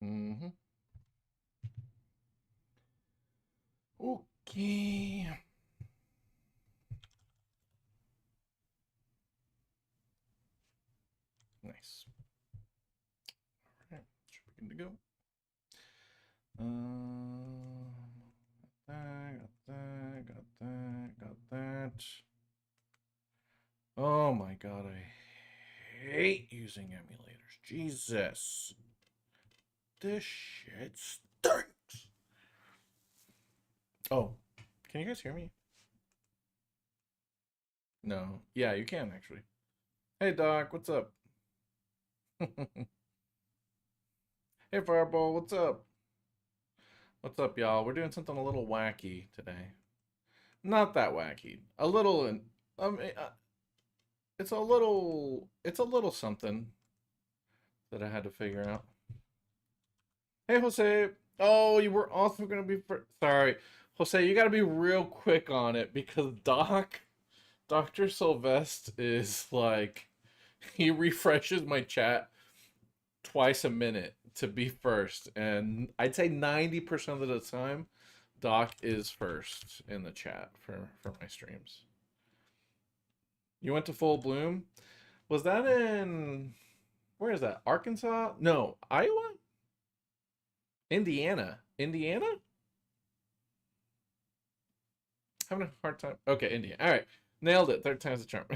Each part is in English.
Mm-hmm. Okay. Nice. All right. Should be good to go. Got that. Oh my god, I hate using emulators. Jesus. This shit stinks. Oh, can you guys hear me? No. Yeah, you can actually. Hey, Doc, what's up? Hey, Fireball, what's up? What's up, y'all? We're doing something a little wacky today. Not that wacky. A little, I mean, it's a little something that I had to figure out. Hey, Jose. Oh, you were also gonna be sorry, Jose. You got to be real quick on it because Doctor Sylvester is like he refreshes my chat twice a minute to be first, and I'd say 90% of the time, Doc is first in the chat for my streams. You went to Full Bloom. Was that in where is that? Arkansas? No, Iowa? Indiana. Indiana? Having a hard time. Okay, Indiana. All right. Nailed it. Third time's the charm.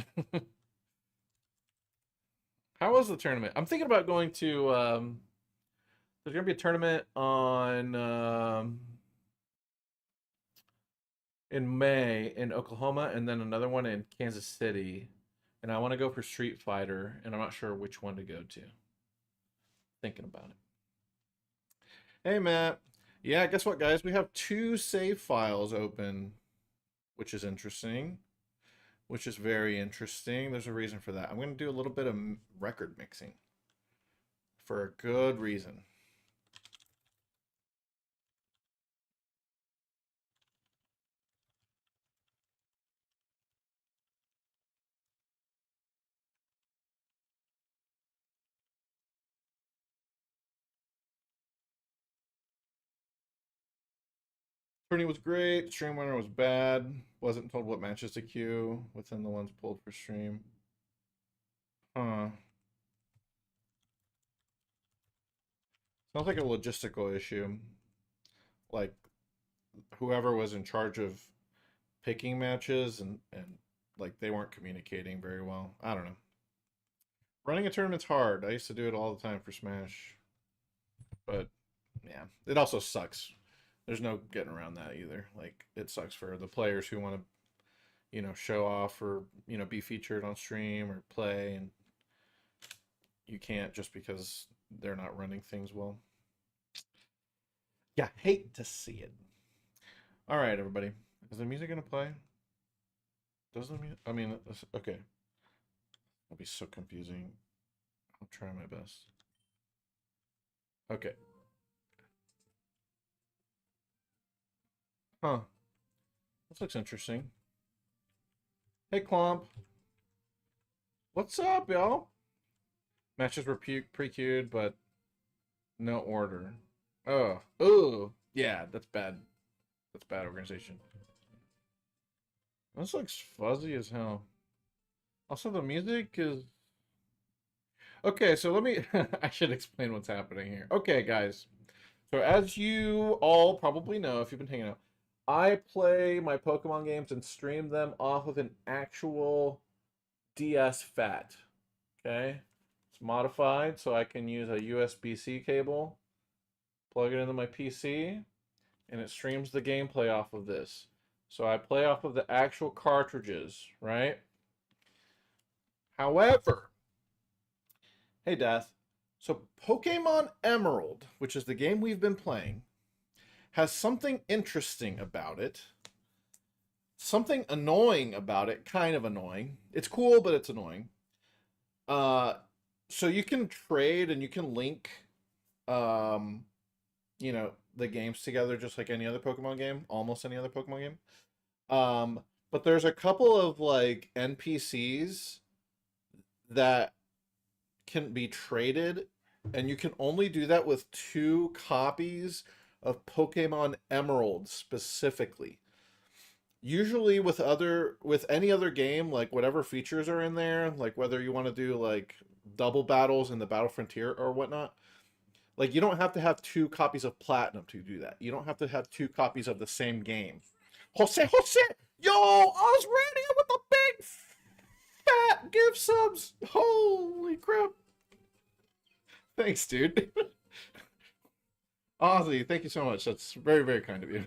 How was the tournament? I'm thinking about going to there's gonna be a tournament on in May in Oklahoma and then another one in Kansas City. And I want to go for Street Fighter, and I'm not sure which one to go to. Thinking about it. Hey Matt. Yeah, guess what, guys? We have two save files open, which is interesting. Which is very interesting. There's a reason for that. I'm going to do a little bit of record mixing for a good reason. Tourney was great. Stream winner was bad. Wasn't told what matches to queue within the ones pulled for stream. Huh. Sounds like a logistical issue. Like whoever was in charge of picking matches and like they weren't communicating very well. I don't know. Running a tournament's hard. I used to do it all the time for Smash, but yeah, it also sucks. There's no getting around that either. Like it sucks for the players who want to, show off or, be featured on stream or play and you can't just because they're not running things well. Yeah, hate to see it. All right, everybody. Is the music gonna play? Does the music? I mean, okay. It'll be so confusing. I'll try my best. Okay. Huh. This looks interesting. Hey, Clomp. What's up, y'all? Matches were pre-queued, but no order. Oh. Oh. Yeah, that's bad. That's bad organization. This looks fuzzy as hell. Also, the music is okay. So let me. I should explain what's happening here. Okay, guys. So as you all probably know, if you've been hanging out, I play my Pokemon games and stream them off of an actual DS Fat. Okay, it's modified so I can use a USB-C cable, plug it into my PC, and it streams the gameplay off of this. So I play off of the actual cartridges, right? However, hey Death. So Pokemon Emerald, which is the game we've been playing, has something interesting about it. Something annoying about it, kind of annoying. It's cool, but it's annoying. Uh so you can trade and you can link um the games together just like any other Pokemon game, almost any other Pokemon game. But there's a couple of like NPCs that can be traded and you can only do that with 2 copies of Pokemon Emerald specifically. Usually with any other game, like whatever features are in there, like whether you want to do like double battles in the Battle Frontier or whatnot, like you don't have to have 2 copies of Platinum to do that. You don't have to have 2 copies of the same game. Jose, yo, Osrania with the big fat gift subs. Holy crap! Thanks, dude. Ozzy, thank you so much. That's very, very kind of you.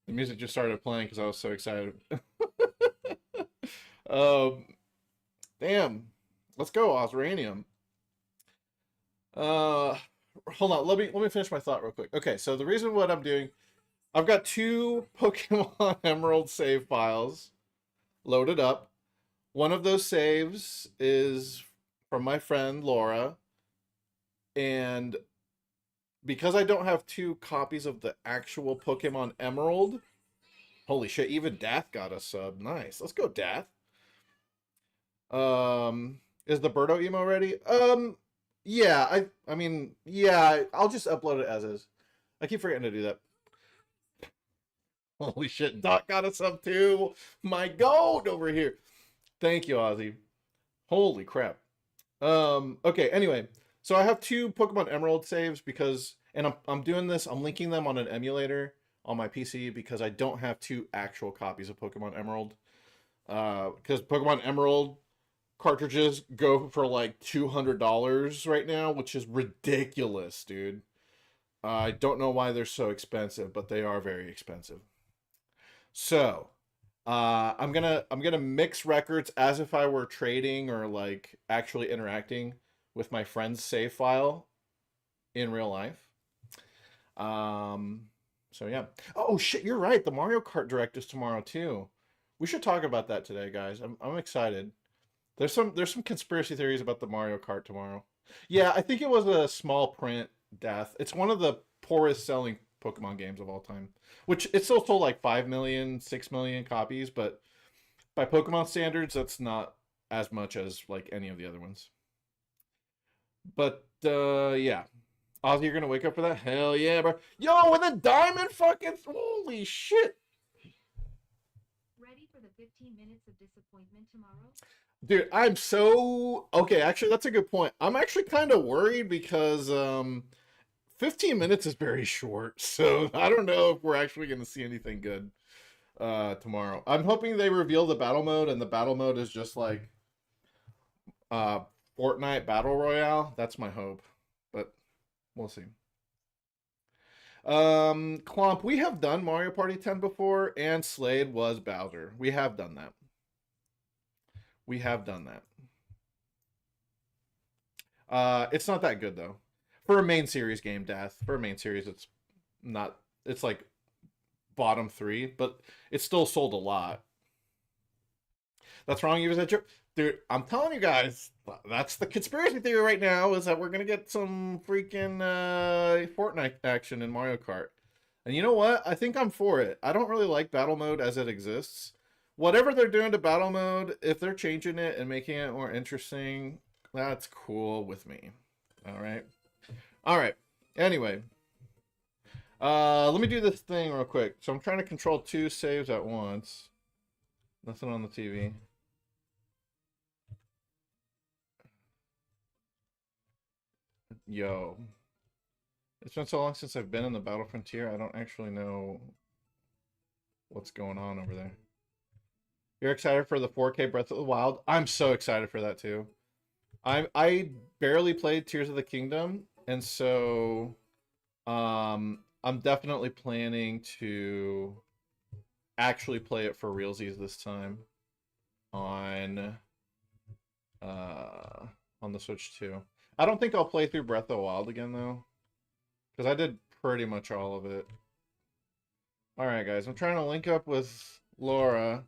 The music just started playing because I was so excited. um, damn. Let's go, Osranium. Hold on. Let me finish my thought real quick. Okay, so the reason what I'm doing, I've got 2 Pokemon Emerald save files loaded up. One of those saves is from my friend Laura, and because I don't have 2 copies of the actual Pokemon Emerald, holy shit, even Dath got a sub. Nice. Let's go, Dath. Is the Birdo emo ready? Yeah, I mean, yeah, I'll just upload it as is. I keep forgetting to do that. Holy shit, Doc got a sub too. My goat over here. Thank you, Ozzy. Holy crap. Okay, anyway. So I have 2 Pokemon Emerald saves because, and I'm doing this, I'm linking them on an emulator on my PC because I don't have 2 actual copies of Pokemon Emerald. Because Pokemon Emerald cartridges go for like $200 right now, which is ridiculous, dude. I don't know why they're so expensive, but they are very expensive. So, I'm gonna mix records as if I were trading or like actually interacting with my friend's save file in real life. Um, so yeah. Oh shit, you're right. The Mario Kart Direct is tomorrow too. We should talk about that today, guys. I'm excited. There's some conspiracy theories about the Mario Kart tomorrow. Yeah, I think it was a small print death. It's one of the poorest selling Pokemon games of all time. Which it still sold like 5 million, 6 million copies, but by Pokemon standards, that's not as much as like any of the other ones. But yeah. Ozzy, you're gonna wake up for that? Hell yeah, bro. Yo, and then Diamond fucking holy shit. Ready for the 15 minutes of disappointment tomorrow? Dude, I'm so okay, actually that's a good point. I'm actually kind of worried because 15 minutes is very short. So I don't know if we're actually going to see anything good tomorrow. I'm hoping they reveal the battle mode and the battle mode is just like uh Fortnite Battle Royale. That's my hope. But we'll see. Clomp, we have done Mario Party 10 before and Slade was Bowser. We have done that. We have done that. It's not that good though. For a main series game, Death. For a main series, it's not. It's like bottom 3, but it still sold a lot. That's wrong. You said, dude. I'm telling you guys, that's the conspiracy theory right now. Is that we're gonna get some freaking Fortnite action in Mario Kart. And you know what? I think I'm for it. I don't really like battle mode as it exists. Whatever they're doing to battle mode, if they're changing it and making it more interesting, that's cool with me. All right. All right. Anyway, let me do this thing real quick. So I'm trying to control 2 saves at once. Nothing on the TV. Yo. It's been so long since I've been in the Battle Frontier, I don't actually know what's going on over there. You're excited for the 4K Breath of the Wild? I'm so excited for that too. I barely played Tears of the Kingdom, and so I'm definitely planning to actually play it for realsies this time on the Switch too. I don't think I'll play through Breath of the Wild again though, because I did pretty much all of it. All right, guys, I'm trying to link up with Laura.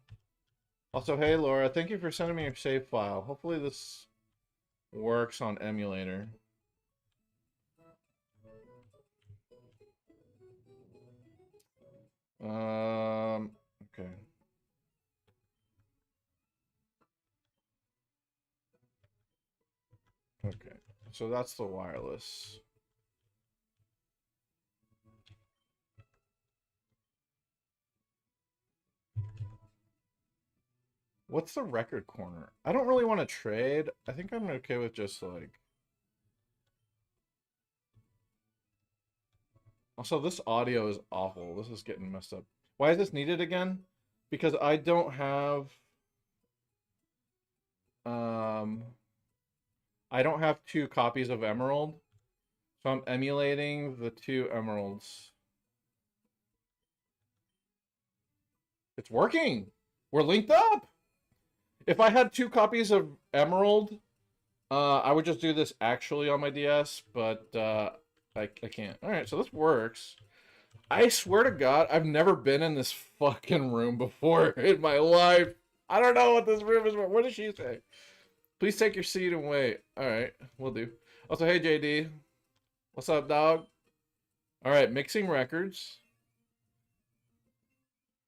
Also, hey Laura, thank you for sending me your save file. Hopefully this works on emulator. Okay. Okay. So that's the wireless. What's the record corner? I don't really want to trade. I think I'm okay with just like... Also, this audio is awful. This is getting messed up. Why is this needed again? Because I don't have... I don't have 2 copies of Emerald. So I'm emulating the 2 Emeralds. It's working! We're linked up! If I had 2 copies of Emerald, I would just do this actually on my DS, but I can't. Alright, so this works. I swear to God, I've never been in this fucking room before in my life. I don't know what this room is. What did she say? Please take your seat and wait. Alright, we'll do. Also, hey JD. What's up, dog? Alright, mixing records.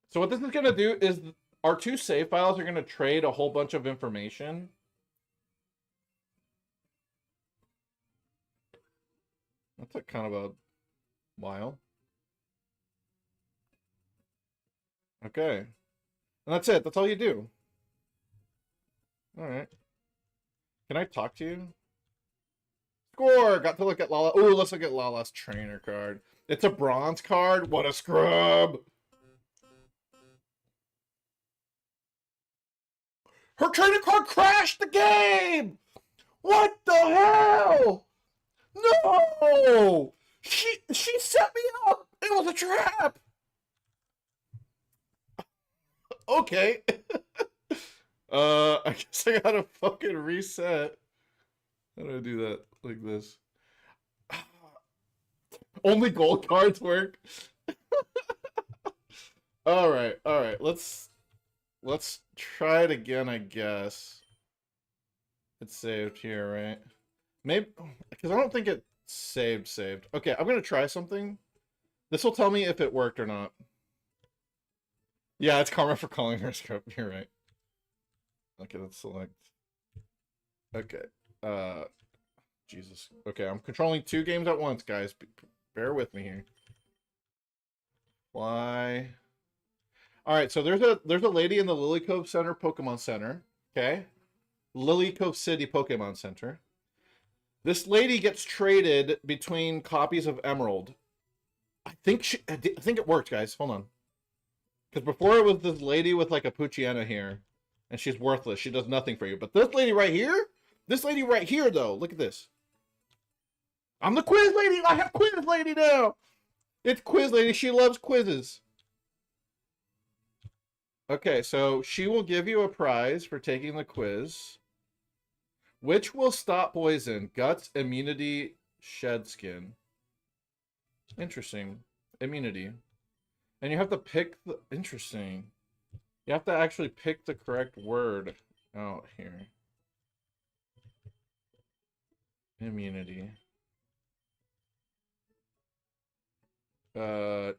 So what this is going to do is our 2 save files are going to trade a whole bunch of information. That took kind of a while. Okay. And that's it. That's all you do. Alright. Can I talk to you? Score! Got to look at Lala. Ooh, let's look at Lala's trainer card. It's a bronze card? What a scrub! Her trainer card crashed the game! What the hell? No! She set me up! It was a trap! Okay. I guess I gotta fucking reset. How do I do that? Like this. Only gold cards work. Alright, alright. Let's try it again, I guess. It's saved here, right? Maybe because I don't think it saved. Okay, I'm gonna try something. This will tell me if it worked or not. Yeah, it's karma for calling her scope. You're right. Okay, let's select. Okay. Jesus. Okay, I'm controlling 2 games at once, guys. Bear with me here. Why? All right, so there's a lady in the Lily Cove Center Pokemon Center. Okay, Lily Cove City Pokemon Center. This lady gets traded between copies of Emerald. I think it worked, guys. Hold on. Because before it was this lady with like a Poochyena here, and she's worthless. She does nothing for you. But this lady right here, though, look at this. I'm the quiz lady. I have quiz lady now. It's quiz lady. She loves quizzes. Okay, so she will give you a prize for taking the quiz. Which will stop poison? Guts, immunity, shed skin. Interesting. Immunity. And you have to pick the... Interesting. You have to actually pick the correct word out here. Immunity. Do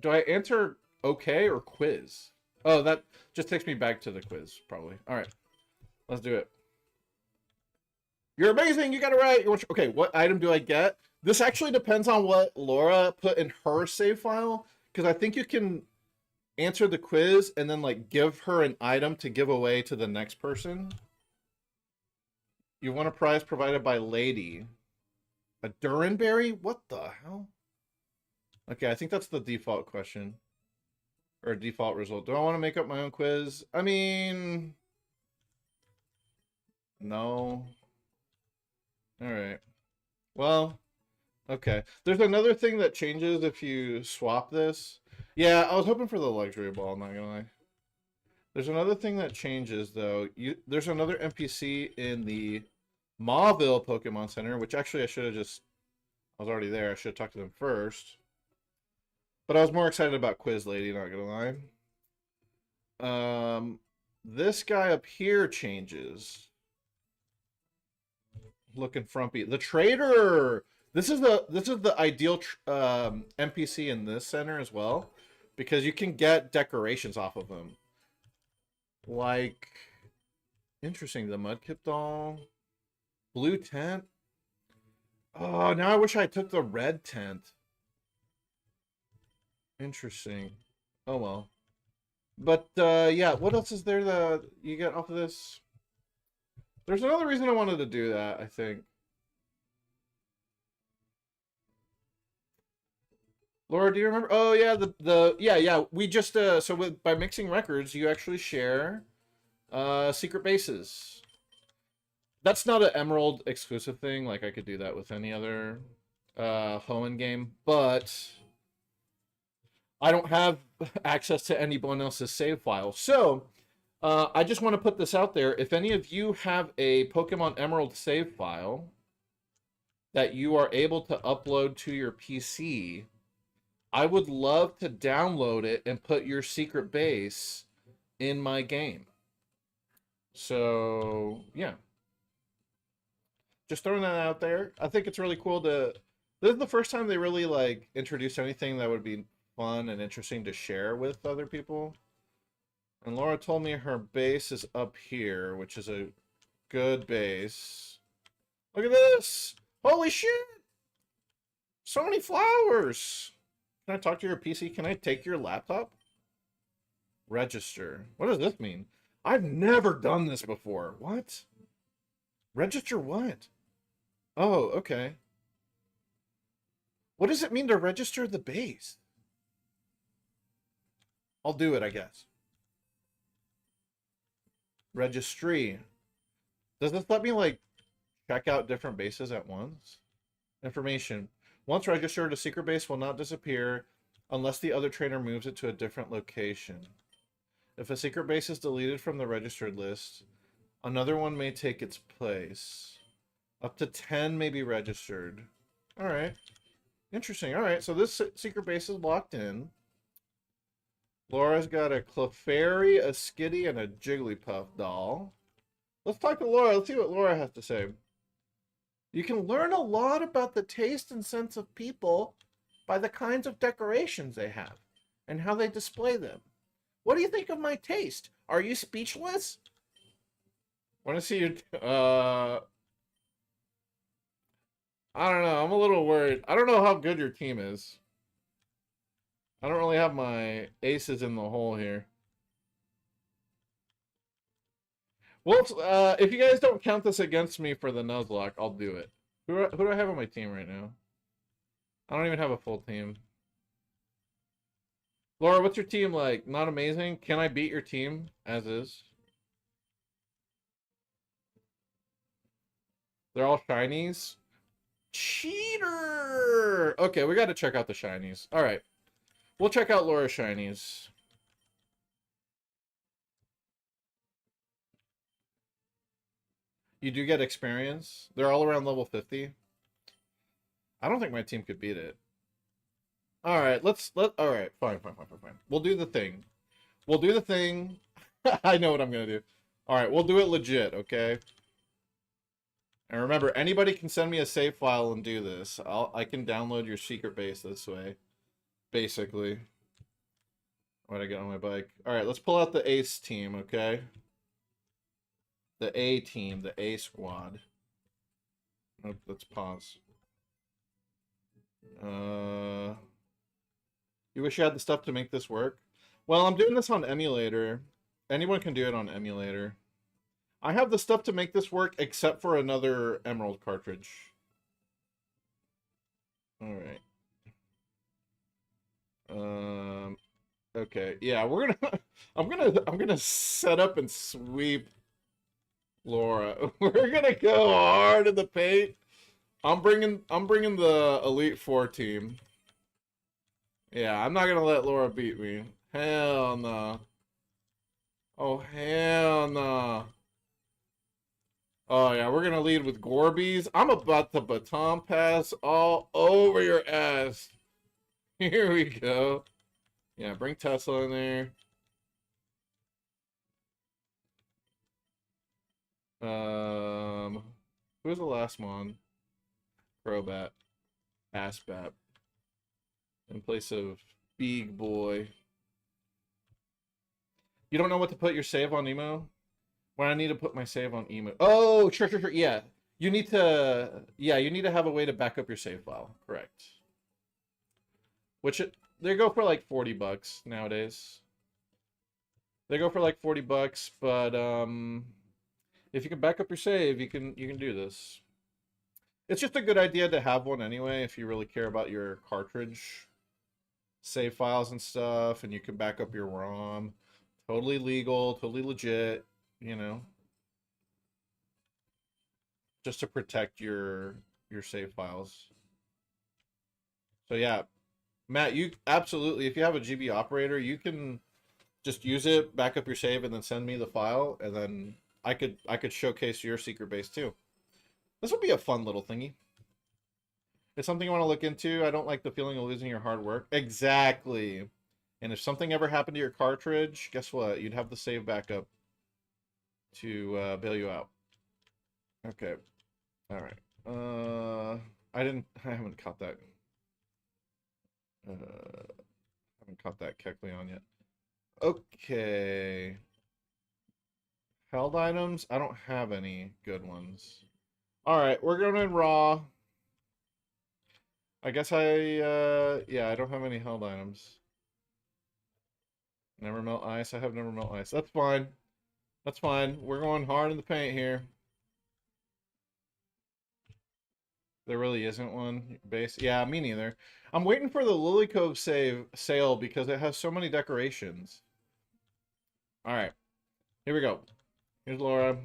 I answer okay or quiz? Oh, that just takes me back to the quiz, probably. All right. Let's do it. You're amazing. You got it right. Okay, what item do I get? This actually depends on what Laura put in her save file, because I think you can answer the quiz and then like give her an item to give away to the next person. You want a prize provided by Lady. A Duranberry? What the hell? Okay, I think that's the default question. Or default result. Do I want to make up my own quiz? I mean... No. Alright. Well, okay. There's another thing that changes if you swap this. Yeah, I was hoping for the luxury ball, not gonna lie. There's another thing that changes, though. There's another NPC in the Mauville Pokemon Center, which actually I should have just... I was already there. I should have talked to them first. But I was more excited about Quiz Lady, not gonna lie. This guy up here changes. Looking frumpy. The trader. This is the ideal NPC in this center as well, because you can get decorations off of them. Like, interesting. The Mudkip doll, blue tent. Oh, now I wish I took the red tent. Interesting. Oh well. But yeah, what else is there that you get off of this? There's another reason I wanted to do that, I think. Laura, do you remember? Oh yeah, yeah. We just so with by mixing records, you actually share secret bases. That's not an Emerald exclusive thing. Like I could do that with any other Hoenn game, but I don't have access to anyone else's save file. So I just want to put this out there. If any of you have a Pokemon Emerald save file that you are able to upload to your PC, I would love to download it and put your secret base in my game. So, yeah. Just throwing that out there. I think it's really cool to... This is the first time they really, like, introduced anything that would be fun and interesting to share with other people. And Laura told me her base is up here, which is a good base. Look at this! Holy shit! So many flowers! Can I talk to your PC? Can I take your laptop? Register. What does this mean? I've never done this before. What? Register what? Oh, okay. What does it mean to register the base? I'll do it, I guess. Registry. Does this let me, like, check out different bases at once? Information. Once registered, a secret base will not disappear unless the other trainer moves it to a different location. If a secret base is deleted from the registered list, another one may take its place. Up to 10 may be registered. Alright. Interesting. Alright, so this secret base is locked in. Laura's got a Clefairy, a Skitty, and a Jigglypuff doll. Let's talk to Laura. Let's see what Laura has to say. You can learn a lot about the taste and sense of people by the kinds of decorations they have and how they display them. What do you think of my taste? Are you speechless? Want to see your... I don't know. I'm a little worried. I don't know how good your team is. I don't really have my aces in the hole here. Well, if you guys don't count this against me for the Nuzlocke, I'll do it. Who do I have on my team right now? I don't even have a full team. Laura, what's your team like? Not amazing? Can I beat your team as is? They're all shinies? Cheater! Okay, we got to check out the shinies. All right. We'll check out Laura's shinies. You do get experience. They're all around level 50. I don't think my team could beat it. All right, all right, fine. We'll do the thing. We'll do the thing. I know what I'm going to do. All right, we'll do it legit, okay? And remember, anybody can send me a save file and do this. I can download your secret base this way, basically. What'd I get on my bike? All right, let's pull out the ace team, okay? The A team, the A squad. Oh, let's pause. You wish you had the stuff to make this work? Well, I'm doing this on emulator. Anyone can do it on emulator. I have the stuff to make this work except for another Emerald cartridge. All right. Okay. Yeah, we're gonna I'm gonna set up and sweep Laura. We're gonna go hard in the paint. I'm bringing the Elite Four team. Yeah, I'm not gonna let Laura beat me. Hell no. Oh hell no. Oh yeah, we're gonna lead with Gorbies. I'm about to baton pass all over your ass. Here we go. Yeah, bring Tesla in there. Who was the last one? Crobat. Assbat. In place of Big Boy. You don't know what to put your save on Emo? When I need to put my save on Emo. Oh, sure. Yeah. You need to, yeah, you need to have a way to back up your save file. Correct. They go for like $40 nowadays. They go for like $40, but if you can back up your save, you can do this. It's just a good idea to have one anyway if you really care about your cartridge save files and stuff, and you can back up your ROM. Totally legal, totally legit, you know. Just to protect your save files. So yeah, Matt, you absolutely, if you have a GB operator, you can just use it, back up your save, and then send me the file, and then I could showcase your secret base too. This would be a fun little thingy. It's something you want to look into. I don't like the feeling of losing your hard work. Exactly. And if something ever happened to your cartridge, guess what? You'd have the save backup to bail you out. Okay. All right. I haven't caught that. Haven't caught that Kecleon yet. Okay. Held items? I don't have any good ones. All right, we're going in raw. I guess yeah, I don't have any held items. Never melt ice. I have never melt ice. That's fine. That's fine. We're going hard in the paint here. There really isn't one base. Yeah, me neither. I'm waiting for the Lily Cove sale because it has so many decorations. All right, here we go. Here's Laura.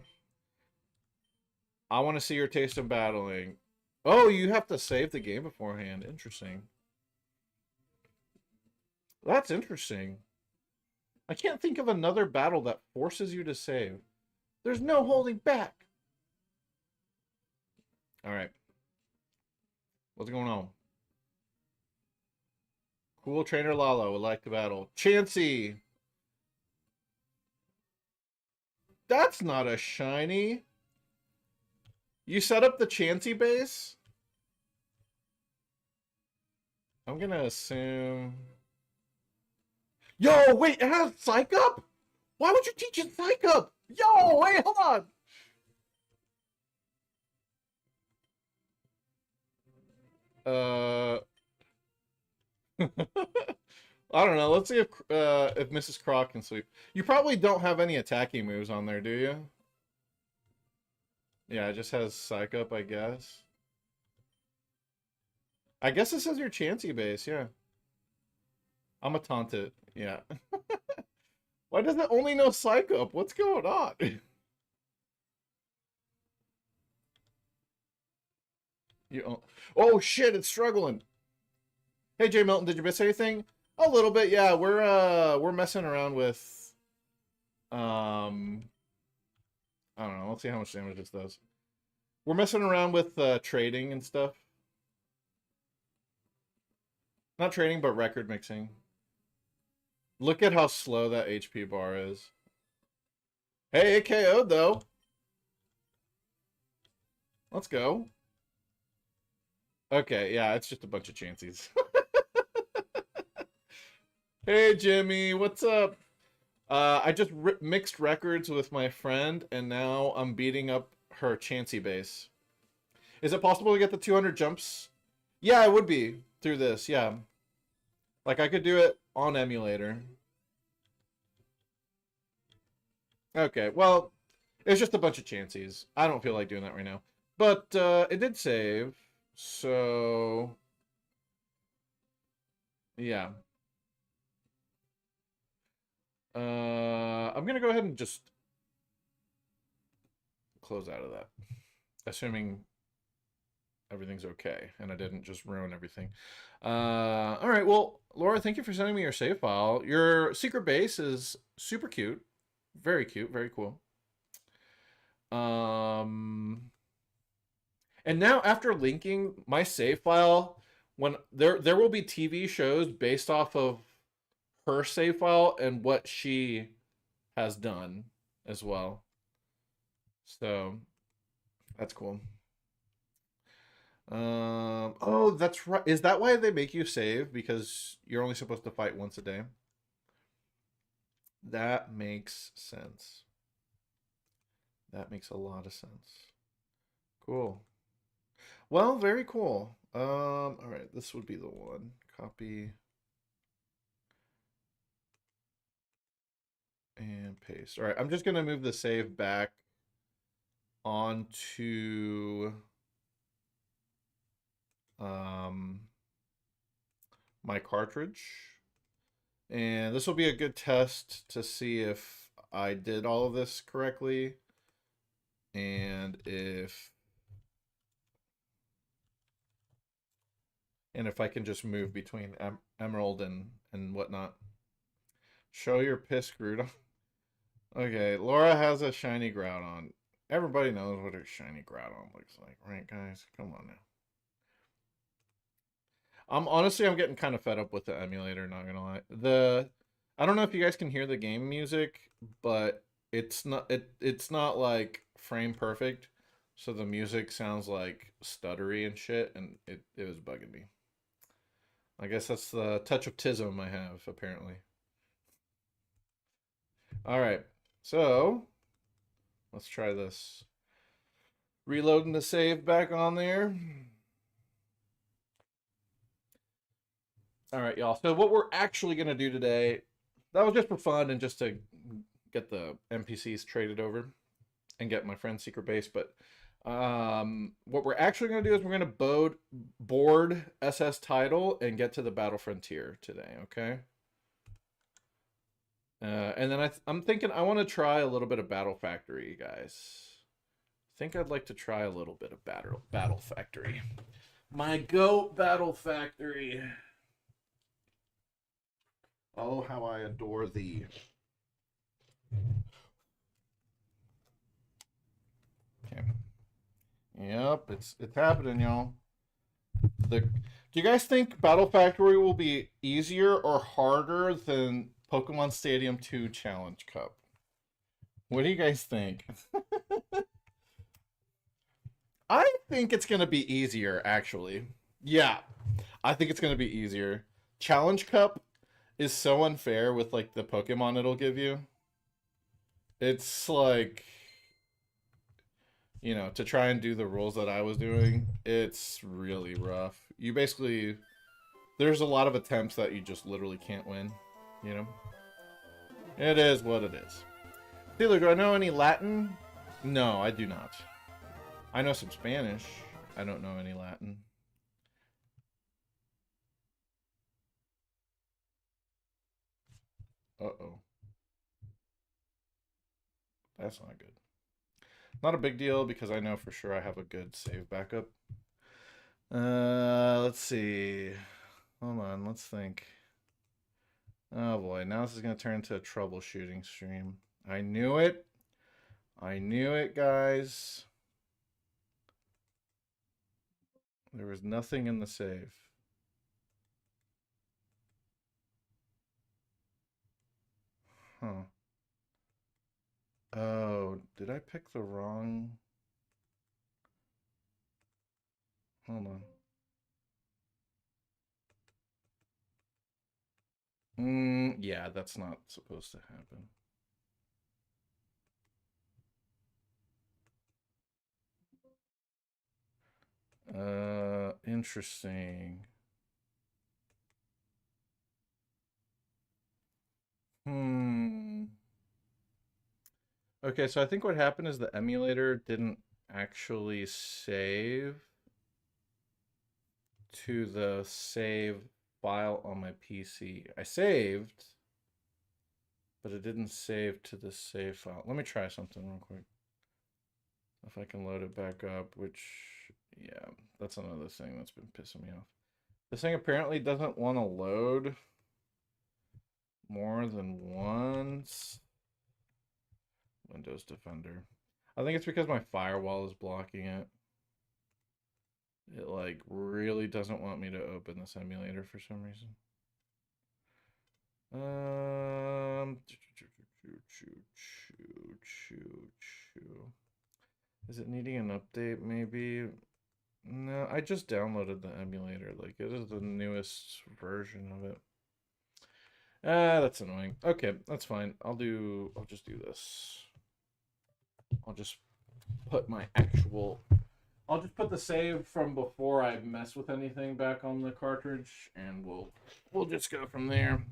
I want to see your taste of battling. Oh, you have to save the game beforehand. Interesting. That's interesting. I can't think of another battle that forces you to save. There's no holding back. All right. What's going on? Cool Trainer Lalo would like the battle. Chansey. That's not a shiny. You set up the Chansey base? I'm gonna assume... Yo, wait, it has Psych Up? Why would you teach it Psych Up? Yo, wait, hold on. I don't know. Let's see if Mrs. Croc can sweep. You probably don't have any attacking moves on there, do you? Yeah, it just has Psych Up, I guess. I guess this is your Chansey base, yeah. I'm a taunt it, yeah. Why does it only know Psych Up? What's going on? Oh shit, it's struggling. Hey Jay Milton, did you miss anything? A little bit, yeah. We're messing around with I don't know. Let's see how much damage this does. We're messing around with trading and stuff. Not trading, but record mixing. Look at how slow that HP bar is. Hey, it KO'd though. Let's go. Okay, yeah, it's just a bunch of chances. Hey Jimmy, what's up? I just mixed records with my friend, and now I'm beating up her Chansey base. Is it possible to get the 200 jumps? Yeah, it would be through this, yeah. Like, I could do it on emulator. Okay, well, it's just a bunch of Chanseys. I don't feel like doing that right now. But it did save, so... yeah. I'm gonna go ahead and just close out of that, assuming everything's okay and I didn't just ruin everything. All right, well, Laura, thank you for sending me your save file. Your secret base is super cute, very cool. And now after linking my save file, when there will be TV shows based off of her save file and what she has done as well. So that's cool. Oh, that's right. Is that why they make you save? Because you're only supposed to fight once a day? That makes sense. That makes a lot of sense. Cool. Well, very cool. All right, this would be the one. Copy and paste. All right, I'm just gonna move the save back onto um my cartridge. And this will be a good test to see if I did all of this correctly and if I can just move between Emerald and whatnot. Show your piss Groudon. Okay, Laura has a shiny Groudon. Everybody knows what a shiny Groudon looks like, right, guys? Come on now. I'm getting kind of fed up with the emulator, not gonna lie. I don't know if you guys can hear the game music, but it's not like frame perfect. So the music sounds like stuttery and shit, and it was bugging me. I guess that's the touch of tism I have, apparently. All right, so let's try this. Reloading the save back on there. All right, y'all. So what we're actually gonna do today, that was just for fun and just to get the NPCs traded over and get my friend's secret base. But what we're actually gonna do is we're gonna board SS Tidal and get to the Battle Frontier today. Okay. And then I'm thinking I want to try a little bit of Battle Factory, guys. I think I'd like to try a little bit of Battle Factory. My goat Battle Factory. Oh, how I adore thee. Okay. Yep, it's happening, y'all. Do you guys think Battle Factory will be easier or harder than Pokemon Stadium 2 Challenge Cup? What do you guys think? I think it's going to be easier, actually. Yeah, I think it's going to be easier. Challenge Cup is so unfair with like the Pokemon it'll give you. It's like, you know, to try and do the rules that I was doing, it's really rough. You basically, there's a lot of attempts that you just literally can't win, you know? It is what it is. Taylor, do I know any Latin? No, I do not. I know some Spanish. I don't know any Latin. Uh-oh. That's not good. Not a big deal because I know for sure I have a good save backup. Let's see. Hold on, let's think. Oh boy, now this is going to turn into a troubleshooting stream. I knew it. I knew it, guys. There was nothing in the save. Huh. Oh, did I pick the wrong? Hold on. Yeah, that's not supposed to happen. Interesting. Hmm. Okay, so I think what happened is the emulator didn't actually save to the save file on my PC. I saved, but it didn't save to the save file. Let me try something real quick. If I can load it back up, which, yeah, that's another thing that's been pissing me off. This thing apparently doesn't want to load more than once. Windows Defender. I think it's because my firewall is blocking it. It like really doesn't want me to open this emulator for some reason. Is it needing an update maybe? No, I just downloaded the emulator. Like it is the newest version of it. Ah, that's annoying. Okay, that's fine. I'll just do this. I'll just put my actual I'll just put the save from before I mess with anything back on the cartridge, and we'll just go from there.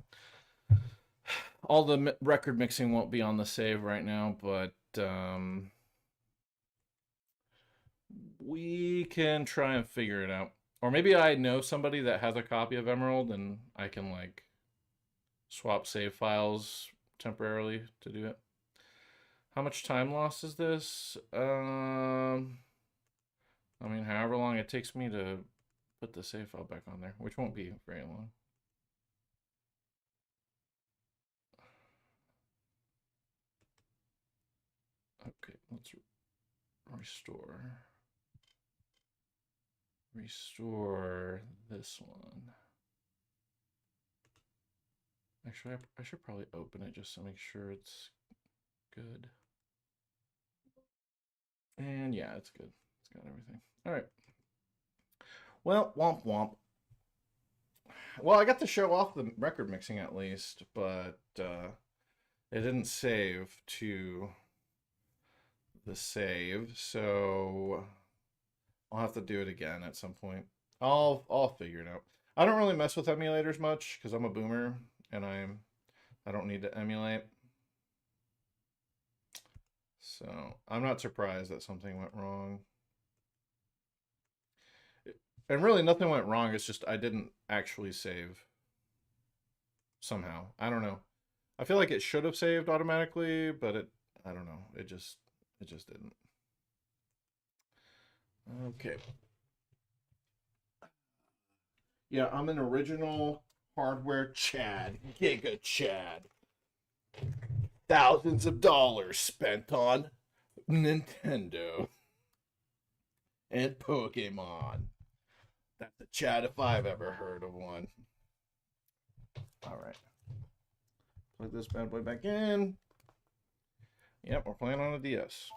All the record mixing won't be on the save right now, but we can try and figure it out. Or maybe I know somebody that has a copy of Emerald, and I can like swap save files temporarily to do it. How much time loss is this? I mean, however long it takes me to put the save file back on there, which won't be very long. Okay, let's restore. Restore this one. Actually, I should probably open it just to make sure it's good. And yeah, it's good. It's got everything. All right. Well, womp womp. Well, I got to show off the record mixing at least, but it didn't save to the save, so I'll have to do it again at some point. I'll figure it out. I don't really mess with emulators much because I'm a boomer and I don't need to emulate. So I'm not surprised that something went wrong. And really nothing went wrong, it's just I didn't actually save somehow. I don't know. I feel like it should have saved automatically, but I don't know. It just didn't. Okay. Yeah, I'm an original hardware Chad, Giga Chad. Thousands of dollars spent on Nintendo and Pokemon. That's a Chad if I've ever heard of one. All right. Plug this bad boy back in. Yep, we're playing on a DS.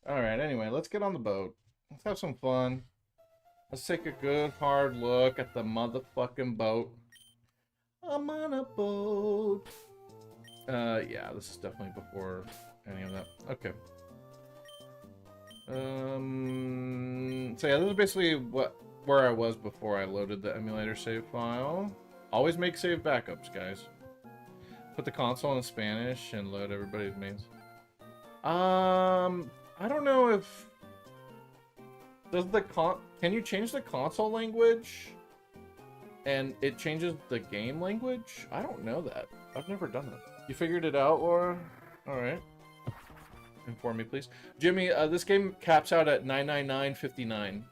All right, anyway, let's get on the boat. Let's have some fun. Let's take a good hard look at the motherfucking boat. I'm on a boat. Yeah, this is definitely before any of that. Okay. So yeah, this is basically where I was before I loaded the emulator save file. Always make save backups, guys. Put the console in Spanish and load everybody's names. I don't know if can you change the console language and it changes the game language? I don't know that. I've never done that. You figured it out, Laura? All right. Inform me, please. Jimmy, this game caps out at 999.59.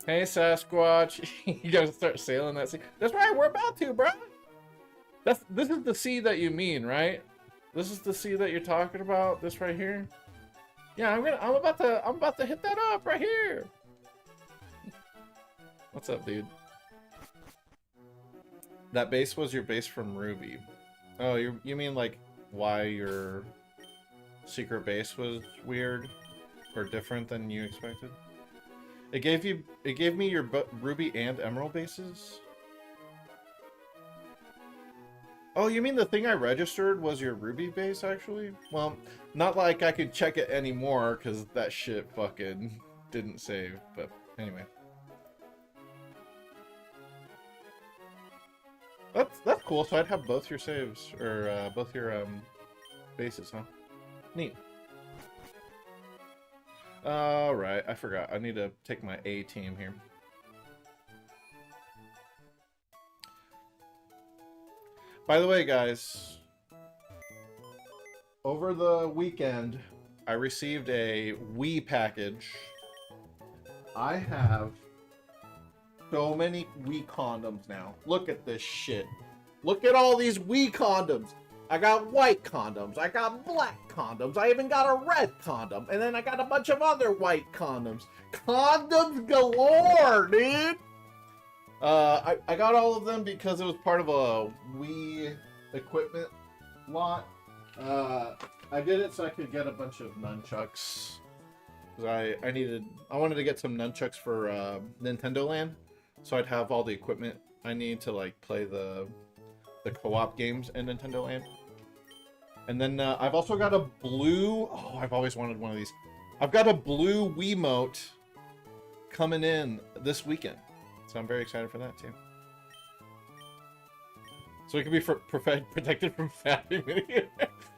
Hey, Sasquatch. You gotta start sailing that sea. That's right, we're about to, bro. This is the sea that you mean, right? This is the sea that you're talking about. This right here. Yeah, I'm about to hit that up right here. What's up, dude? That base was your base from Ruby. Oh, you mean like why your secret base was weird or different than you expected? It gave me your Ruby and Emerald bases. Oh, you mean the thing I registered was your Ruby base, actually? Well, not like I could check it anymore, because that shit fucking didn't save, but anyway. That's cool, so I'd have both your saves, or both your bases, huh? Neat. Alright, I forgot. I need to take my A team here. By the way, guys, over the weekend, I received a Wii package. I have so many Wii condoms now. Look at this shit. Look at all these Wii condoms. I got white condoms. I got black condoms. I even got a red condom. And then I got a bunch of other white condoms. Condoms galore, dude! I got all of them because it was part of a Wii equipment lot. I did it so I could get a bunch of nunchucks. Cause I wanted to get some nunchucks for Nintendo Land, so I'd have all the equipment I need to like play the the co-op games in Nintendo Land. And then I've also got a blue... Oh, I've always wanted one of these. I've got a blue Wiimote coming in this weekend. So I'm very excited for that, too. So it can be protected from Fappy Mini.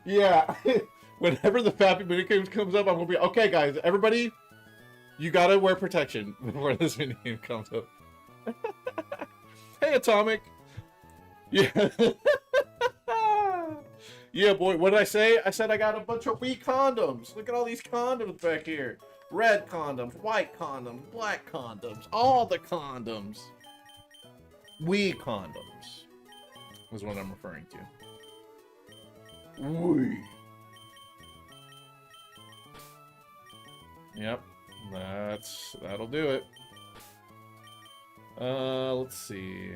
Yeah. Whenever the Fappy Mini game comes up, I'm going to be... Okay, guys, everybody, you got to wear protection before this mini game comes up. Hey, Atomic. Yeah. Yeah, boy, what did I say? I said I got a bunch of Wii condoms. Look at all these condoms back here. Red condoms, white condoms, black condoms, all the condoms. Wii condoms is what I'm referring to. Wii. Yep, that'll do it. Let's see.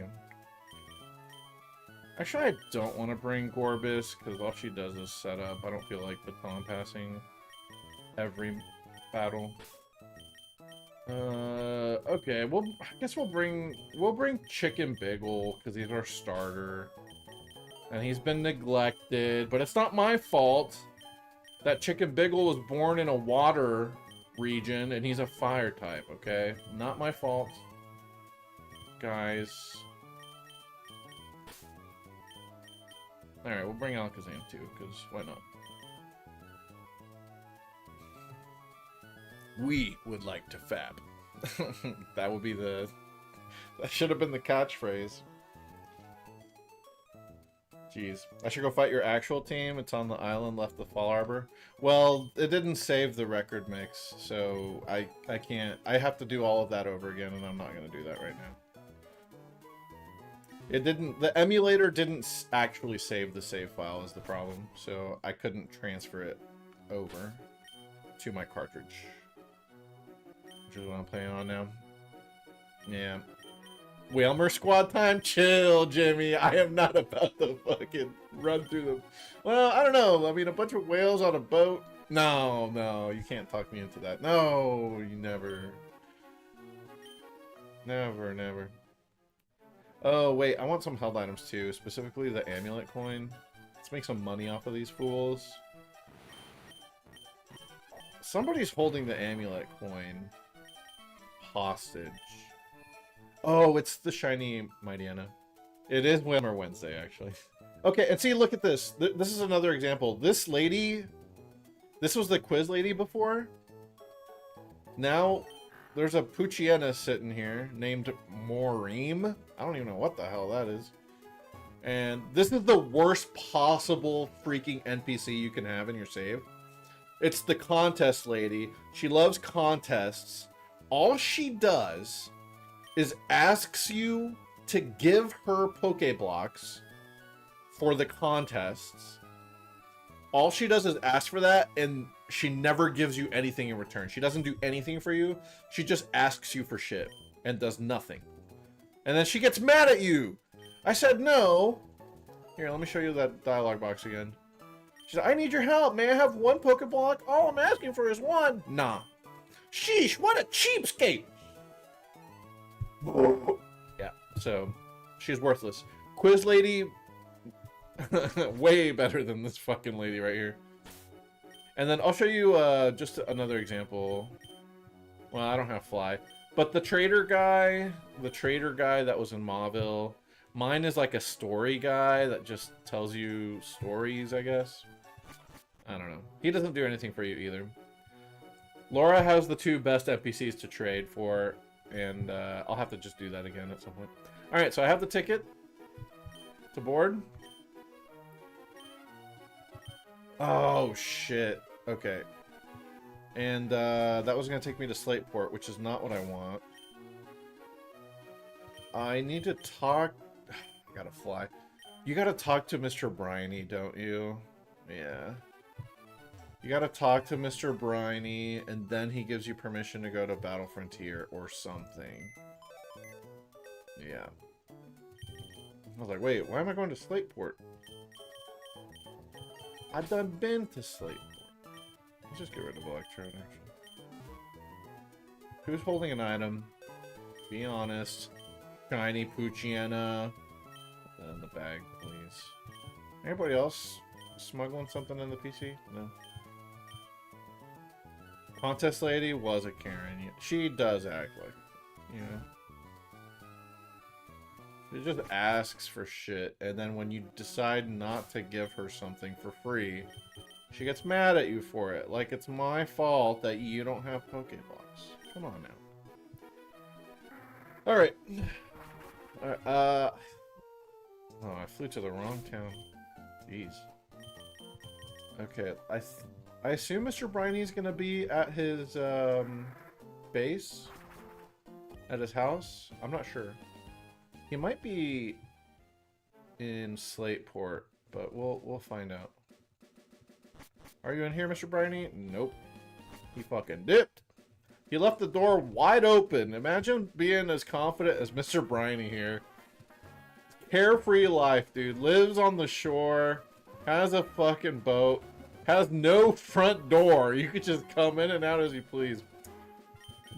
Actually, I don't want to bring Gorbis, because all she does is set up. I don't feel like baton passing every battle. Okay, well, I guess we'll bring Chicken Biggle, because he's our starter. And he's been neglected, but it's not my fault that Chicken Biggle was born in a water region, and he's a fire type, okay? Not my fault. Guys... Alright, we'll bring Alakazam too, because why not? We would like to fab. That would be the... That should have been the catchphrase. Jeez. I should go fight your actual team. It's on the island left of Fall Arbor. Well, it didn't save the record mix, so I can't... I have to do all of that over again, and I'm not going to do that right now. It didn't, the emulator didn't actually save the save file is the problem, so I couldn't transfer it over to my cartridge. Which is what I'm playing on now. Yeah. Whalmer squad time? Chill, Jimmy. I am not about to fucking run through them. Well, I don't know. I mean, a bunch of whales on a boat? No, you can't talk me into that. No, you never. Never. Oh, wait, I want some held items too, specifically the amulet coin. Let's make some money off of these fools. Somebody's holding the amulet coin hostage. Oh, it's the shiny Mightyena. It is Whammer Wednesday, actually. Okay, and see, look at this. This is another example. This lady, this was the quiz lady before. Now... There's a Poochyena sitting here named Moreem. I don't even know what the hell that is. And this is the worst possible freaking NPC you can have in your save. It's the contest lady. She loves contests. All she does is asks you to give her Pokeblocks for the contests. All she does is ask for that, and she never gives you anything in return. She doesn't do anything for you. She just asks you for shit and does nothing. And then she gets mad at you. I said no. Here, let me show you that dialogue box again. She said, I need your help. May I have one Pokeblock? All I'm asking for is one. Nah. Sheesh, what a cheapskate. Yeah, so she's worthless. Quiz lady, way better than this fucking lady right here. And then I'll show you just another example. Well, I don't have Fly. But the trader guy that was in Mauville, mine is like a story guy that just tells you stories, I guess. I don't know. He doesn't do anything for you either. Laura has the two best NPCs to trade for, and I'll have to just do that again at some point. Alright, so I have the ticket to board. Oh, shit. Okay. And that was going to take me to Slateport, which is not what I want. I need to talk... I gotta fly. You gotta talk to Mr. Bryony, don't you? Yeah. You gotta talk to Mr. Bryony, and then he gives you permission to go to Battle Frontier or something. Yeah. I was like, wait, why am I going to Slateport? I've done been to Slateport. Let's just get rid of Electrode, actually. Who's holding an item? Be honest. Shiny Poochyena. in the bag, please. Anybody else smuggling something in the PC? No. Contest lady was a Karen. She does act like, you know. She just asks for shit, and then when you decide not to give her something for free, she gets mad at you for it. Like it's my fault that you don't have Pokeblocks. Come on now. Alright. Oh, I flew to the wrong town. Jeez. Okay, I assume Mr. Briney's gonna be at his base? At his house? I'm not sure. He might be in Slateport, but we'll find out. Are you in here, Mr. Briney? Nope. He fucking dipped. He left the door wide open. Imagine being as confident as Mr. Briney here. Carefree life, dude. Lives on the shore. Has a fucking boat. Has no front door. You could just come in and out as you please.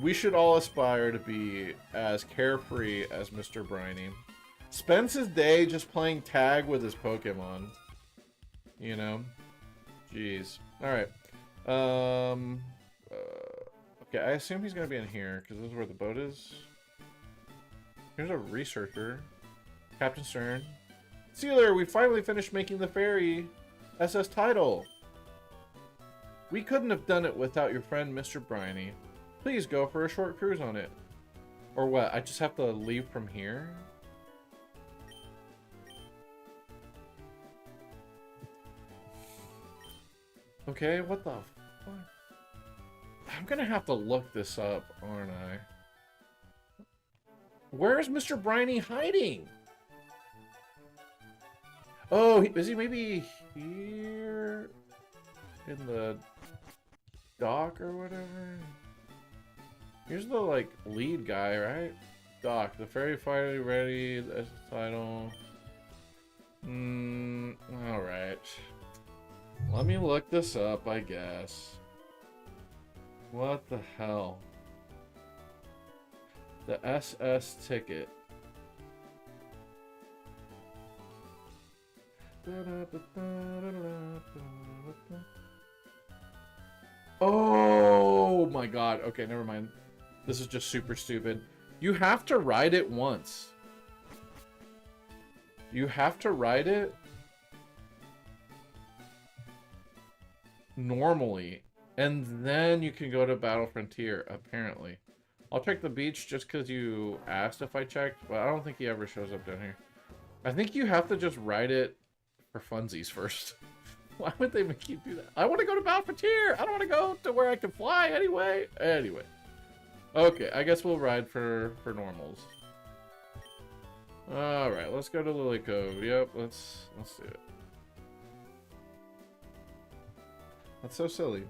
We should all aspire to be as carefree as Mr. Briney. Spends his day just playing tag with his Pokemon. You know? Jeez. Alright. Okay, I assume he's gonna be in here, because this is where the boat is. Here's a researcher. Captain Stern. Sealer, we finally finished making the ferry SS Tidal. We couldn't have done it without your friend, Mr. Briney. Please go for a short cruise on it. Or what? I just have to leave from here? Okay, what the fuck? I'm gonna have to look this up, aren't I? Where's Mr. Briney hiding? Oh, is he maybe here? In the dock or whatever? Here's the, like, lead guy, right? Doc, the ferry finally ready, that's the title. Alright. Let me look this up, I guess. What the hell? The SS ticket. Oh my god. Okay, never mind. This is just super stupid. You have to ride it once. You have to ride it normally. And then you can go to Battle Frontier, apparently. I'll check the beach just because you asked if I checked, but I don't think he ever shows up down here. I think you have to just ride it for funsies first. Why would they make you do that? I want to go to Battle Frontier! I don't want to go to where I can fly anyway! Anyway. Okay, I guess we'll ride for normals. Alright, let's go to Lily Cove. Yep, let's do it. That's so silly.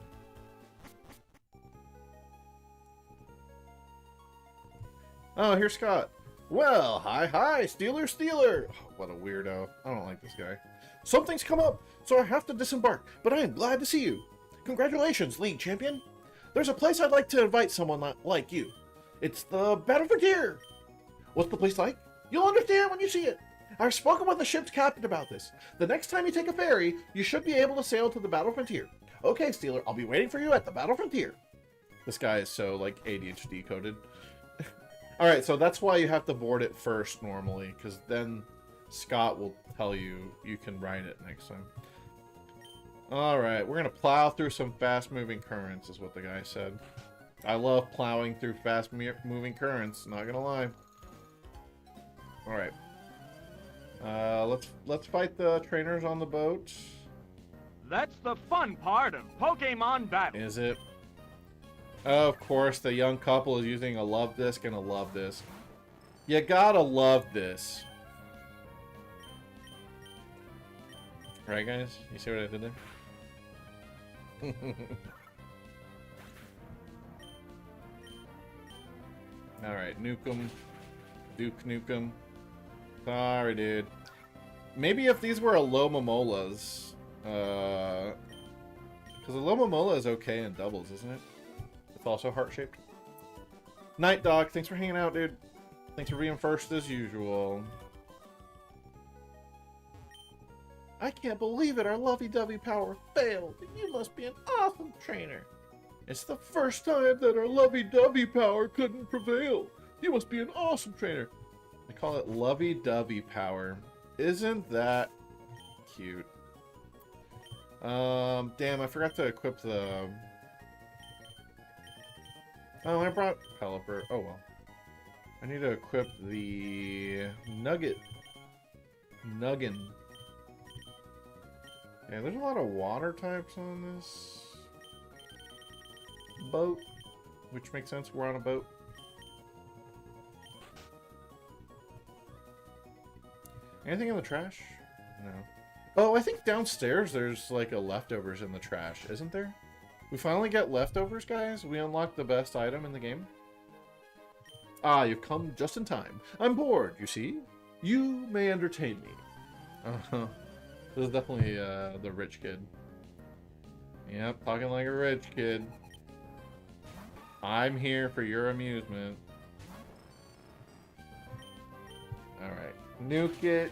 Oh, here's Scott. Well, hi, Stealer. Oh, what a weirdo. I don't like this guy. Something's come up, so I have to disembark, but I am glad to see you. Congratulations, League Champion. There's a place I'd like to invite someone like you. It's the Battle Frontier. What's the place like? You'll understand when you see it. I've spoken with the ship's captain about this. The next time you take a ferry, you should be able to sail to the Battle Frontier. Okay, Stealer, I'll be waiting for you at the Battle Frontier. This guy is so, like, ADHD coded. Alright, so that's why you have to board it first normally, because then Scott will tell you you can ride it next time. Alright, we're going to plow through some fast-moving currents, is what the guy said. I love plowing through fast-moving currents, not gonna lie. Alright. Let's fight the trainers on the boat. That's the fun part of Pokemon Battle. Is it? Of course, the young couple is using a love disc and a love disc. You gotta love this. Right, guys? You see what I did there? Alright, Nukem. Duke Nukem. Sorry, dude. Maybe if these were Alomomolas. Because Alomomola is okay in doubles, isn't it? It's also heart-shaped. Night Dog, thanks for hanging out, dude. Thanks for being first as usual. I can't believe it. Our lovey-dovey power failed. You must be an awesome trainer. It's the first time that our lovey-dovey power couldn't prevail. You must be an awesome trainer. I call it lovey-dovey power. Isn't that cute? Damn, I forgot to equip the... Oh, I brought Pelipper. Oh, well. I need to equip the Nuggin. Yeah, there's a lot of water types on this boat, which makes sense. We're on a boat. Anything in the trash? No. Oh, I think downstairs there's like a leftovers in the trash, isn't there? We finally get leftovers, guys. We unlocked the best item in the game. Ah, you've come just in time. I'm bored, you see? You may entertain me. Uh-huh. This is definitely the rich kid. Yep, talking like a rich kid. I'm here for your amusement. Alright. Nuke it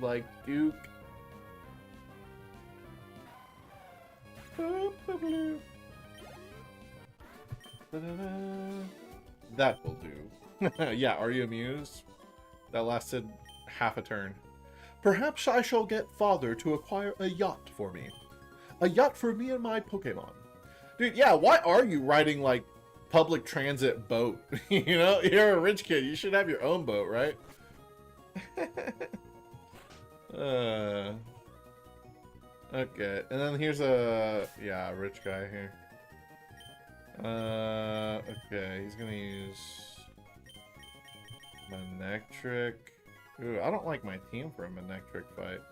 like Duke. That will do. Yeah, are you amused? That lasted half a turn. Perhaps I shall get father to acquire a yacht for me. A yacht for me and my Pokemon. Dude, yeah, why are you riding, like, public transit boat? You know, you're a rich kid. You should have your own boat, right? Okay, and then here's a... Yeah, a rich guy here. Okay, he's gonna use... Manectric. Ooh, I don't like my team for a Manectric fight.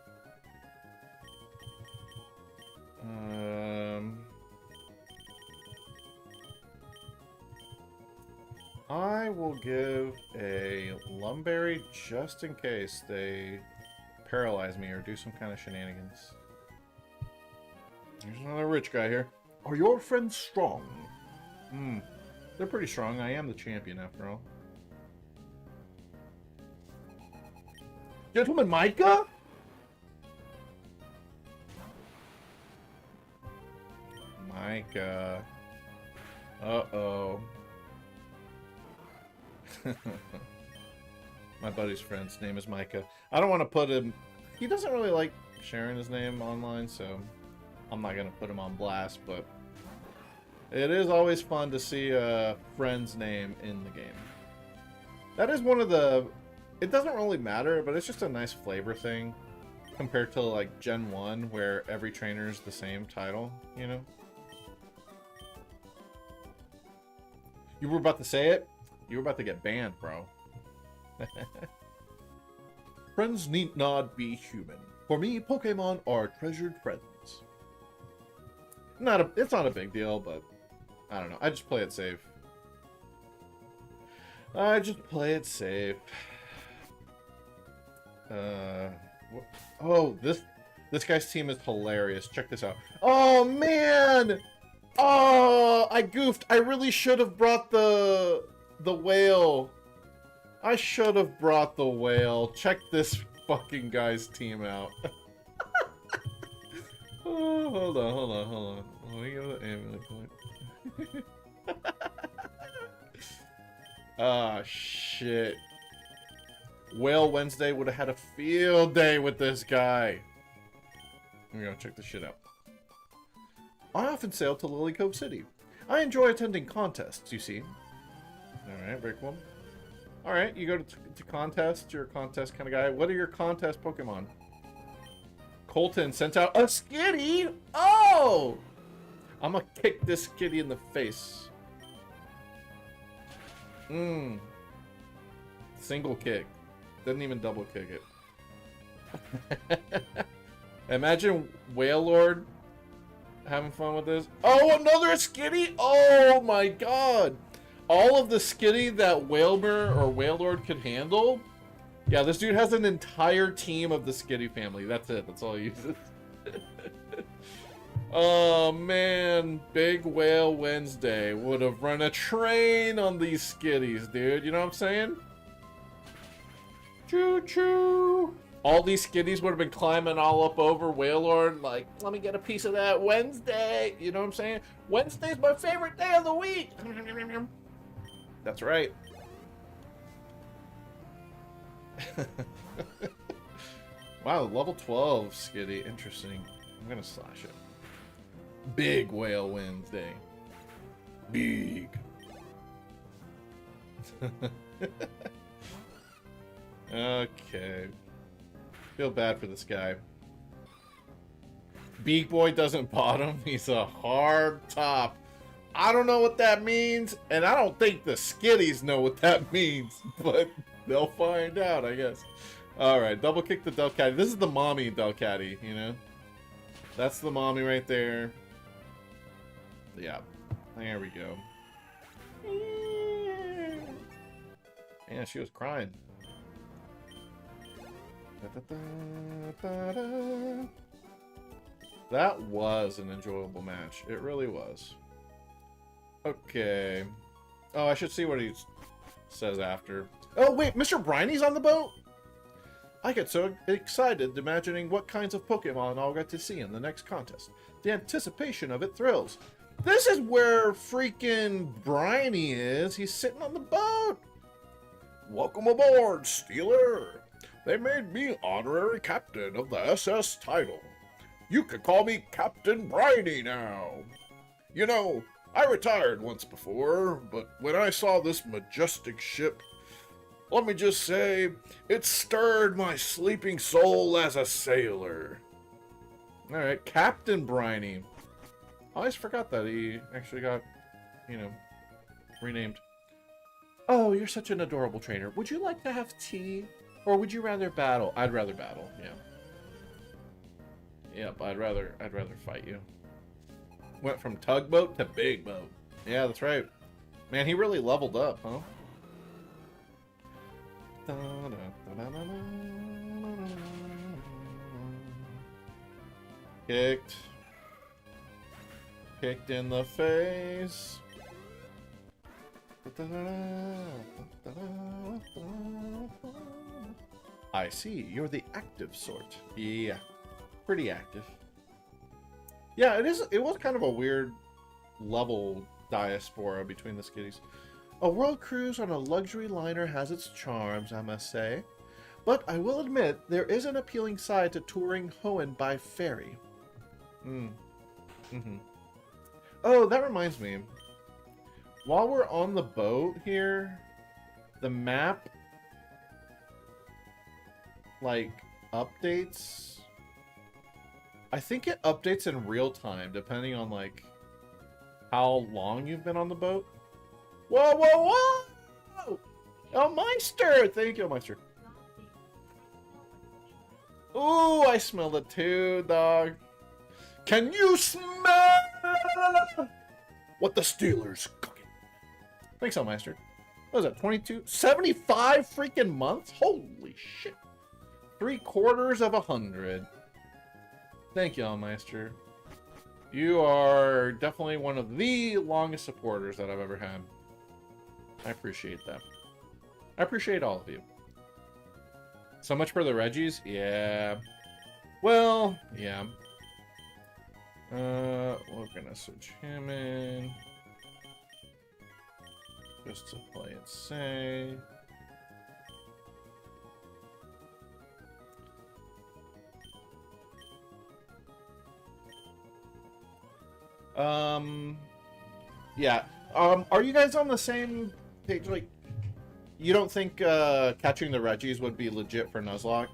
I will give a Lumberry just in case they paralyze me or do some kind of shenanigans. There's another rich guy here. Are your friends strong? They're pretty strong. I am the champion after all. Gentleman Micah? Micah. Uh-oh. My buddy's friend's name is Micah. I don't want to put him... He doesn't really like sharing his name online, so I'm not going to put him on blast, but it is always fun to see a friend's name in the game. That is one of the... It doesn't really matter, but it's just a nice flavor thing compared to, like, Gen 1, where every trainer is the same title, you know? You were about to say it? You were about to get banned, bro. Friends need not be human. For me, Pokemon are treasured friends. It's not a big deal, but I don't know. I just play it safe. Oh, this guy's team is hilarious. Check this out. Oh man! Oh, I goofed. I really should have brought the whale. I should have brought the whale. Check this fucking guy's team out. Oh, hold on. Let me go to Amulet Point. Ah, shit. Whale Wednesday would have had a field day with this guy. Here we go, check this shit out. I often sail to Lily Cove City. I enjoy attending contests, you see. Alright, very cool. Alright, you go to contests, you're a contest kind of guy. What are your contest Pokemon? Colton sent out a Skitty! Oh! I'm gonna kick this Skitty in the face. Single kick. Didn't even double kick it. Imagine Wailord having fun with this. Oh, another Skitty! Oh my god! All of the Skitty that Wailmer or Wailord could handle. Yeah, this dude has an entire team of the Skitty family. That's it. That's all he uses. Oh man, Big Whale Wednesday would have run a train on these Skitties, dude. You know what I'm saying? Choo choo. All these skitties would have been climbing all up over Wailord, like, let me get a piece of that Wednesday. You know what I'm saying? Wednesday's my favorite day of the week. That's right. Wow, level 12 skitty. Interesting. I'm gonna slash it. Big Whale Wednesday. Big. Okay. Feel bad for this guy. Beak Boy doesn't bottom. He's a hard top. I don't know what that means, and I don't think the skitties know what that means, but they'll find out, I guess. Alright, double kick the Delcatty. This is the mommy Delcatty, you know? That's the mommy right there. Yeah. There we go. Yeah, she was crying. That was an enjoyable match. It really was. Okay. Oh, I should see what he says after. Oh, wait, Mr. Briney's on the boat? I get so excited imagining what kinds of Pokemon I'll get to see in the next contest. The anticipation of it thrills. This is where freaking Briney is. He's sitting on the boat. Welcome aboard, Steeler. They made me honorary captain of the SS title. You could call me Captain Briney now. You know, I retired once before, but when I saw this majestic ship, let me just say, it stirred my sleeping soul as a sailor. Alright, Captain Briney. I always forgot that he actually got, you know, renamed. Oh, you're such an adorable trainer. Would you like to have tea? Or would you rather battle? I'd rather battle, yeah. Yep, I'd rather fight you. Went from tugboat to big boat. Yeah, that's right. Man, he really leveled up, huh? Kicked. Kicked in the face. I see, you're the active sort. Yeah, pretty active. Yeah, it was kind of a weird level diaspora between the skitties. A world cruise on a luxury liner has its charms, I must say. But I will admit, there is an appealing side to touring Hoenn by ferry. Oh, that reminds me. While we're on the boat here, the map, like, updates. I think it updates in real time, depending on, like, how long you've been on the boat. Whoa, whoa, whoa! El Meister! Thank you, El Meister. Ooh, I smelled it too, dog. Can you smell what the Steelers cooking? Thanks, El Meister. What is that, 22? 75 freaking months? Holy shit. 3/4 of 100. Thank you, El Meister. You are definitely one of the longest supporters that I've ever had. I appreciate that. I appreciate all of you. So much for the Reggies? Yeah. Well, yeah. We're gonna switch him in. Just to play it safe. Yeah. Are you guys on the same page? Like, you don't think catching the Reggies would be legit for Nuzlocke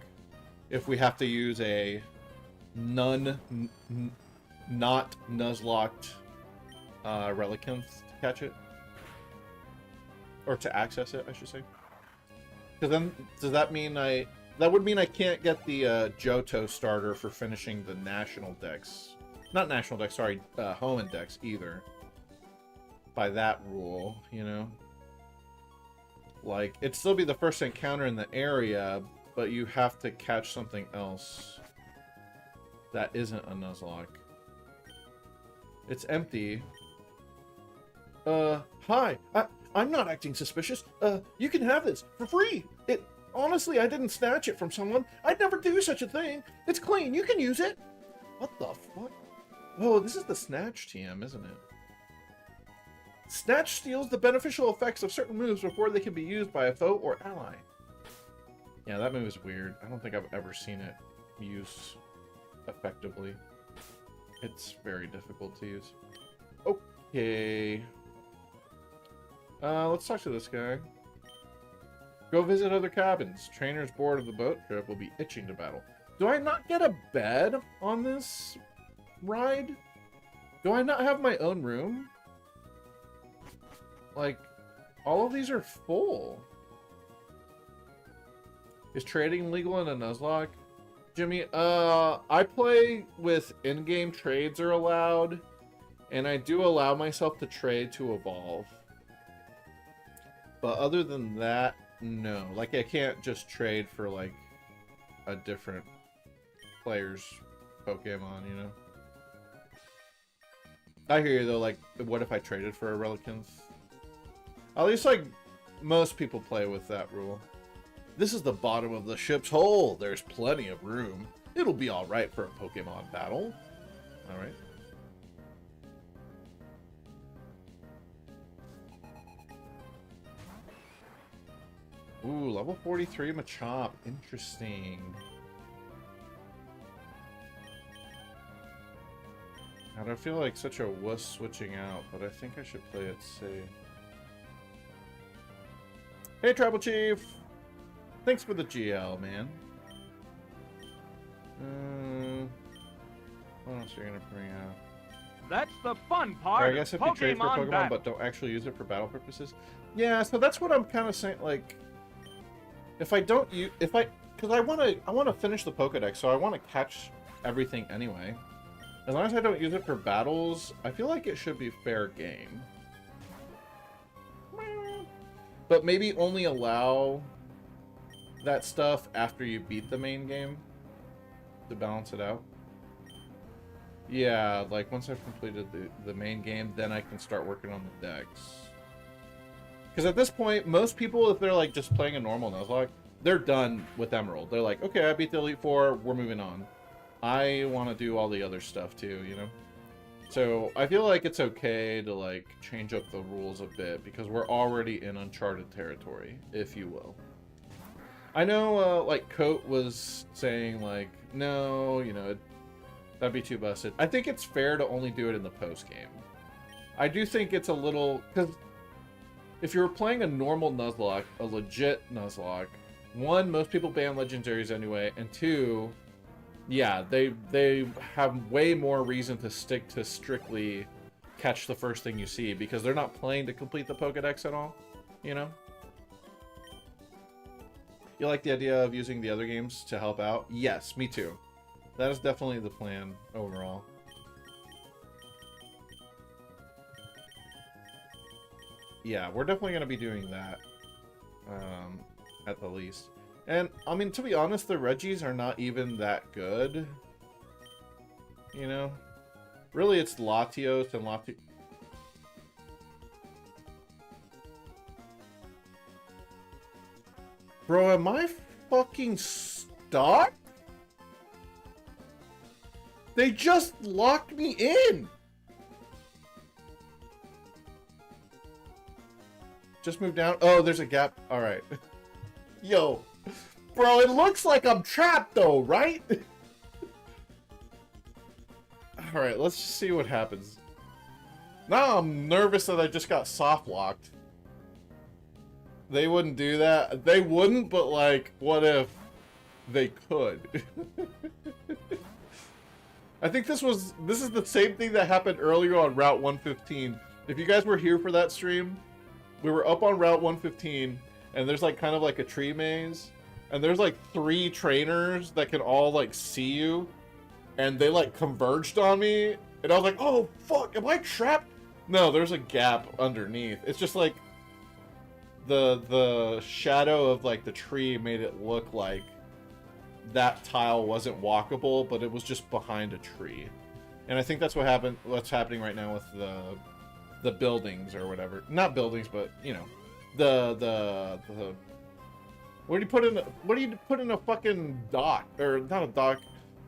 if we have to use a not Nuzlocked Relicanth to catch it? Or to access it, I should say. Because then, does that mean that would mean I can't get the Johto starter for finishing the National Dex. Not National Dex, sorry, Hoenn Dex either. By that rule, you know? Like, it'd still be the first encounter in the area, but you have to catch something else that isn't a Nuzlocke. It's empty. Hi, I'm not acting suspicious. You can have this for free. Honestly, I didn't snatch it from someone. I'd never do such a thing. It's clean. You can use it. What the fuck? Oh, this is the Snatch TM, isn't it? Snatch steals the beneficial effects of certain moves before they can be used by a foe or ally. Yeah, that move is weird. I don't think I've ever seen it used effectively. It's very difficult to use. Okay. Let's talk to this guy. Go visit other cabins. Trainers board of the boat trip will be itching to battle. Do I not get a bed on this ride? Do I not have my own room? Like, all of these are full. Is trading legal in a Nuzlocke? Jimmy, I play with in-game trades are allowed, and I do allow myself to trade to evolve. But other than that, no. Like, I can't just trade for, like, a different player's Pokemon, you know? I hear you, though, like, what if I traded for a Relicanth? At least, like, most people play with that rule. This is the bottom of the ship's hole. There's plenty of room. It'll be alright for a Pokemon battle. Alright. Ooh, level 43 Machop. Interesting. God, I feel like such a wuss switching out, but I think I should play it safe. Hey, Tribal Chief! Thanks for the GL, man. What else are you gonna bring out? That's the fun Or part I guess if of you trade for Pokemon battle. but don't actually use it for battle purposes. Yeah, so that's what I'm kind of saying. Like, if I don't use, because I want to finish the Pokedex, so I want to catch everything anyway. As long as I don't use it for battles, I feel like it should be fair game. But maybe only allow that stuff after you beat the main game to balance it out. Yeah, like once I've completed the main game, then I can start working on the decks. Because at this point, most people, if they're like just playing a normal Nuzlocke, they're done with Emerald. They're like, okay, I beat the Elite Four, we're moving on. I want to do all the other stuff too, you know? So I feel like it's okay to like change up the rules a bit because we're already in uncharted territory, if you will. I know like Coat was saying like, no, you know, that'd be too busted. I think it's fair to only do it in the post game. I do think it's a little, because if you're playing a normal Nuzlocke, a legit Nuzlocke, one, most people ban legendaries anyway, and two, yeah, they have way more reason to stick to strictly catch the first thing you see because they're not playing to complete the Pokedex at all, you know? You like the idea of using the other games to help out? Yes, me too. That is definitely the plan overall. Yeah, we're definitely going to be doing that at the least. And, I mean, to be honest, the Regis are not even that good. You know? Really, it's Latios and Latios. Bro, am I fucking stuck? They just locked me in! Just move down. Oh, there's a gap. Alright. Yo. Bro, it looks like I'm trapped though, right? Alright, let's just see what happens. Now I'm nervous that I just got soft locked. They wouldn't do that. They wouldn't, but like, what if they could? I think this is the same thing that happened earlier on Route 115. If you guys were here for that stream, we were up on Route 115, and there's like kind of like a tree maze, and there's like 3 trainers that can all like see you, and they like converged on me, and I was like, oh fuck, am I trapped? No, there's a gap underneath. It's just like the shadow of like the tree made it look like that tile wasn't walkable, but it was just behind a tree. And I think that's what happened. What's happening right now with the buildings or whatever. Not buildings, but you know, the What do you put in? What do you put in a fucking dock, or not a dock?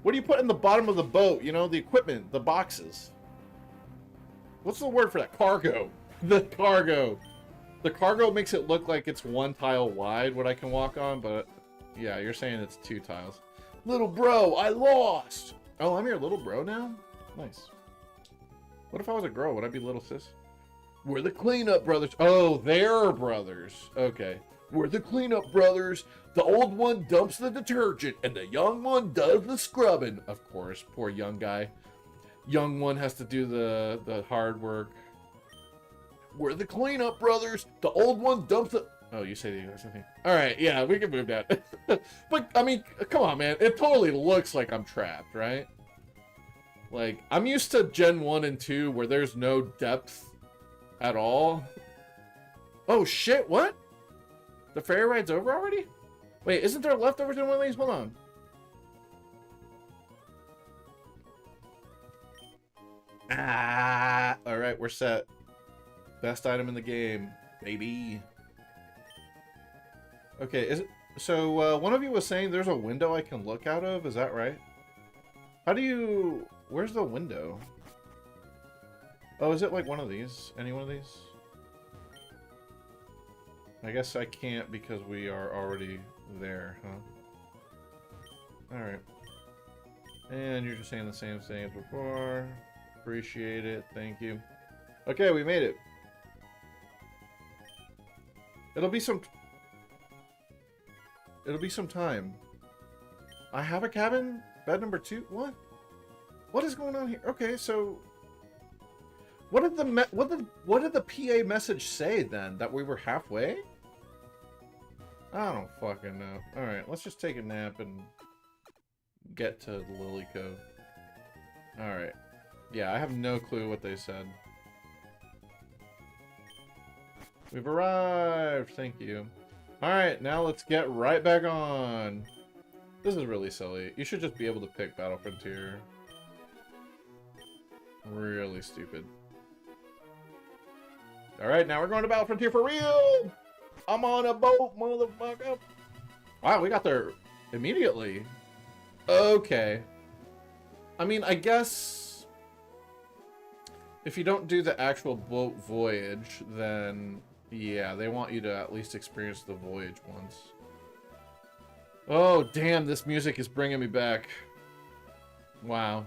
What do you put in the bottom of the boat? You know, the equipment, the boxes. What's the word for that? Cargo. The cargo. The cargo makes it look like it's 1 tile wide, what I can walk on, but yeah, you're saying it's 2 tiles. Little bro, I lost. Oh, I'm your little bro now? Nice. What if I was a girl? Would I be little sis? We're the cleanup brothers. Oh, they're brothers. Okay. We're the cleanup brothers. The old one dumps the detergent and the young one does the scrubbing. Of course, poor young guy. Young one has to do the hard work. We're the cleanup brothers. The old one dumps the... Oh, you say the exact same thing. All right, yeah, we can move that. But, I mean, come on, man. It totally looks like I'm trapped, right? Like, I'm used to Gen 1 and 2 where there's no depth at all. Oh, shit, what? The ferry ride's over already? Wait, isn't there leftovers in one of these? Hold on. Ah, all right, we're set. Best item in the game, baby. Okay, is it, so one of you was saying there's a window I can look out of, is that right? How do you, where's the window? Oh, is it like one of these? Any one of these? I guess I can't because we are already there, huh? Alright. And you're just saying the same thing as before. Appreciate it, thank you. Okay, we made it. It'll be some time. I have a cabin? Bed number 2? What? What is going on here? Okay, so what did the PA message say then? That we were halfway? I don't fucking know. Alright, let's just take a nap and get to the Lily Cove. Alright. Yeah, I have no clue what they said. We've arrived! Thank you. Alright, now let's get right back on. This is really silly. You should just be able to pick Battle Frontier. Really stupid. Alright, now we're going to Battle Frontier for real! I'm on a boat, motherfucker! Wow, we got there immediately. Okay. I mean, I guess if you don't do the actual boat voyage, then yeah, they want you to at least experience the voyage once. Oh, damn, this music is bringing me back. Wow.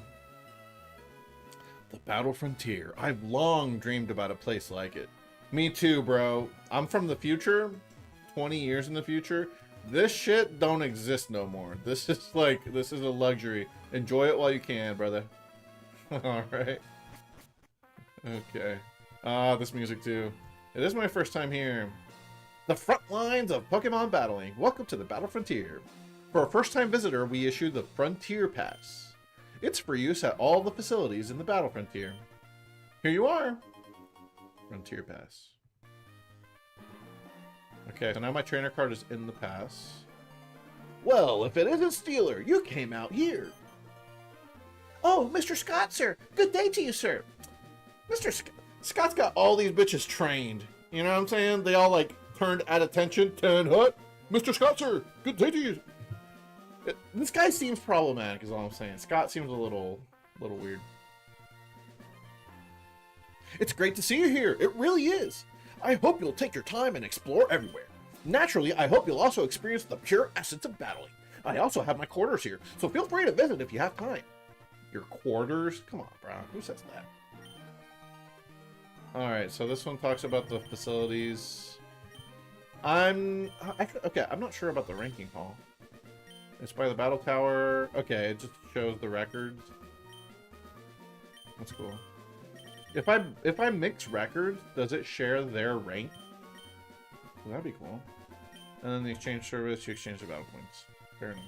The Battle Frontier. I've long dreamed about a place like it. Me too, bro. I'm from the future, 20 years in the future. This shit don't exist no more. This is like, this is a luxury. Enjoy it while you can, brother. Alright. Okay. Ah, this music too. It is my first time here. The front lines of Pokemon battling. Welcome to the Battle Frontier. For a first-time visitor, we issue the Frontier Pass. It's for use at all the facilities in the Battle Frontier. Here you are. Frontier Pass. Okay, so now my trainer card is in the pass. Well, if it isn't Steeler, you came out here. Oh, Mr. Scott, sir. Good day to you, sir. Scott's got all these bitches trained. You know what I'm saying? They all, like, turned at attention. 10 hut. Mr. Scott, sir. Good day to you. This guy seems problematic, is all I'm saying. Scott seems a little weird. It's great to see you here. It really is. I hope you'll take your time and explore everywhere. Naturally, I hope you'll also experience the pure essence of battling. I also have my quarters here, so feel free to visit if you have time. Your quarters? Come on, bro. Who says that? Alright, so this one talks about the facilities. Okay, I'm not sure about the ranking hall. It's by the battle tower. Okay, it just shows the records. That's cool. If I mix records, does it share their rank? That'd be cool. And then the exchange service, you exchange the battle points. Fair enough.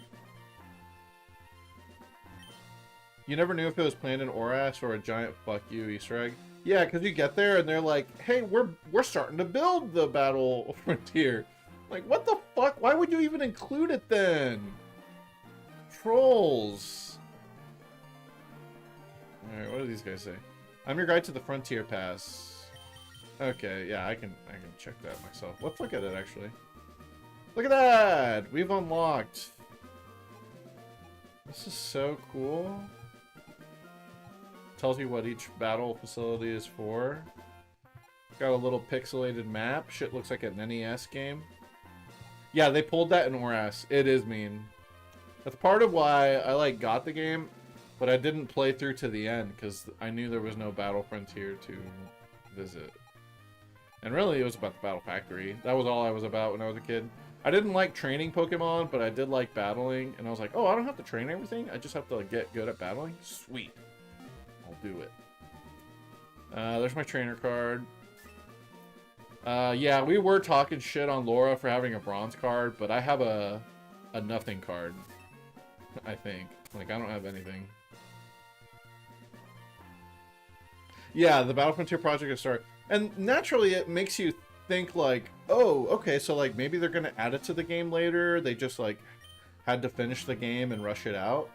You never knew if it was planned in Oras or a giant fuck you Easter egg. Yeah, because you get there and they're like, hey, we're starting to build the Battle Frontier. Like, what the fuck? Why would you even include it then? Trolls. Alright, what do these guys say? I'm your guide to the Frontier Pass. Okay, yeah, I can check that myself. Let's look at it, actually. Look at that! We've unlocked. This is so cool. Tells you what each battle facility is for. Got a little pixelated map. Shit looks like an NES game. Yeah, they pulled that in ORAS. It is mean. That's part of why I like got the game, but I didn't play through to the end because I knew there was no Battle Frontier to visit. And really, it was about the Battle Factory. That was all I was about when I was a kid. I didn't like training Pokemon, but I did like battling. And I was like, oh, I don't have to train everything. I just have to like, get good at battling. Sweet. I'll do it. There's my trainer card. Yeah, we were talking shit on Laura for having a bronze card, but I have a nothing card. I think. Like, I don't have anything. Yeah, the Battle Frontier project is started. And naturally, it makes you think, like, oh, okay, so, like, maybe they're going to add it to the game later. They just, like, had to finish the game and rush it out.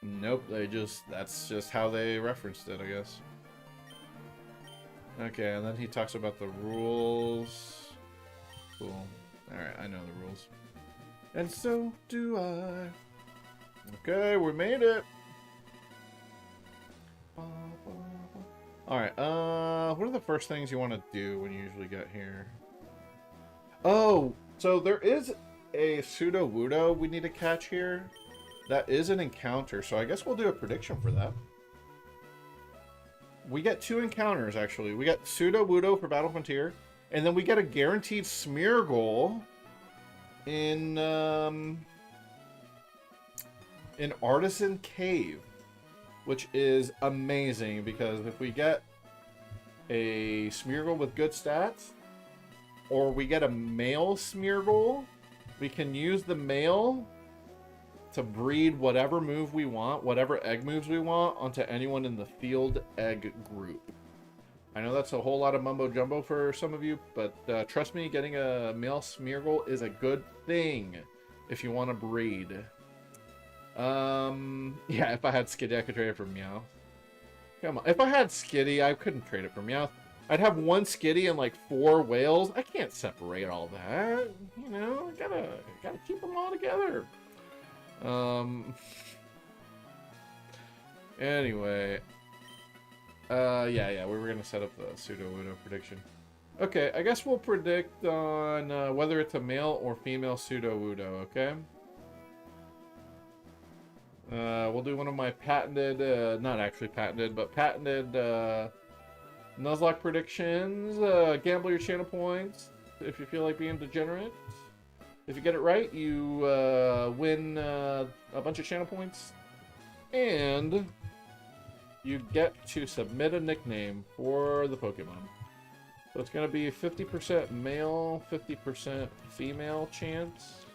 Nope, that's just how they referenced it, I guess. Okay, and then he talks about the rules. Cool. Alright, I know the rules. And so do I. Okay, we made it. Alright, what are the first things you want to do when you usually get here? Oh, so there is a Pseudo-Wudo we need to catch here. That is an encounter, so I guess we'll do a prediction for that. We get 2 encounters, actually. We get Pseudo-Wudo for Battle Frontier, and then we get a guaranteed Smeargle in Artisan Cave, which is amazing, because if we get a Smeargle with good stats, or we get a male Smeargle, we can use the male to breed whatever move we want, whatever egg moves we want, onto anyone in the field egg group. I know that's a whole lot of mumbo jumbo for some of you, but trust me, getting a male Smeargle is a good thing if you want to breed. Yeah, if I had Skitty, I could trade it for Meowth. Come on, if I had Skitty, I couldn't trade it for Meowth. I'd have 1 Skitty and like 4 whales. I can't separate all that. You know, gotta keep them all together. Anyway. Yeah, we were gonna set up the Pseudo-Wudo prediction. Okay, I guess we'll predict on whether it's a male or female Pseudo-Wudo, okay? We'll do one of my patented, not actually patented, but patented Nuzlocke predictions. Gamble your channel points if you feel like being degenerate. If you get it right, you win a bunch of channel points. And you get to submit a nickname for the Pokemon. So it's going to be 50% male, 50% female chance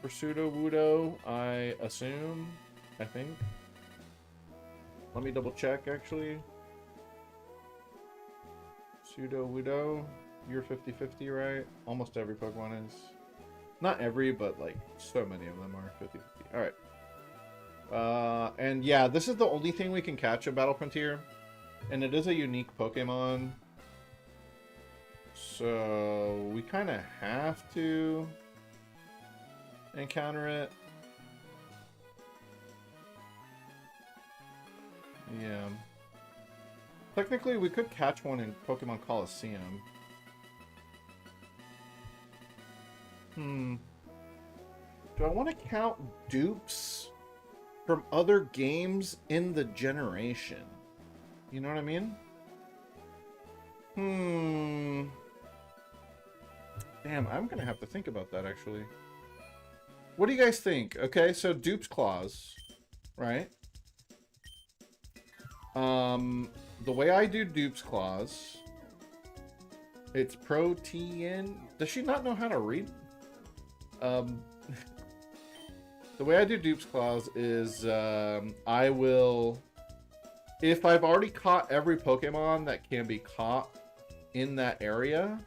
for Pseudo-Wudo, I assume. I think. Let me double check, actually. Pseudo-Wudo, you're 50-50, right? Almost every Pokemon is. Not every, but like so many of them are 50-50. Alright. And yeah, this is the only thing we can catch in Battle Frontier. And it is a unique Pokemon. So we kind of have to encounter it. Yeah. Technically, we could catch one in Pokemon Coliseum. Do I want to count dupes from other games in the generation? You know what I mean? Damn, I'm gonna have to think about that, actually. What do you guys think? Okay, so dupes clause, right? The way I do dupes clause, it's protein. Does she not know how to read? The way I do dupes clause is I will, if I've already caught every Pokemon that can be caught in that area,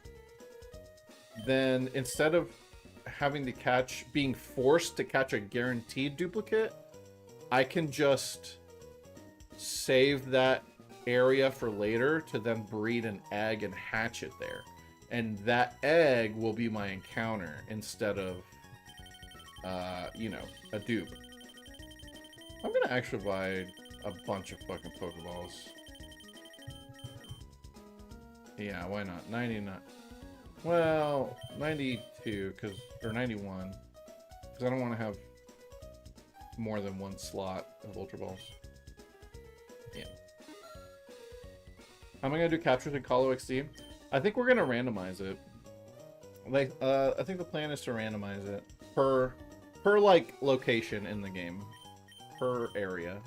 then instead of having to catch, being forced to catch a guaranteed duplicate, I can just save that area for later to then breed an egg and hatch it there. And that egg will be my encounter instead of, you know, a dupe. I'm gonna actually buy a bunch of fucking Pokeballs. Yeah, why not? 99. Well, 92, or 91. Because I don't want to have more than one slot of Ultra Balls. Yeah. How am I going to do captures in Call XD? I think we're going to randomize it. Like, I think the plan is to randomize it per like, location in the game. Per area.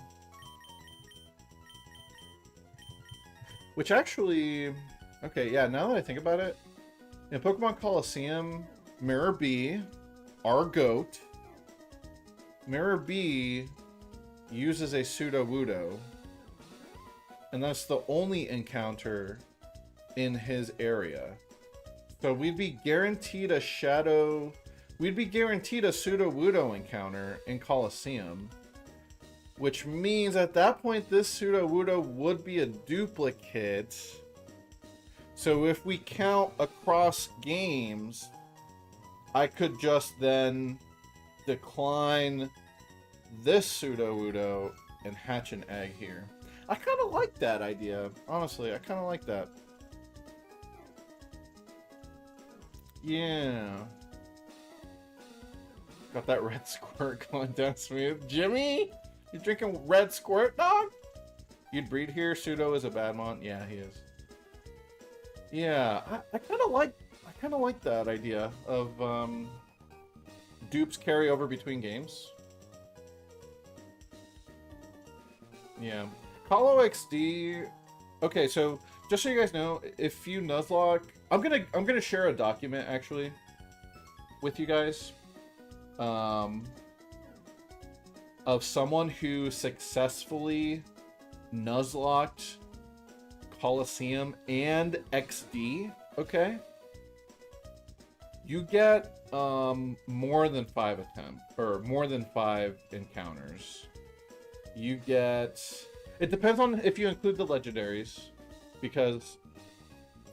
Which actually... Okay, yeah, now that I think about it, in Pokemon Coliseum, Mirror B, our goat, Mirror B uses a Sudowoodo, and that's the only encounter in his area. So we'd be guaranteed a Sudowoodo encounter in Coliseum, which means at that point this Sudowoodo would be a duplicate. So if we count across games, I could just then decline this Sudowoodo and hatch an egg here. I kind of like that idea. Honestly, I kind of like that. Yeah. Got that red squirt going down smooth. Jimmy? You drinking red squirt, dog? You'd breed here? Pseudo is a bad mon. Yeah, he is. Yeah, I kind of like that idea of dupes carry over between games. Yeah, Colo XD. Okay, so just so you guys know, if you Nuzlocke, I'm gonna share a document actually with you guys, of someone who successfully Nuzlocked Coliseum and XD, okay? You get more than 5 attempts, or more than 5 encounters. You get... It depends on if you include the legendaries, because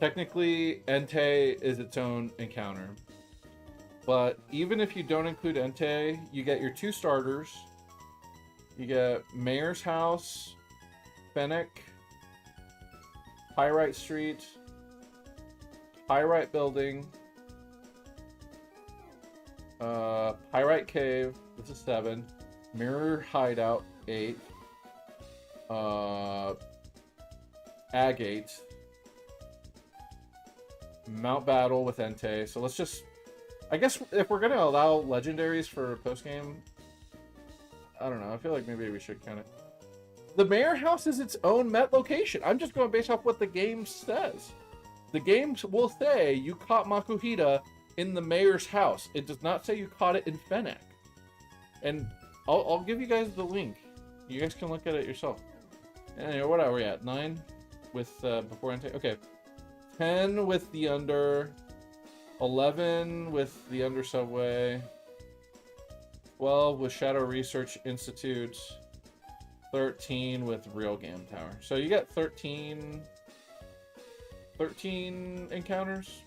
technically Entei is its own encounter. But even if you don't include Entei, you get your 2 starters. You get Mayor's House, Fennec, Pyrite Street, Pyrite Building, Pyrite Cave, this is 7, Mirror Hideout, 8, Agate, Mount Battle with Entei. So let's just... I guess if we're going to allow legendaries for postgame, I don't know, I feel like maybe we should kind of... The Mayor House is its own Met location. I'm just going based off what the game says. The game will say you caught Makuhita in the Mayor's house. It does not say you caught it in Fennec. And I'll give you guys the link. You guys can look at it yourself. Anyway, what are we at? 9 with before Entei? Okay. 10 with the Under. 11 with the Under Subway. 12 with Shadow Research Institute. 13 with Real Game Tower. So you got 13 encounters.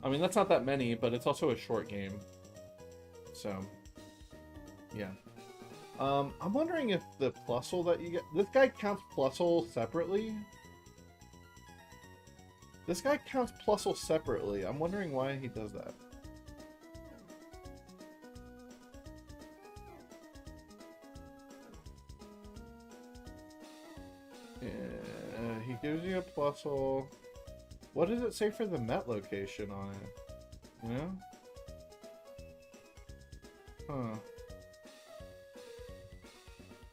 I mean, that's not that many, but it's also a short game. So, yeah. I'm wondering if the Plusle that you get... This guy counts Plusle separately? This guy counts Plusle separately. I'm wondering why he does that. He gives you a Plusle. What does it say for the Met location on it? You know? Huh.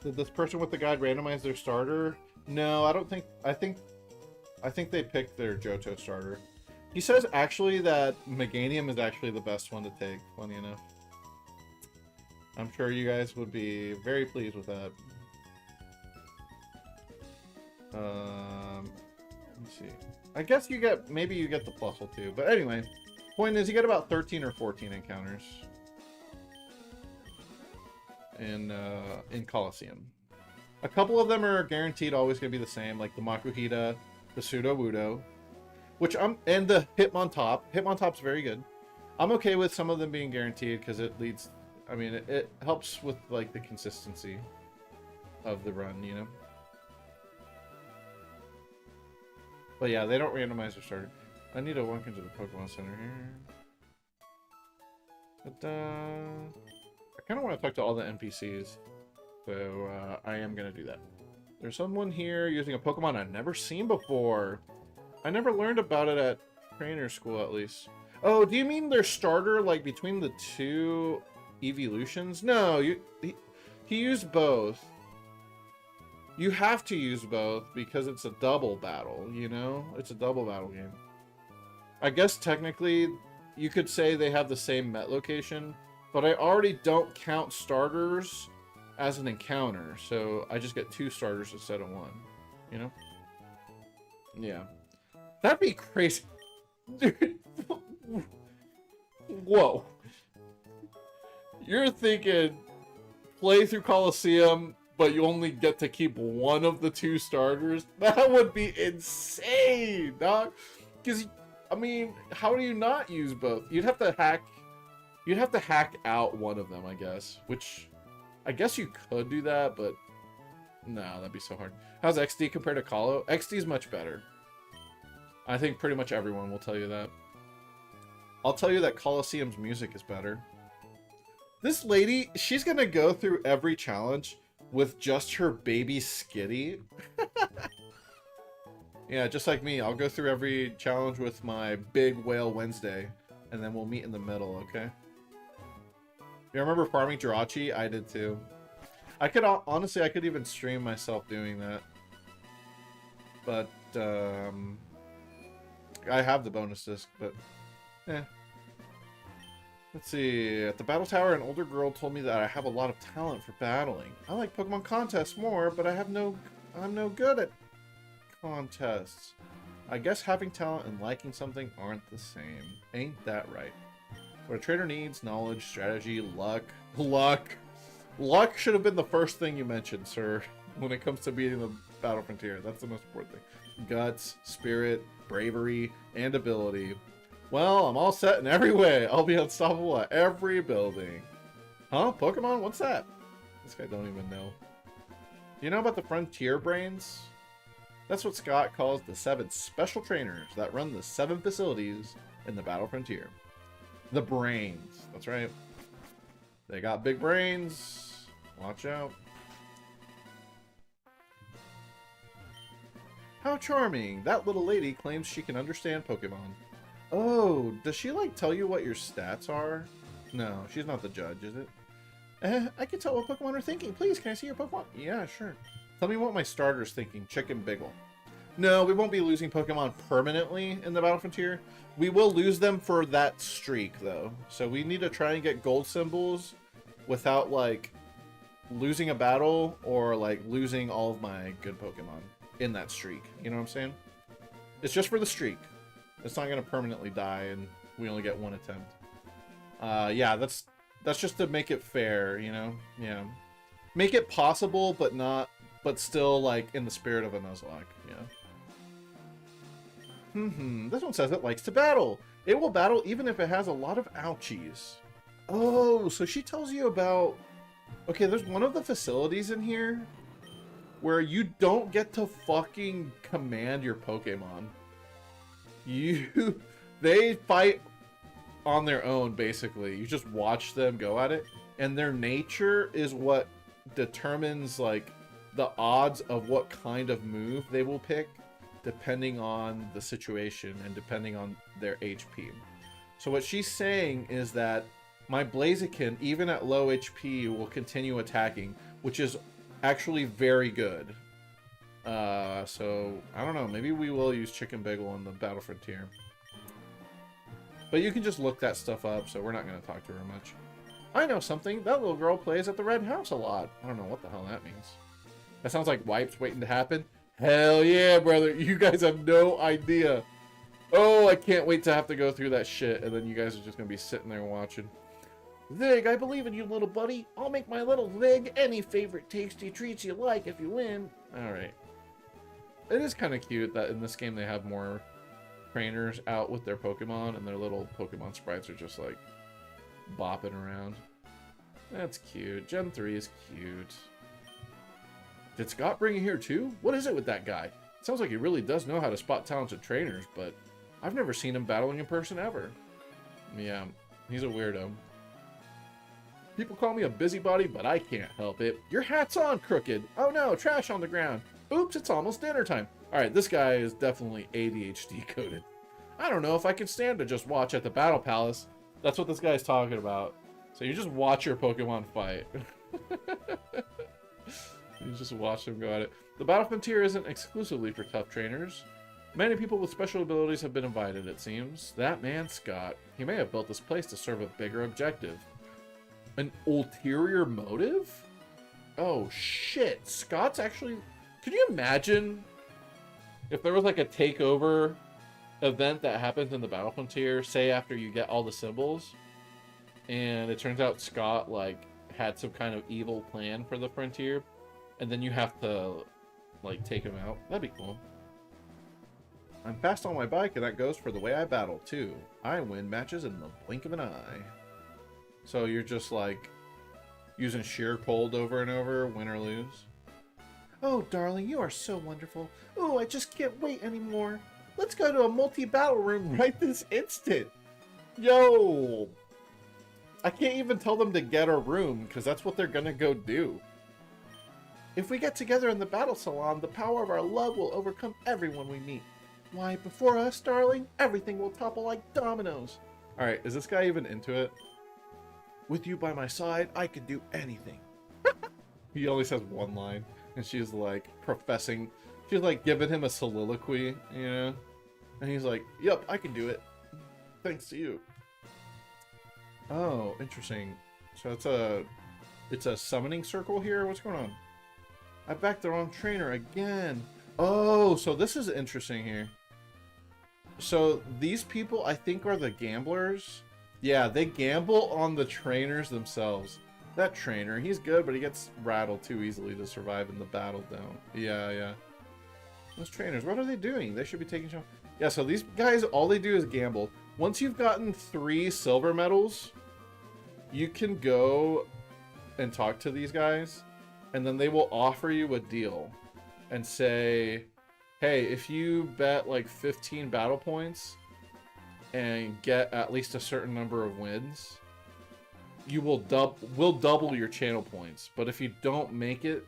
Did this person with the guide randomize their starter? No, I don't think... I think they picked their Johto starter. He says actually that Meganium is actually the best one to take, funny enough. I'm sure you guys would be very pleased with that. Let's see. I guess you get, maybe you get the Plusle too. But anyway, point is you get about 13 or 14 encounters in Coliseum. A couple of them are guaranteed always going to be the same, like the Makuhita, the Sudowoodo, which and the Hitmontop's very good. I'm okay with some of them being guaranteed because it leads, I mean, it helps with like the consistency of the run, you know. But yeah, they don't randomize their starter. I need to walk into the Pokemon Center here. But I kind of want to talk to all the NPCs, so I am gonna do that. There's someone here using a Pokemon I've never seen before. I never learned about it at trainer school, at least. Oh, do you mean their starter, like, between the two evolutions? No, he used both. You have to use both because it's a double battle, you know? It's a double battle game. I guess technically you could say they have the same Met location, but I already don't count starters as an encounter, so I just get 2 starters instead of 1, you know? Yeah. That'd be crazy. Dude. Whoa. You're thinking play through Coliseum, but you only get to keep 1 of the 2 starters? That would be insane, dog. Because, I mean, how do you not use both? You'd have to hack out one of them, I guess. Which, I guess you could do that, but no, that'd be so hard. How's XD compared to Colo? XD is much better. I think pretty much everyone will tell you that. I'll tell you that Coliseum's music is better. This lady, she's gonna go through every challenge with just her baby Skitty. Yeah, just like me. I'll go through every challenge with my big Whale Wednesday, and then we'll meet in the middle, okay? You remember farming Jirachi? I did too. I could, honestly, I could even stream myself doing that. But, I have the bonus disc, but let's see. At the battle tower, an older girl told me that I have a lot of talent for battling. I like Pokemon contests more, but I'm no good at contests. I guess having talent and liking something aren't the same. Ain't that right? What a trainer needs: knowledge, strategy, luck. Luck should have been the first thing you mentioned, sir, when it comes to beating the Battle Frontier. That's the most important thing. Guts, spirit, bravery, and ability. Well, I'm all set in every way. I'll be unstoppable at every building. Huh? Pokemon? What's that? This guy don't even know. Do you know about the Frontier Brains? That's what Scott calls the 7 special trainers that run the 7 facilities in the Battle Frontier. The Brains. That's right. They got big brains. Watch out. How charming. That little lady claims she can understand Pokemon. Oh, does she, like, tell you what your stats are? No, she's not the judge, is it? I can tell what Pokemon are thinking. Please, can I see your Pokemon? Yeah, sure. Tell me what my starter's thinking. Chicken Biggle. No, we won't be losing Pokemon permanently in the Battle Frontier. We will lose them for that streak, though. So we need to try and get gold symbols without, like, losing a battle or, like, losing all of my good Pokemon in that streak. You know what I'm saying? It's just for the streak. It's not going to permanently die, and we only get 1 attempt. Yeah, that's just to make it fair, you know? Yeah. Make it possible, but still, like, in the spirit of a Nuzlocke, yeah. This one says it likes to battle. It will battle even if it has a lot of ouchies. Oh, so she tells you about... Okay, there's one of the facilities in here where you don't get to fucking command your Pokemon. They fight on their own, basically. You just watch them go at it, and their nature is what determines, like, the odds of what kind of move they will pick, depending on the situation and depending on their HP. So what she's saying is that my Blaziken, even at low HP, will continue attacking, which is actually very good. So, I don't know, maybe we will use Chicken Bagel on the Battle Frontier. But you can just look that stuff up, so we're not going to talk to her much. I know something. That little girl plays at the Red House a lot. I don't know what the hell that means. That sounds like wipes waiting to happen. Hell yeah, brother. You guys have no idea. Oh, I can't wait to have to go through that shit, and then you guys are just going to be sitting there watching. Zig, I believe in you, little buddy. I'll make my little Zig any favorite tasty treats you like if you win. Alright. It is kind of cute that in this game they have more trainers out with their Pokemon, and their little Pokemon sprites are just like bopping around. That's cute. Gen 3 is cute. Did Scott bring it here too? What is it with that guy? Sounds like he really does know how to spot talented trainers, but I've never seen him battling in person ever. Yeah, he's a weirdo. People call me a busybody, but I can't help it. Your hat's on, Crooked. Oh no, trash on the ground. Oops, it's almost dinner time. Alright, this guy is definitely ADHD coded. I don't know if I can stand to just watch at the Battle Palace. That's what this guy's talking about. So you just watch your Pokemon fight. You just watch them go at it. The Battle Frontier isn't exclusively for tough trainers. Many people with special abilities have been invited, it seems. That man, Scott, he may have built this place to serve a bigger objective. An ulterior motive? Oh, shit. Scott's actually... Can you imagine if there was like a takeover event that happens in the Battle Frontier, say after you get all the symbols, and it turns out Scott, like, had some kind of evil plan for the Frontier, and then you have to, like, take him out? That'd be cool. I'm fast on my bike, and that goes for the way I battle, too. I win matches in the blink of an eye. So you're just, like, using sheer cold over and over, win or lose? Oh, darling, you are so wonderful. Oh, I just can't wait anymore. Let's go to a multi-battle room right this instant. Yo! I can't even tell them to get a room, because that's what they're gonna go do. If we get together in the battle salon, the power of our love will overcome everyone we meet. Why, before us, darling, everything will topple like dominoes. Alright, is this guy even into it? With you by my side, I could do anything. He only says one line, and she's like professing, she's like giving him a soliloquy, you know? And he's like, yep, I can do it. Thanks to you. Oh, interesting. So it's a summoning circle here? What's going on? I backed the wrong trainer again. Oh, so this is interesting here. So these people, I think, are the gamblers. Yeah, they gamble on the trainers themselves. That trainer, he's good, but he gets rattled too easily to survive in the battle down. Yeah. Those trainers, what are they doing? They should be taking shots. Yeah, so these guys, all they do is gamble. Once you've gotten 3 silver medals, you can go and talk to these guys, and then they will offer you a deal and say, hey, if you bet like 15 battle points and get at least a certain number of wins, you will double your channel points. But if you don't make it,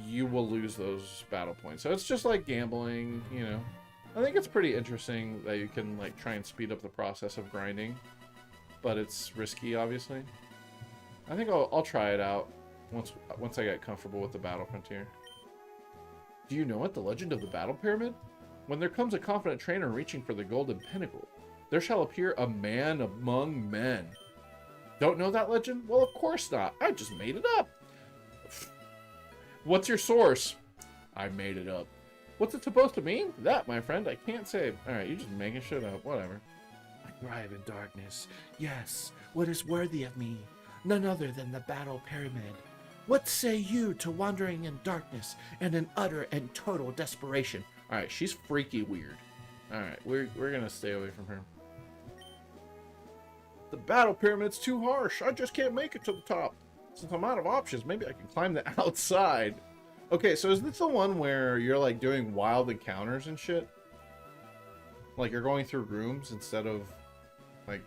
you will lose those battle points. So it's just like gambling, you know. I think it's pretty interesting that you can like try and speed up the process of grinding, but it's risky, obviously. I think I'll try it out once I get comfortable with the Battle Frontier. Do you know it? The legend of the Battle Pyramid? When there comes a confident trainer reaching for the golden pinnacle, there shall appear a man among men. Don't know that legend? Well, of course not. I just made it up. What's your source? I made it up. What's it supposed to mean? That, my friend, I can't say. Alright, you're just making shit up. Whatever. I thrive in darkness. Yes, what is worthy of me? None other than the Battle Pyramid. What say you to wandering in darkness and in utter and total desperation? Alright, she's freaky weird. Alright, we're gonna stay away from her. The Battle Pyramid's too harsh. I just can't make it to the top. Since I'm out of options, maybe I can climb the outside. Okay, so is this the one where you're like doing wild encounters and shit? Like you're going through rooms instead of like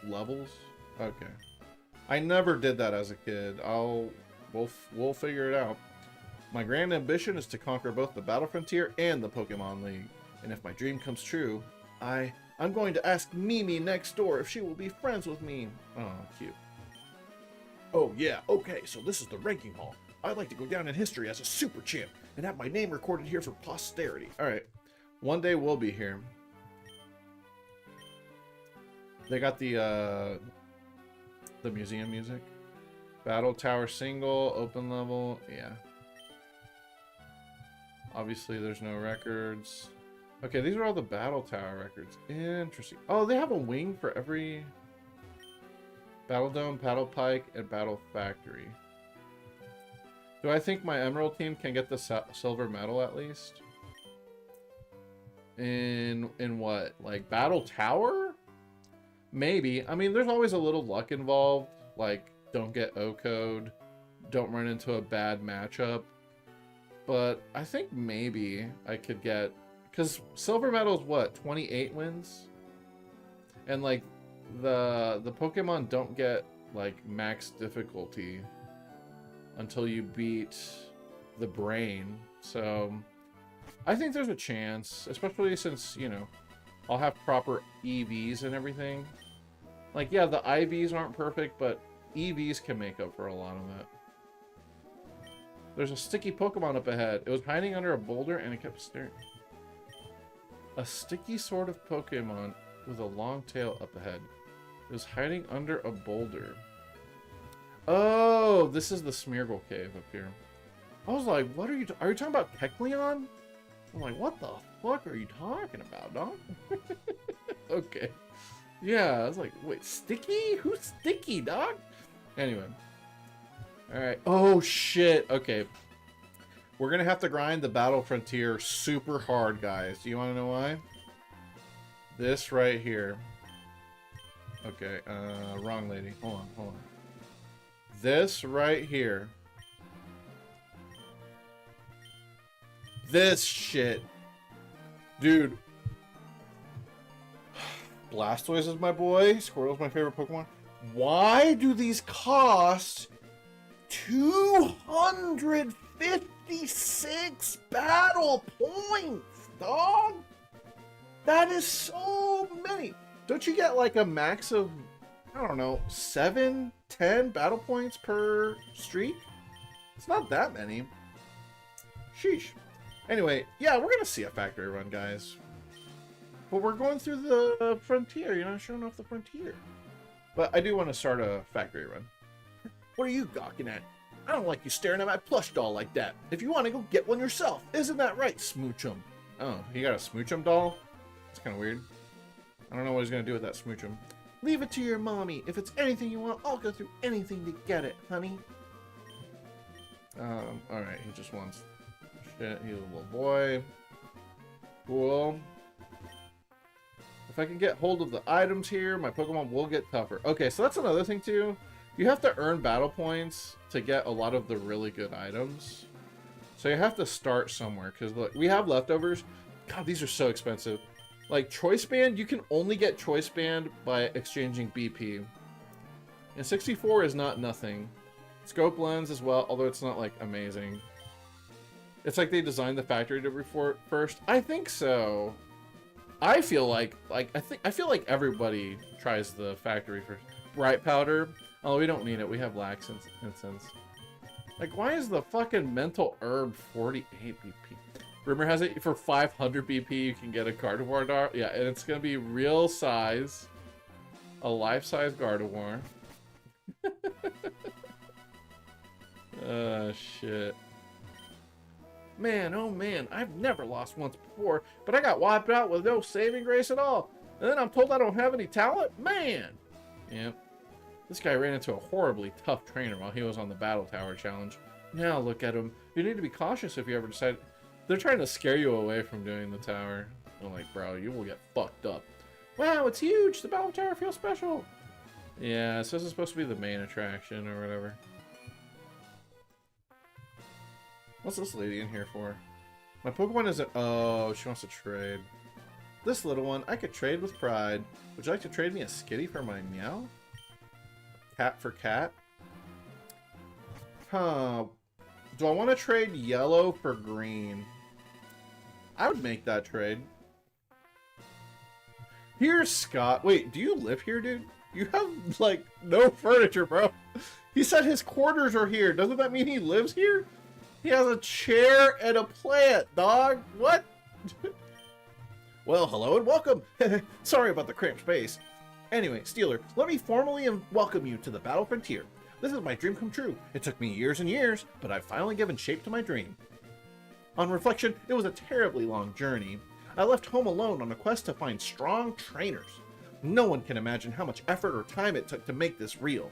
levels? Okay. I never did that as a kid. We'll figure it out. My grand ambition is to conquer both the Battle Frontier and the Pokemon League. And if my dream comes true, I'm going to ask Mimi next door if she will be friends with me. Oh, cute. Oh yeah, okay, so this is the ranking hall. I'd like to go down in history as a super champ and have my name recorded here for posterity. Alright, one day we'll be here. They got the museum music. Battle Tower single, open level, yeah. Obviously there's no records. Okay, these are all the Battle Tower records. Interesting. Oh, they have a wing for every Battle Dome, Battle Pike, and Battle Factory. Do I think my Emerald team can get the silver medal at least? In what? Like Battle Tower? Maybe. I mean, there's always a little luck involved. Like, don't get O-code. Don't run into a bad matchup. But I think maybe I could get... Because Silver Medal is what? 28 wins? And, like, the Pokemon don't get, like, max difficulty until you beat the Brain. So, I think there's a chance. Especially since, you know, I'll have proper EVs and everything. Like, yeah, the IVs aren't perfect, but EVs can make up for a lot of it. There's a sticky Pokemon up ahead. It was hiding under a boulder and it kept staring. A sticky sort of Pokemon with a long tail up ahead. It was hiding under a boulder. Oh, this is the Smeargle Cave up here. I was like, what are you talking about Kecleon? I'm like, what the fuck are you talking about, dog? Okay. Yeah, I was like, wait, Sticky? Who's Sticky, dog? Anyway. Alright. Oh, shit. Okay. We're gonna have to grind the Battle Frontier super hard, guys. Do you want to know why? This right here. Okay, wrong lady. Hold on. This right here. This shit. Dude. Blastoise is my boy. Squirtle's my favorite Pokemon. Why do these cost 256 battle points, dog? That is so many. Don't you get like a max of, I don't know, 7, 10 battle points per streak? It's not that many. Sheesh. Anyway, yeah, we're gonna see a factory run, guys. But we're going through the frontier. You're not showing off the frontier. But I do want to start a factory run. What are you gawking at? I don't like you staring at my plush doll like that. If you want to go get one yourself. Isn't that right, Smoochum? Oh, he got a Smoochum doll? That's kind of weird. I don't know what he's going to do with that Smoochum. Leave it to your mommy. If it's anything you want, I'll go through anything to get it, honey. Alright, he just wants... Shit, he's a little boy. Cool. If I can get hold of the items here, my Pokemon will get tougher. Okay, so that's another thing too. You have to earn battle points to get a lot of the really good items. So you have to start somewhere, because look, we have leftovers. God, these are so expensive. Like Choice Band, you can only get Choice Band by exchanging BP. And 64 is not nothing. Scope Lens as well, although it's not like amazing. It's like they designed the factory to report first. I think so. I feel like I feel like everybody tries the factory first. Bright Powder. Oh, we don't need it. We have Lax Incense. Like, why is the fucking Mental Herb 48 BP? Rumor has it for 500 BP you can get a Gardevoir Dar. Yeah, and it's gonna be real size, a life-size Gardevoir. Shit. Man, oh man, I've never lost once before, but I got wiped out with no saving grace at all. And then I'm told I don't have any talent? Man! Yep. This guy ran into a horribly tough trainer while he was on the Battle Tower challenge. Now look at him. You need to be cautious if you ever decide... They're trying to scare you away from doing the tower. I'm like, bro, you will get fucked up. Wow, it's huge! The Battle Tower feels special! Yeah, so this is supposed to be the main attraction or whatever. What's this lady in here for? My Pokemon isn't... Oh, she wants to trade. This little one, I could trade with pride. Would you like to trade me a Skitty for my Meow? Cat for cat? Huh. Do I want to trade yellow for green? I would make that trade. Here's Scott. Wait, do you live here, dude? You have, like, no furniture, bro. He said his quarters are here. Doesn't that mean he lives here? He has a chair and a plant, dog. What? Well, hello and welcome. Sorry about the cramped space. Anyway, Steeler, let me formally welcome you to the Battle Frontier. This is my dream come true. It took me years and years, but I've finally given shape to my dream. On reflection, it was a terribly long journey. I left home alone on a quest to find strong trainers. No one can imagine how much effort or time it took to make this real.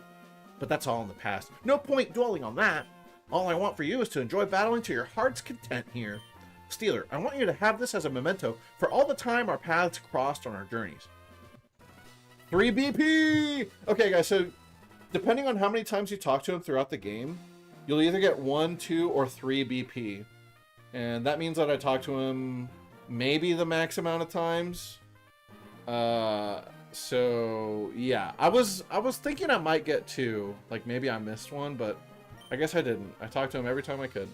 But that's all in the past. No point dwelling on that. All I want for you is to enjoy battling to your heart's content here. Steeler, I want you to have this as a memento for all the time our paths crossed on our journeys. 3 BP! Okay, guys, so depending on how many times you talk to him throughout the game, you'll either get 1, 2, or 3 BP. And that means that I talk to him maybe the max amount of times. So yeah, I was thinking I might get 2. Like maybe I missed one, but I guess I didn't. I talked to him every time I could.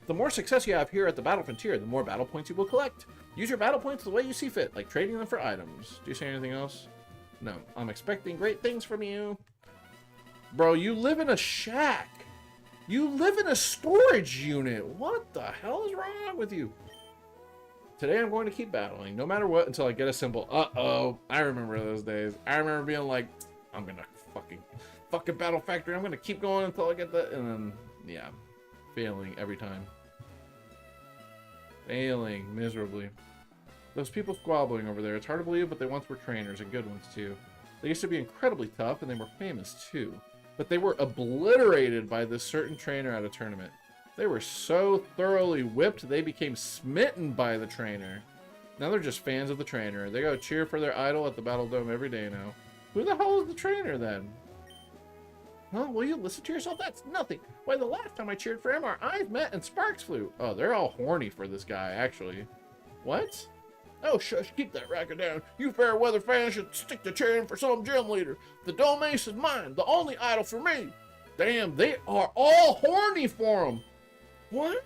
The more success you have here at the Battle Frontier, the more battle points you will collect. Use your battle points the way you see fit, like trading them for items. Do you say anything else? No. I'm expecting great things from you. Bro, you live in a shack. You live in a storage unit. What the hell is wrong with you? Today I'm going to keep battling, no matter what, until I get a symbol. Uh-oh. I remember those days. I remember being like, I'm gonna fucking Battle Factory. I'm gonna keep going until I get that. And then, yeah. Failing every time. Failing miserably. Those people squabbling over there. It's hard to believe, but they once were trainers, and good ones too. They used to be incredibly tough, and they were famous too. But they were obliterated by this certain trainer at a tournament. They were so thoroughly whipped, they became smitten by the trainer. Now they're just fans of the trainer. They go cheer for their idol at the Battle Dome every day now. Who the hell is the trainer then? Huh? Will you listen to yourself? That's nothing. Why, the last time I cheered for him, our eyes met and sparks flew. Oh, they're all horny for this guy, actually. What? Oh, shush, keep that racket down. You fair weather fans should stick to cheering for some gym leader. The Dome Ace is mine, the only idol for me. Damn, they are all horny for him. What?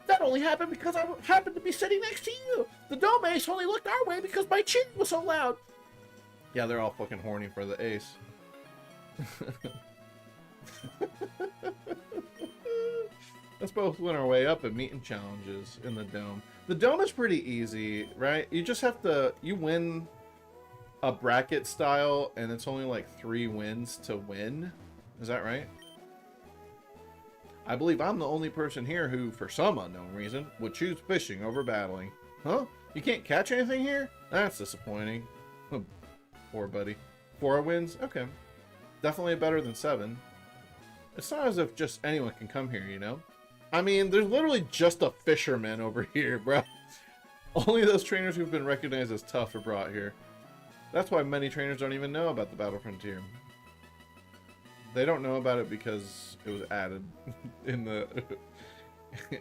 That only happened because I happened to be sitting next to you. The Dome Ace only looked our way because my cheering was so loud. Yeah, they're all fucking horny for the Ace. Let's both win our way up in meeting challenges in the Dome. The Dome is pretty easy, right? You just have to, you win a bracket style, and it's only like 3 wins to win. Is that right? I believe I'm the only person here who, for some unknown reason, would choose fishing over battling. Huh? You can't catch anything here? That's disappointing. Poor buddy. 4 wins? Okay. Definitely better than 7. It's not as if just anyone can come here, you know? I mean, there's literally just a fisherman over here, bro. Only those trainers who've been recognized as tough are brought here. That's why many trainers don't even know about the Battle Frontier. They don't know about it because it was added in the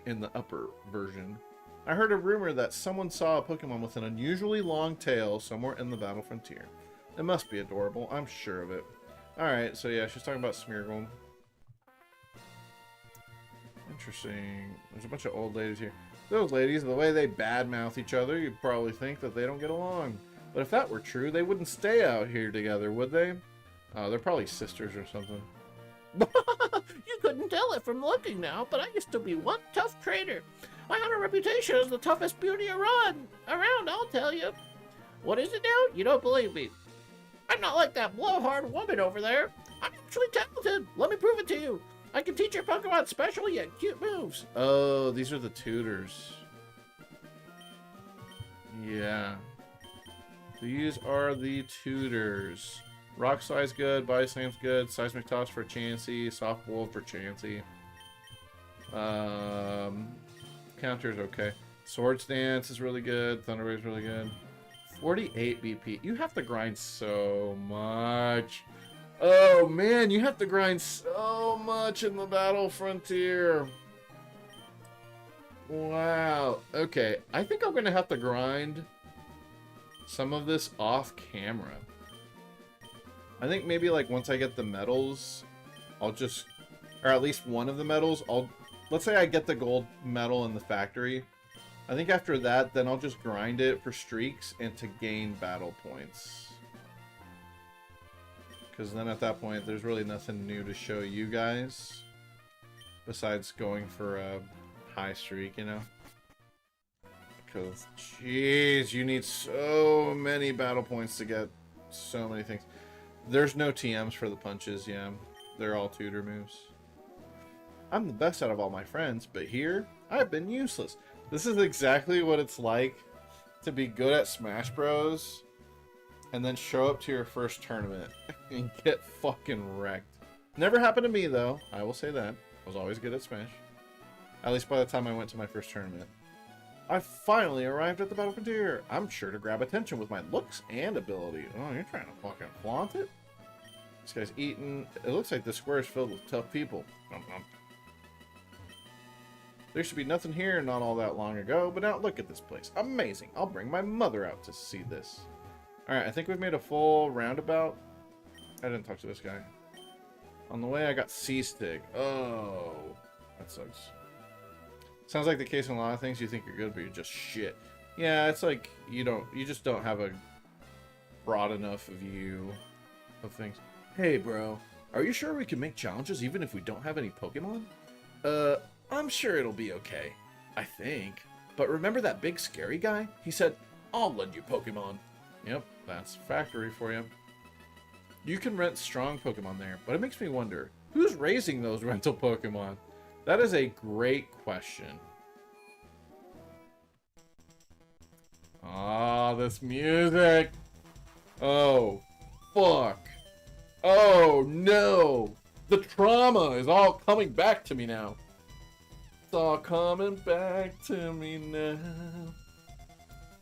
in the upper version. I heard a rumor that someone saw a Pokemon with an unusually long tail somewhere in the Battle Frontier. It must be adorable, I'm sure of it. Alright, so yeah, she's talking about Smeargle. Interesting. There's a bunch of old ladies here. Those ladies, the way they badmouth each other, you'd probably think that they don't get along. But if that were true, they wouldn't stay out here together, would they? Oh, they're probably sisters or something. You couldn't tell it from looking now, but I used to be one tough trainer. I had a reputation as the toughest beauty around, I'll tell you. What is it now? You don't believe me. I'm not like that blowhard woman over there. I'm actually talented. Let me prove it to you. I can teach your Pokemon special yet cute moves. Oh, these are the tutors. Yeah. These are the tutors. Rock Slide's good, Body Slam's good, Seismic Toss for Chansey, Soft Wolf for Chansey. Counter's okay. Swords Dance is really good, Thunder Wave's really good. 48 BP. You have to grind so much. Oh man, you have to grind so much in the Battle Frontier. Wow. Okay, I think I'm gonna have to grind some of this off camera. I think maybe like once I get the medals, I'll just, or at least one of the medals, let's say I get the gold medal in the factory. I think after that, then I'll just grind it for streaks and to gain battle points. Because then at that point, there's really nothing new to show you guys. Besides going for a high streak, you know? Because, jeez, you need so many battle points to get so many things. There's no TMs for the punches, yeah. They're all tutor moves. I'm the best out of all my friends, but here, I've been useless. This is exactly what it's like to be good at Smash Bros. And then show up to your first tournament and get fucking wrecked. Never happened to me, though. I will say that. I was always good at Smash. At least by the time I went to my first tournament. I finally arrived at the Battle Frontier. I'm sure to grab attention with my looks and ability. Oh, you're trying to fucking flaunt it? This guy's eating. It looks like the square is filled with tough people. There should be nothing here not all that long ago, but now look at this place. Amazing. I'll bring my mother out to see this. Alright, I think we've made a full roundabout. I didn't talk to this guy. On the way, I got seasick. Oh, that sucks. Sounds like the case in a lot of things. You think you're good, but you're just shit. Yeah, it's like you just don't have a broad enough view of things. Hey, bro, are you sure we can make challenges even if we don't have any Pokemon? I'm sure it'll be okay. I think. But remember that big scary guy? He said, I'll lend you Pokemon. Yep, that's factory for you. You can rent strong Pokemon there, but it makes me wonder, who's raising those rental Pokemon? That is a great question. Ah, this music. Oh, fuck. Oh, no. The trauma is all coming back to me now. It's all coming back to me now.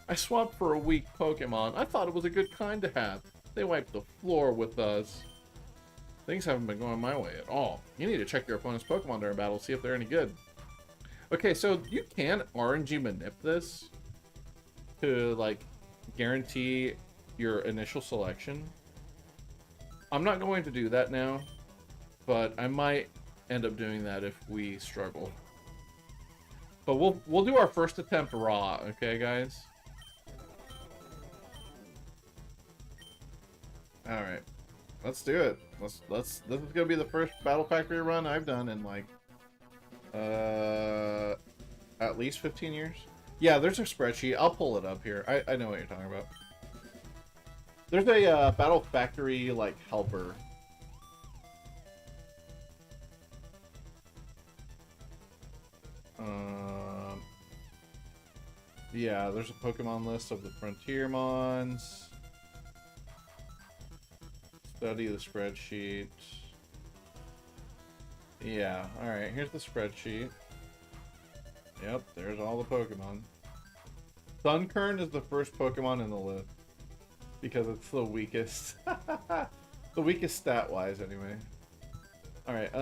I swapped for a weak Pokemon. I thought it was a good kind to have. They wiped the floor with us. Things haven't been going my way at all. You need to check your opponent's Pokemon during battle, see if they're any good. Okay, so you can RNG manip this to, like, guarantee your initial selection. I'm not going to do that now, but I might end up doing that if we struggle. But we'll do our first attempt raw, okay, guys? All right, let's do it. This is gonna be the first Battle Factory run I've done in like at least 15 years. Yeah, there's a spreadsheet. I'll pull it up here. I know what you're talking about. There's a Battle Factory like helper. Yeah, there's a Pokemon list of the Frontier Mons. Study the spreadsheet. Yeah, alright, here's the spreadsheet. Yep, there's all the Pokemon. Sunkern is the first Pokemon in the list. Because it's the weakest. The weakest stat-wise, anyway. Alright,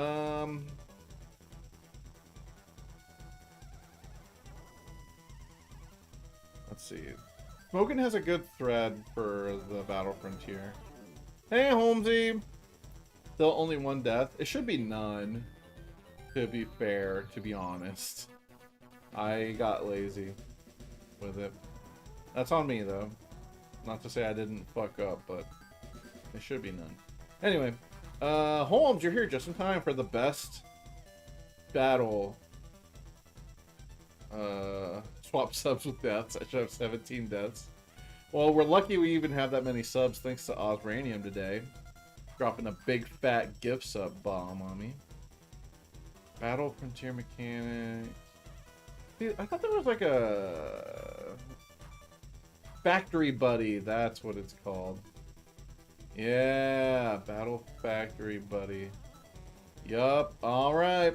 let's see. Smokin has a good thread for the Battle Frontier. Hey, Holmesy! Still only one death. It should be none, to be fair, to be honest. I got lazy with it. That's on me, though. Not to say I didn't fuck up, but it should be none. Anyway, Holmes, you're here just in time for the best battle. Swap subs with deaths. I should have 17 deaths. Well, we're lucky we even have that many subs thanks to Osranium today. Dropping a big fat gift sub bomb on me. Battle Frontier Mechanics. See, I thought there was like a Factory Buddy, that's what it's called. Yeah, Battle Factory Buddy. Yup, alright.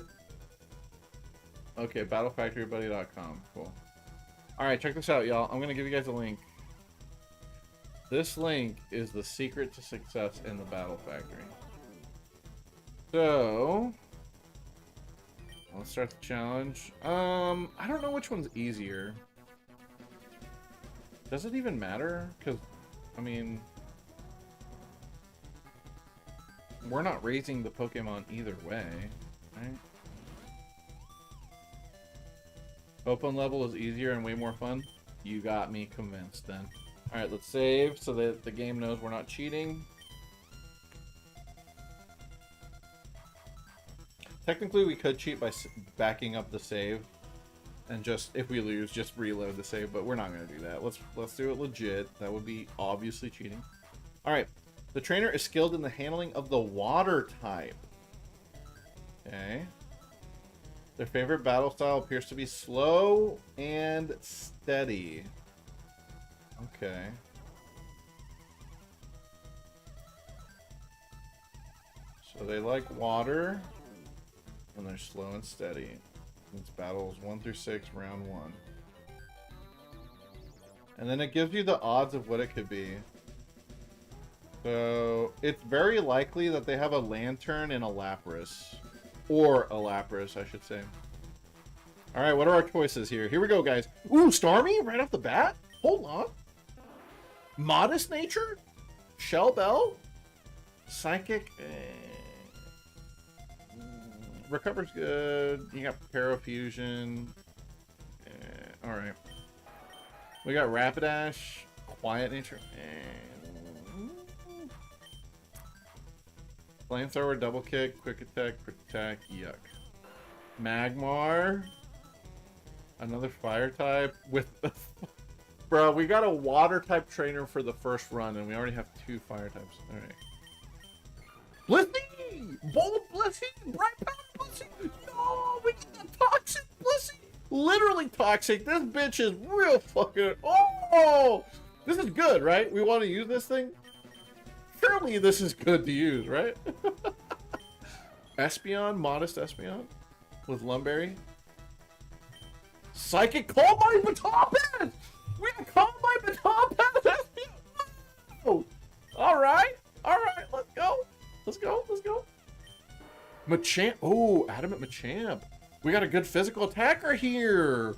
Okay, battlefactorybuddy.com. Cool. Alright, check this out, y'all. I'm gonna give you guys a link. This link is the secret to success in the Battle Factory. So, let's start the challenge. I don't know which one's easier. Does it even matter? Because, I mean, we're not raising the Pokemon either way, right? Open level is easier and way more fun. You got me convinced then. Alright, let's save so that the game knows we're not cheating. Technically, we could cheat by backing up the save. And just, if we lose, just reload the save. But we're not going to do that. Let's do it legit. That would be obviously cheating. Alright. The trainer is skilled in the handling of the water type. Okay. Their favorite battle style appears to be slow and steady. Okay. So they like water, and they're slow and steady. It's battles 1 through 6, round 1. And then it gives you the odds of what it could be. So it's very likely that they have a Lantern and a Lapras. Or a Lapras, I should say. Alright, what are our choices here? Here we go, guys. Ooh, Starmie right off the bat? Hold on. Modest Nature? Shell Bell? Psychic? Recover's good. You got Parafusion. Alright. We got Rapidash. Quiet Nature. Flamethrower, Double Kick, Quick Attack, Quick Attack, Yuck. Magmar. Another Fire type with the... Bro, we got a Water type trainer for the first run, and we already have 2 Fire types. Alright. Blissey! Bold Blissey! Bright Power Blissey! No! We get the Toxic Blissey! Literally toxic. This bitch is real fucking... Oh! This is good, right? We want to use this thing? Surely this is good to use, right? Espeon, Modest Espeon with Lumberry. Psychic Calm Mind Baton Pass! We have Calm Mind Baton Pass Espeon! Oh! Alright, let's go. Let's go. Machamp. Oh, Adamant Machamp. We got a good physical attacker here.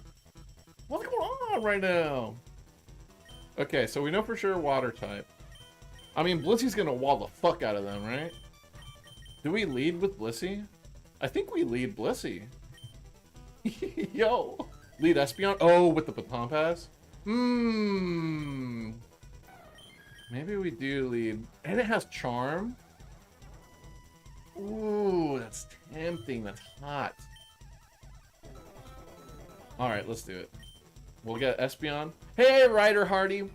What's going on right now? Okay, so we know for sure Water type. I mean, Blissey's gonna wall the fuck out of them, right? Do we lead with Blissey? I think we lead Blissey. Yo. Lead Espeon? Oh, with the Baton Pass? Maybe we do lead. And it has Charm. Ooh, that's tempting. That's hot. Alright, let's do it. We'll get Espeon. Hey, Ryder Hardy.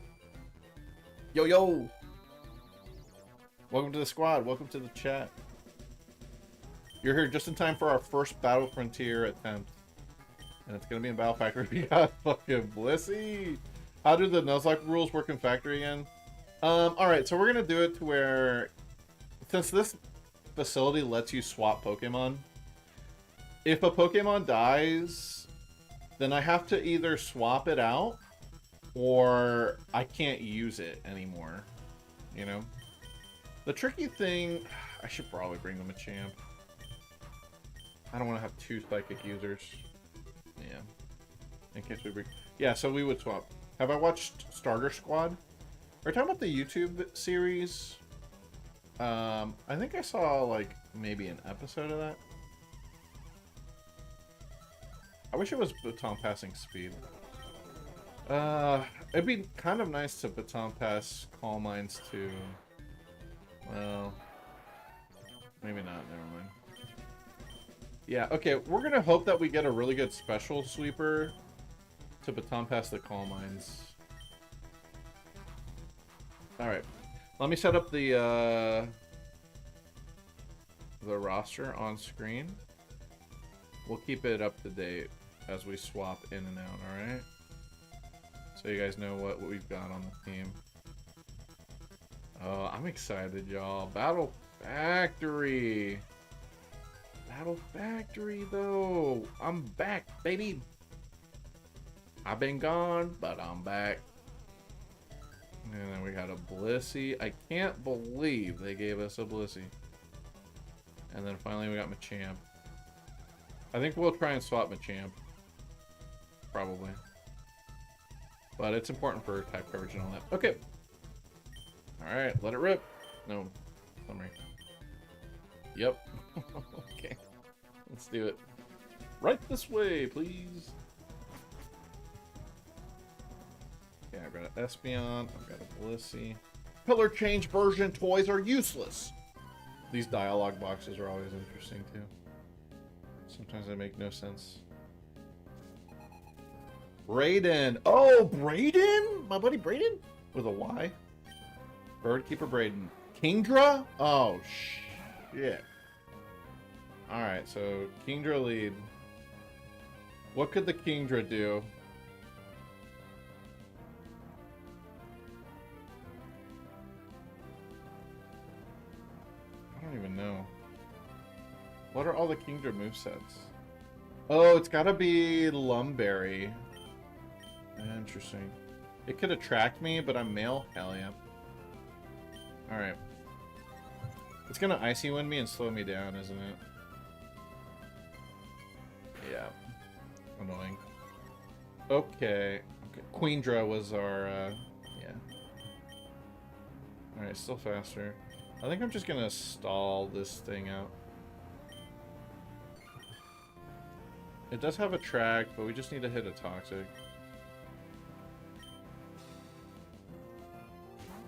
Yo, yo. Welcome to the squad. Welcome to the chat. You're here just in time for our first Battle Frontier attempt. And it's going to be in Battle Factory. We got fucking Blissey. How do the Nuzlocke rules work in Factory again? Alright, so we're going to do it to where... Since this facility lets you swap Pokemon, if a Pokemon dies, then I have to either swap it out or I can't use it anymore. You know? The tricky thing... I should probably bring them a Machamp. I don't want to have 2 Psychic users. Yeah. In case we bring... Yeah, so we would swap. Have I watched Starter Squad? Are we talking about the YouTube series? I think I saw, like, maybe an episode of that. I wish it was baton passing speed. It'd be kind of nice to baton pass Calm Minds too. Well, maybe not. Never mind. Yeah, okay. We're gonna hope that we get a really good special sweeper to baton pass the Calm Minds. All right. Let me set up the roster on screen. We'll keep it up to date as we swap in and out, alright? So you guys know what we've got on the team. Oh, I'm excited, y'all. Battle Factory! Battle Factory, though! I'm back, baby! I've been gone, but I'm back. And then we got a Blissey. I can't believe they gave us a Blissey. And then finally we got Machamp. I think we'll try and swap Machamp. Probably. But it's important for type coverage and all that. Okay. Alright, let it rip. No. Summary. Yep. Okay. Let's do it. Right this way, please. Okay, I've got an Espeon. I've got a Blissey. Pillar change version toys are useless. These dialogue boxes are always interesting too. Sometimes they make no sense. Brayden. Oh, Brayden? My buddy Brayden? With a Y? Birdkeeper Brayden. Kingdra? Oh, shit. Alright, so Kingdra lead. What could the Kingdra do? I don't even know. What are all the Kingdra movesets? Oh, it's gotta be Lumberry. Interesting. It could attract me, but I'm male? Hell yeah. Alright. It's gonna icy wind me and slow me down, isn't it? Yeah. Annoying. Okay. Queendra was our, yeah. Alright, still faster. I think I'm just gonna stall this thing out. It does have a track, but we just need to hit a toxic.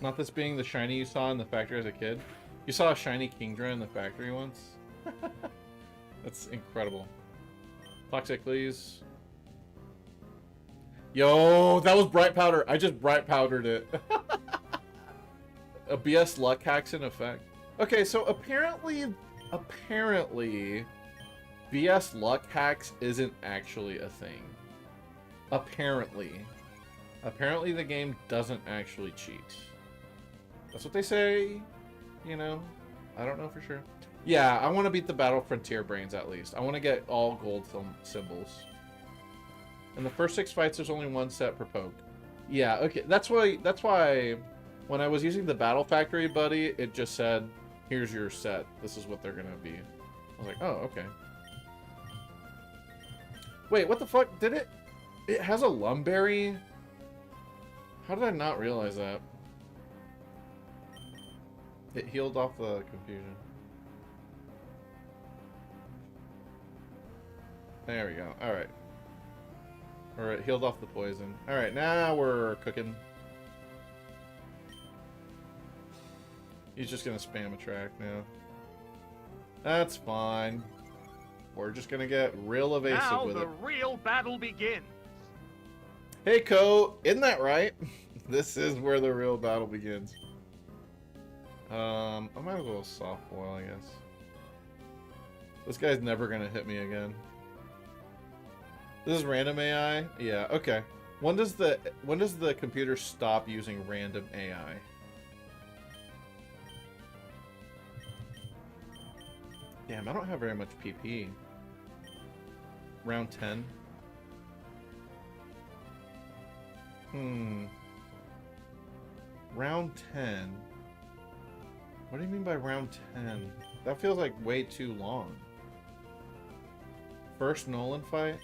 Not this being the shiny you saw in the factory as a kid. You saw a shiny Kingdra in the factory once? That's incredible. Toxic, please. Yo, that was bright powder. I just bright powdered it. A BS luck hack's in effect. Okay, so apparently BS luck hacks isn't actually a thing. Apparently the game doesn't actually cheat. That's what they say, you know. I don't know for sure. Yeah, I want to beat the Battle Frontier Brains at least. I want to get all gold symbols. In the first 6 fights, there's only 1 set per poke. Yeah, okay. That's why when I was using the Battle Factory buddy, it just said, here's your set. This is what they're going to be. I was like, oh, okay. Wait, what the fuck? Did it? It has a Lumberry? How did I not realize that? It healed off the confusion. There we go. Alright. Or it healed off the poison. Alright, now we're cooking. He's just gonna spam a track now. That's fine. We're just gonna get real evasive Now with the it. real battle begins. Hey, Ko, isn't that right? This is where the real battle begins. I might as well soft boil, I guess. This guy's never gonna hit me again. This is random AI? Yeah, okay. When does the computer stop using random AI? Damn, I don't have very much PP. Round 10. Round 10. What do you mean by round 10? That feels like way too long. First Nolan fight?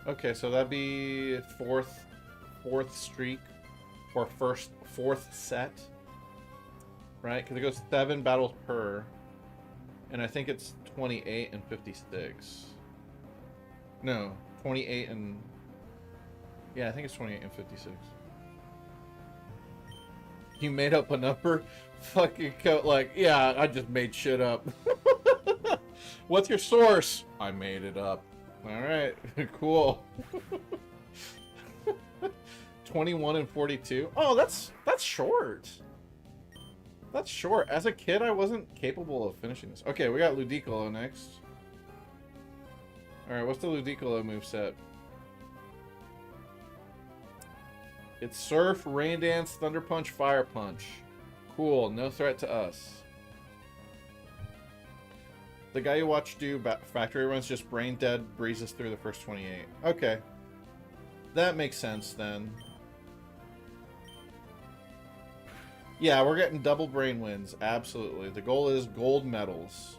Okay, so that'd be fourth streak, or fourth set, right? Because it goes 7 battles per, and I think it's 28 and 56. No, 28 and, yeah, I think it's 28 and 56. You made up a number? Fucking like, yeah, I just made shit up. What's your source? I made it up. Alright, cool. 21 and 42. Oh, that's short. That's short. As a kid, I wasn't capable of finishing this. Okay, we got Ludicolo next. Alright, what's the Ludicolo moveset? It's Surf, Rain Dance, Thunder Punch, Fire Punch. Cool, no threat to us. The guy you watch do factory runs just brain dead, breezes through the first 28. Okay. That makes sense then. Yeah, we're getting double brain wins. Absolutely. The goal is gold medals.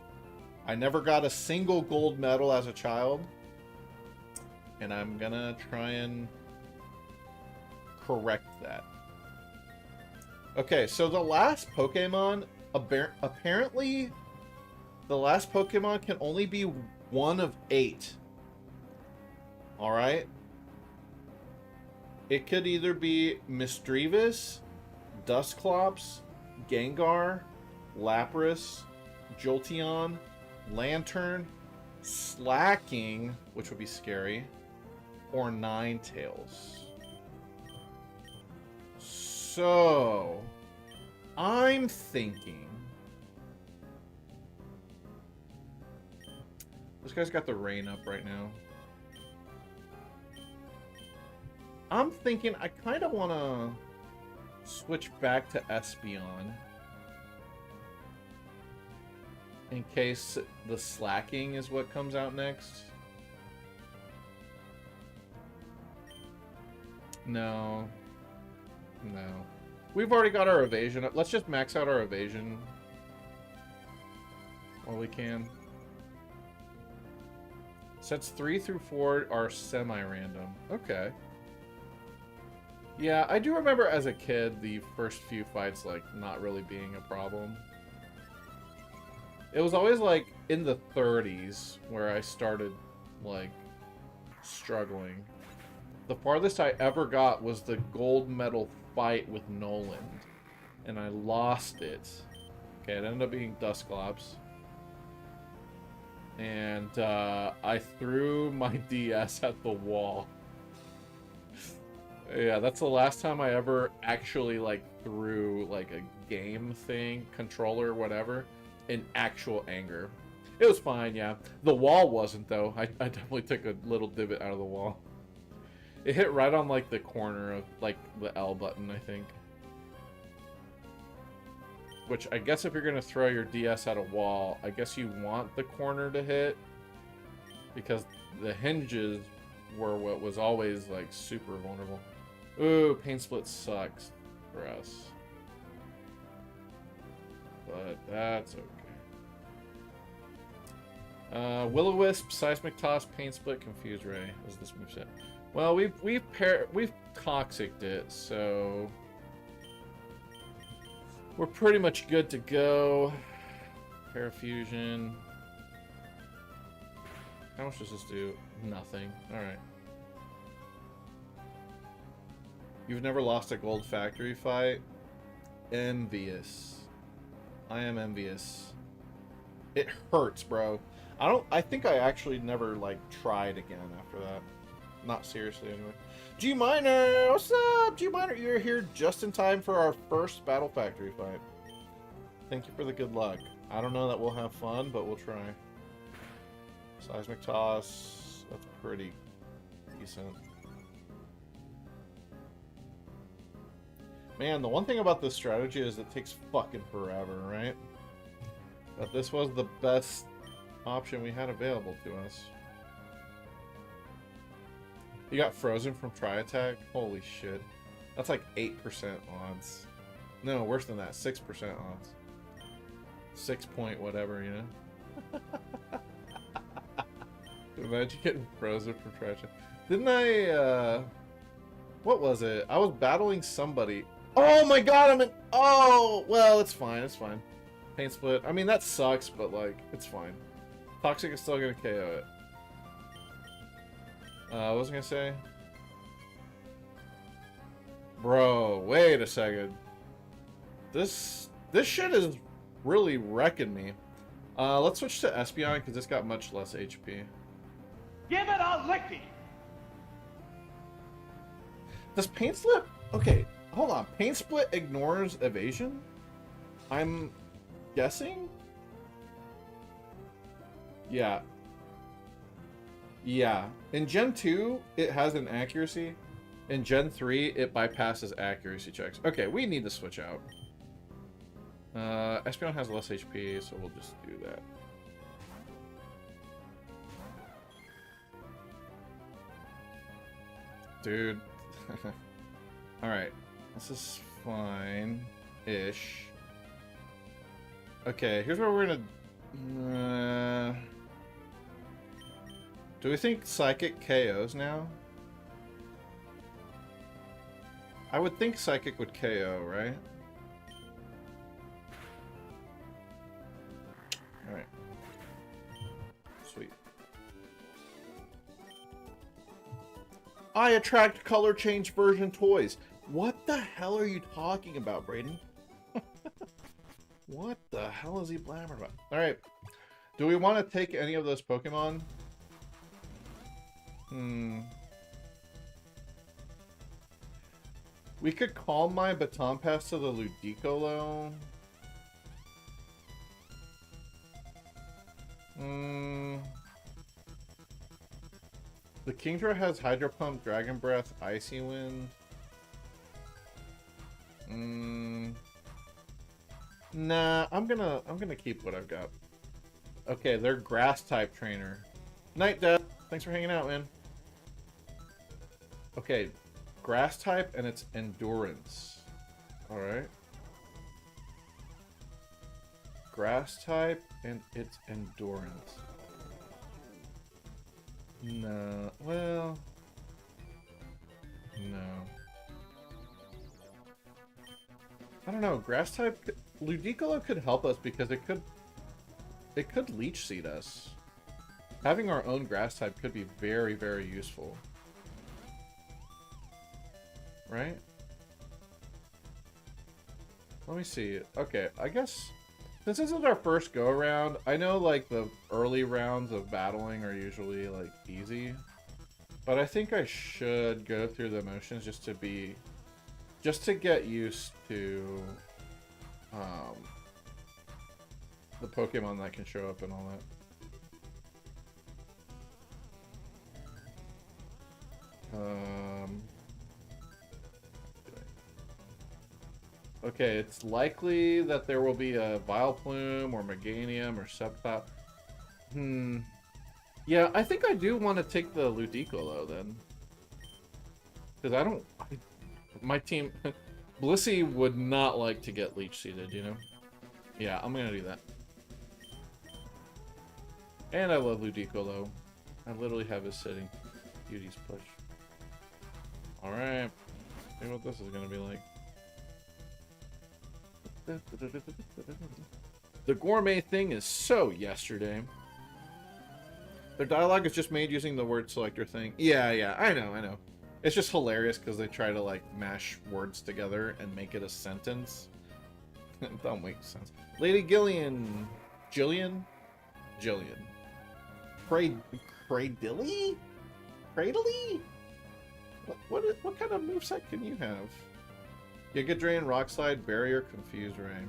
I never got a single gold medal as a child. And I'm gonna try and correct that. Okay, so the last Pokemon, apparently, the last Pokemon can only be 1 of 8. Alright? It could either be Misdreavus, Dusclops, Gengar, Lapras, Jolteon, Lantern, Slacking, which would be scary, or Ninetales. So, I'm thinking... This guy's got the rain up right now. I'm thinking I kind of want to switch back to Espeon. In case the Slacking is what comes out next. No. No. We've already got our evasion up. Let's just max out our evasion while we can. Sets 3 through 4 are semi-random. Okay. Yeah, I do remember as a kid the first few fights like not really being a problem. It was always like in the 30s where I started like struggling. The farthest I ever got was the gold medal fight with Noland, and I lost it. Okay, it ended up being Dusclops. And I threw my DS at the wall. Yeah, that's the last time I ever actually like threw like a game thing, controller, whatever, in actual anger. It was fine, yeah. The wall wasn't though. I definitely took a little divot out of the wall. It hit right on like the corner of like the L button, I think. Which I guess if you're gonna throw your DS at a wall, I guess you want the corner to hit, because the hinges were what was always like super vulnerable. Ooh, pain split sucks for us, but that's okay. Will-O-Wisp, Seismic Toss, Pain Split, Confuse Ray is this moveset. Well, we've toxiced it, so we're pretty much good to go. Parafusion. How much does this do? Nothing. Alright. You've never lost a gold factory fight? Envious. I am envious. It hurts, bro. I think I actually never, like, tried again after that. Not seriously, anyway. G-Miner! What's up, G-Miner? You're here just in time for our first Battle Factory fight. Thank you for the good luck. I don't know that we'll have fun, but we'll try. Seismic Toss. That's pretty decent. Man, the one thing about this strategy is it takes fucking forever, right? But this was the best option we had available to us. You got frozen from Tri-Attack? Holy shit. That's like 8% odds. No, worse than that. 6% odds. 6 point whatever, you know? Imagine getting frozen from Tri-Attack. Didn't I, what was it? I was battling somebody. Oh my god, I'm in... Oh! Well, it's fine, it's fine. Pain Split. I mean, that sucks, but, like, it's fine. Toxic is still gonna KO it. What was I gonna say? Bro, wait a second. This shit is really wrecking me. Let's switch to Espeon because it's got much less HP. Give it a licking! Does Pain Split... Okay, hold on. Pain Split ignores evasion? I'm guessing? Yeah. Yeah. In Gen 2, it has an accuracy. In Gen 3, it bypasses accuracy checks. Okay, we need to switch out. Espeon has less HP, so we'll just do that. Dude. Alright. This is fine-ish. Okay, here's where we're gonna... do we think Psychic KOs now? I would think Psychic would KO, right? Alright. Sweet. I attract color change version toys. What the hell are you talking about, Brayden? What the hell is he blabbering about? Alright. Do we want to take any of those Pokemon? We could calm my Baton Pass to the Ludicolo. The Kingdra has Hydro Pump, Dragon Breath, Icy Wind. Nah, I'm gonna keep what I've got. Okay, they're Grass type trainer. Night Death, thanks for hanging out, man. Okay, grass type and it's endurance. Alright. Grass type and it's endurance. No. Well. No. I don't know. Grass type. Ludicolo could help us because it could leech seed us. Having our own grass type could be very, very useful. Right? Let me see. Okay, I guess since this is our first go around, I know like the early rounds of battling are usually like easy. But I think I should go through the motions just to get used to the Pokemon that can show up and all that. Okay, it's likely that there will be a Vileplume or Meganium or Sceptile. Yeah, I think I do want to take the Ludicolo then. Because my team, Blissey would not like to get leech seeded, you know? Yeah, I'm gonna do that. And I love Ludicolo. I literally have his sitting. Beauty's push. Alright. See what this is gonna be like. The gourmet thing is so yesterday. Their dialogue is just made using the word selector thing. Yeah, I know. It's just hilarious because they try to like mash words together and make it a sentence. It don't make sense. Lady Gillian. Jillian? Cradilly? Cradily? What kind of moveset can you have? Giga Drain, Rock Slide, Barrier, Confuse Ray.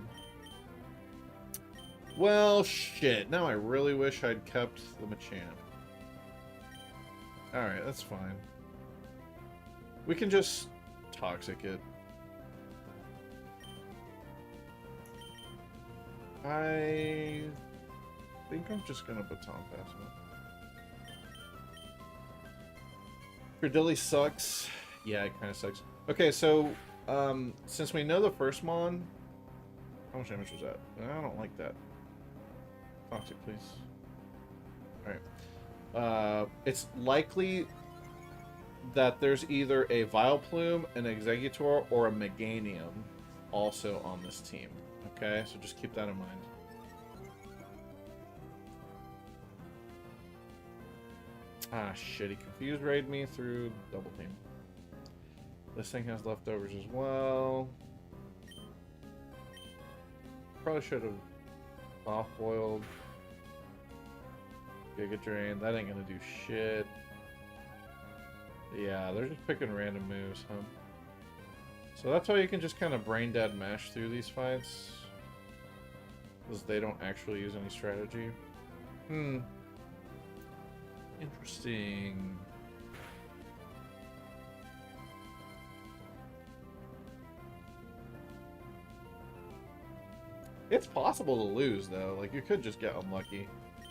Well, shit. Now I really wish I'd kept the Machamp. Alright, that's fine. We can just Toxic it. I think I'm just gonna Baton Pass it. Cradilly sucks. Yeah, it kind of sucks. Okay, so since we know the first Mon, how much damage was that? I don't like that. Toxic, please. Alright. It's likely that there's either a Vileplume, an Exeggutor, or a Meganium also on this team. Okay, so just keep that in mind. Ah, shit, he confused raid me through double team. This thing has leftovers as well. Probably should have off-boiled. Giga Drain, that ain't gonna do shit. Yeah, they're just picking random moves, huh? So that's why you can just kind of brain dead mash through these fights. Because they don't actually use any strategy. Interesting. It's possible to lose, though. Like, you could just get unlucky.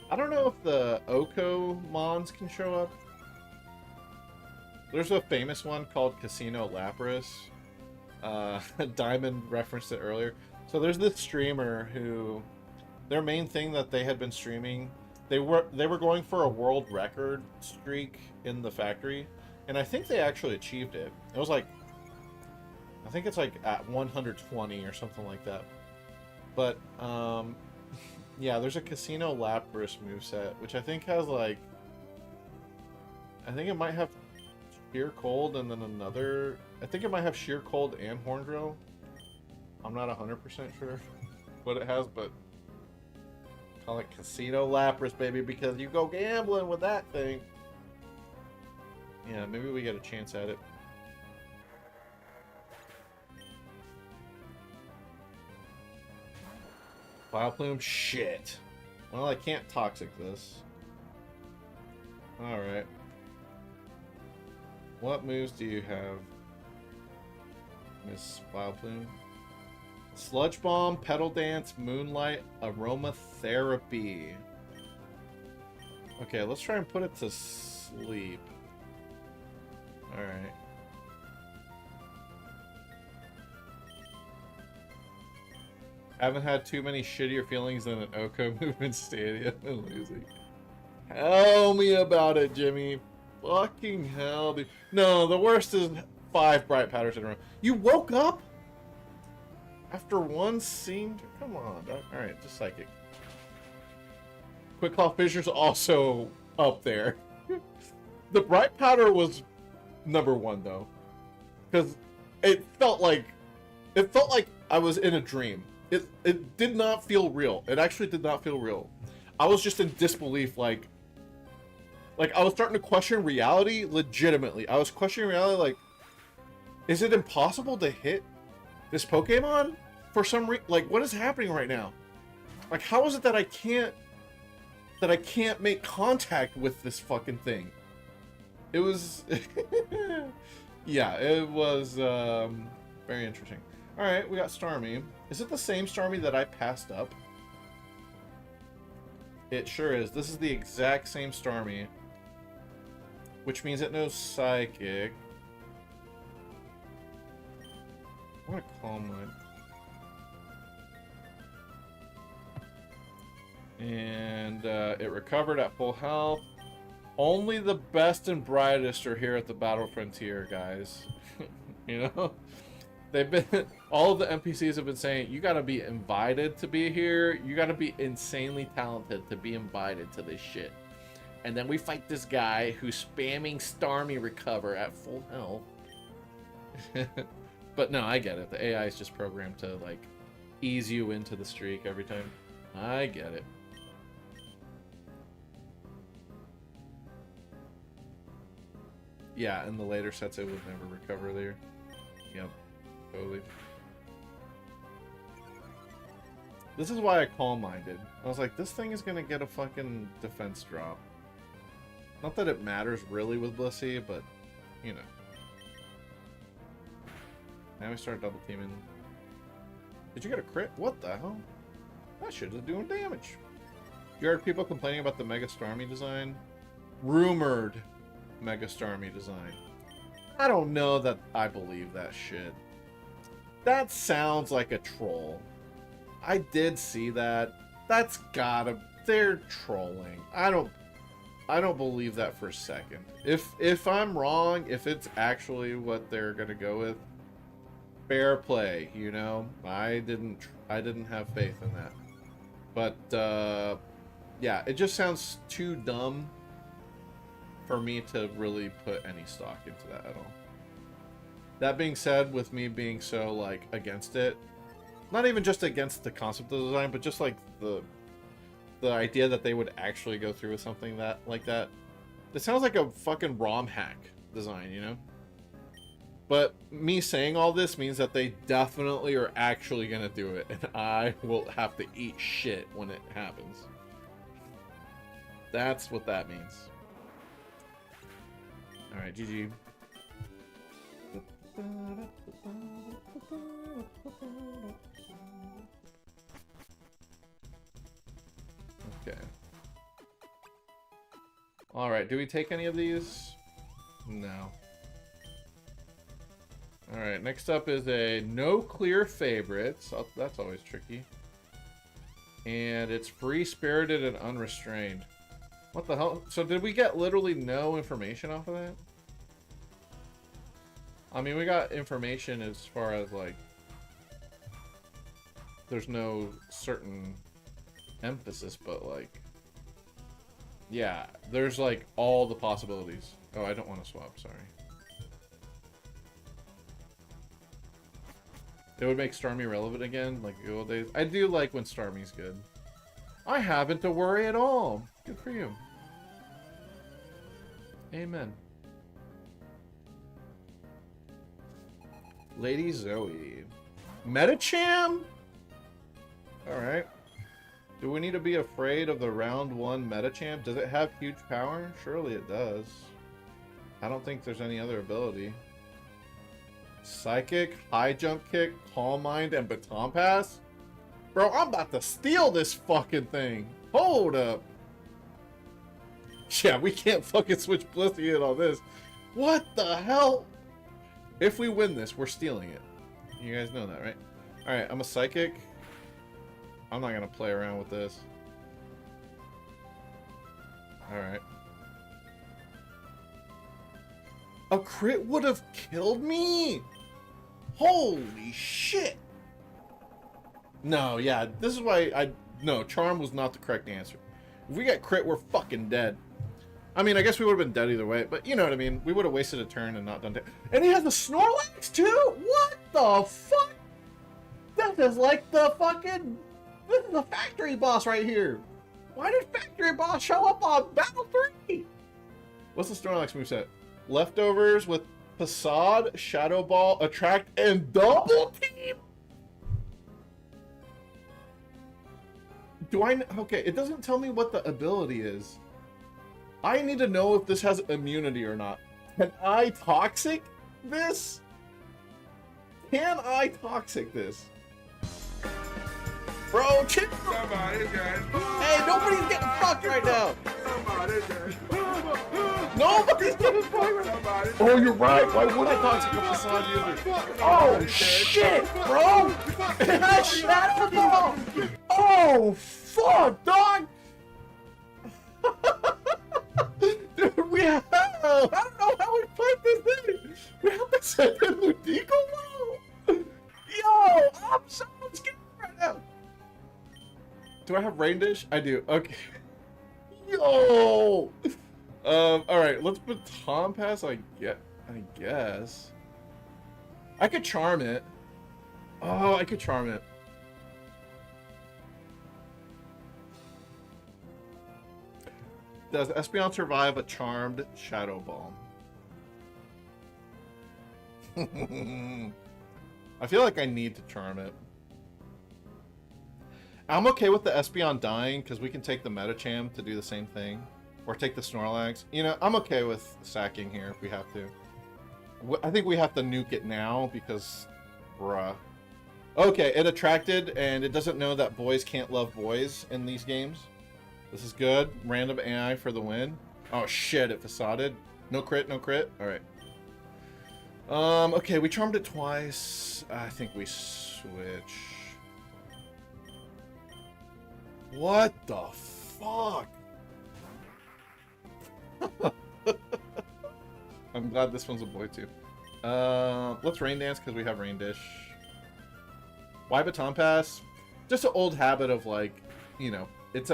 I don't know if the Oko Mons can show up. There's a famous one called Casino Lapras. Diamond referenced it earlier. So there's this streamer who, their main thing that they had been streaming, they were going for a world record streak in the factory, and I think they actually achieved it. It was like, I think it's like at 120 or something like that. But yeah, there's a Casino Lapras moveset, which I think has like, I think it might have Sheer Cold and then another, I think it might have Sheer Cold and Horn Drill. I'm not 100% sure what it has, but call it Casino Lapras, baby, because you go gambling with that thing. Yeah, maybe we get a chance at it. Vileplume? Shit. Well, I can't Toxic this. Alright. What moves do you have, Miss Vileplume? Sludge Bomb, Petal Dance, Moonlight, Aromatherapy. Okay, let's try and put it to sleep. Alright. Haven't had too many shittier feelings than an Oko movement stadium and losing. Tell me about it, Jimmy. Fucking hell, dude. No, the worst is 5 bright powders in a row. You woke up after one scene? Come on, dog. Alright, just psychic. Quick Claw Fissure's also up there. The bright powder was number 1 though. Because it felt like I was in a dream. It did not feel real. It actually did not feel real. I was just in disbelief, like I was starting to question reality legitimately. I was questioning reality, like, is it impossible to hit this Pokemon for some reason? Like, what is happening right now? Like, how is it that I can't make contact with this fucking thing? It was yeah, it was very interesting. All right, we got Starmie. Is it the same Starmie that I passed up? It sure is. This is the exact same Starmie, which means it knows Psychic. I'm gonna Calm Mind. And it recovered at full health. Only the best and brightest are here at the Battle Frontier, guys. You know? They've been, all of the NPCs have been saying, you gotta be invited to be here. You gotta be insanely talented to be invited to this shit. And then we fight this guy who's spamming Starmie recover at full health. But no, I get it. The AI is just programmed to, like, ease you into the streak every time. I get it. Yeah, in the later sets it would never recover there. Yep. Totally. This is why I calm-minded. I was like, this thing is gonna get a fucking defense drop. Not that it matters really with Blissey, but, you know. Now we start double teaming. Did you get a crit? What the hell? That shit is doing damage. You heard people complaining about the Mega Starmie design? Rumored Mega Starmie design. I don't know that I believe that shit. That sounds like a troll. I did see that. That's gotta... They're trolling. I don't believe that for a second. If I'm wrong, if it's actually what they're gonna go with, fair play, you know? I didn't have faith in that. But, yeah, it just sounds too dumb for me to really put any stock into that at all. That being said, with me being so, like, against it, not even just against the concept of the design, but just, like, the idea that they would actually go through with something like that. It sounds like a fucking ROM hack design, you know? But me saying all this means that they definitely are actually gonna do it, and I will have to eat shit when it happens. That's what that means. Alright, GG. Okay. Alright, do we take any of these? No. Alright, next up is a no clear favorites. Oh, that's always tricky. And it's free spirited and unrestrained. What the hell? So did we get literally no information off of that? I mean, we got information as far as, like, there's no certain emphasis, but, like, yeah, there's, like, all the possibilities. Oh, I don't want to swap, sorry. It would make Starmie relevant again, like the old days. I do like when Starmie's good. I haven't to worry at all. Good for you. Amen. Lady Zoe. Metacham? Alright. Do we need to be afraid of the round 1 Metacham? Does it have huge power? Surely it does. I don't think there's any other ability. Psychic, High Jump Kick, Calm Mind, and Baton Pass? Bro, I'm about to steal this fucking thing. Hold up. Yeah, we can't fucking switch Blissey in on this. What the hell? If we win this, we're stealing it. You guys know that, right? Alright, I'm a Psychic. I'm not gonna play around with this. Alright. A crit would have killed me? Holy shit! No, yeah, this is why no, charm was not the correct answer. If we got crit, we're fucking dead. I mean, I guess we would have been dead either way, but you know what I mean. We would have wasted a turn and not done it. And he has the Snorlax too? What the fuck? That is like the fucking... This is the factory boss right here. Why did factory boss show up on Battle 3? What's the Snorlax moveset? Leftovers with Facade, Shadow Ball, Attract, and Double Team? Do I... Okay, it doesn't tell me what the ability is. I need to know if this has immunity or not. Can I Toxic this? Can I Toxic this? Bro, chill! Hey, nobody's getting fucked right now! Nobody's getting fucked right now! Oh, you're right! Why would I Toxic a Facade user? Oh, shit, bro! I shot him! Oh, fuck, dog! Dude, we have... I don't know how we played this thing! We have to send in Ludicolo! Yo, I'm so scared right now! Do I have Rain Dish? I do. Okay. Yo! Alright, let's put Baton Pass, I guess. I could Charm it. Oh, I could Charm it. Does Espeon survive a charmed Shadow Ball? I feel like I need to charm it. I'm okay with the Espeon dying because we can take the Medicham to do the same thing. Or take the Snorlax. You know, I'm okay with sacking here if we have to. I think we have to nuke it now because... Bruh. Okay, it attracted and it doesn't know that boys can't love boys in these games. This is good. Random AI for the win. Oh shit, it facaded. No crit, no crit. Alright. Okay, we charmed it twice. I think we switch. What the fuck? I'm glad this one's a boy too. Let's Rain Dance because we have Rain Dish. Why Baton Pass? Just an old habit of like, you know, it's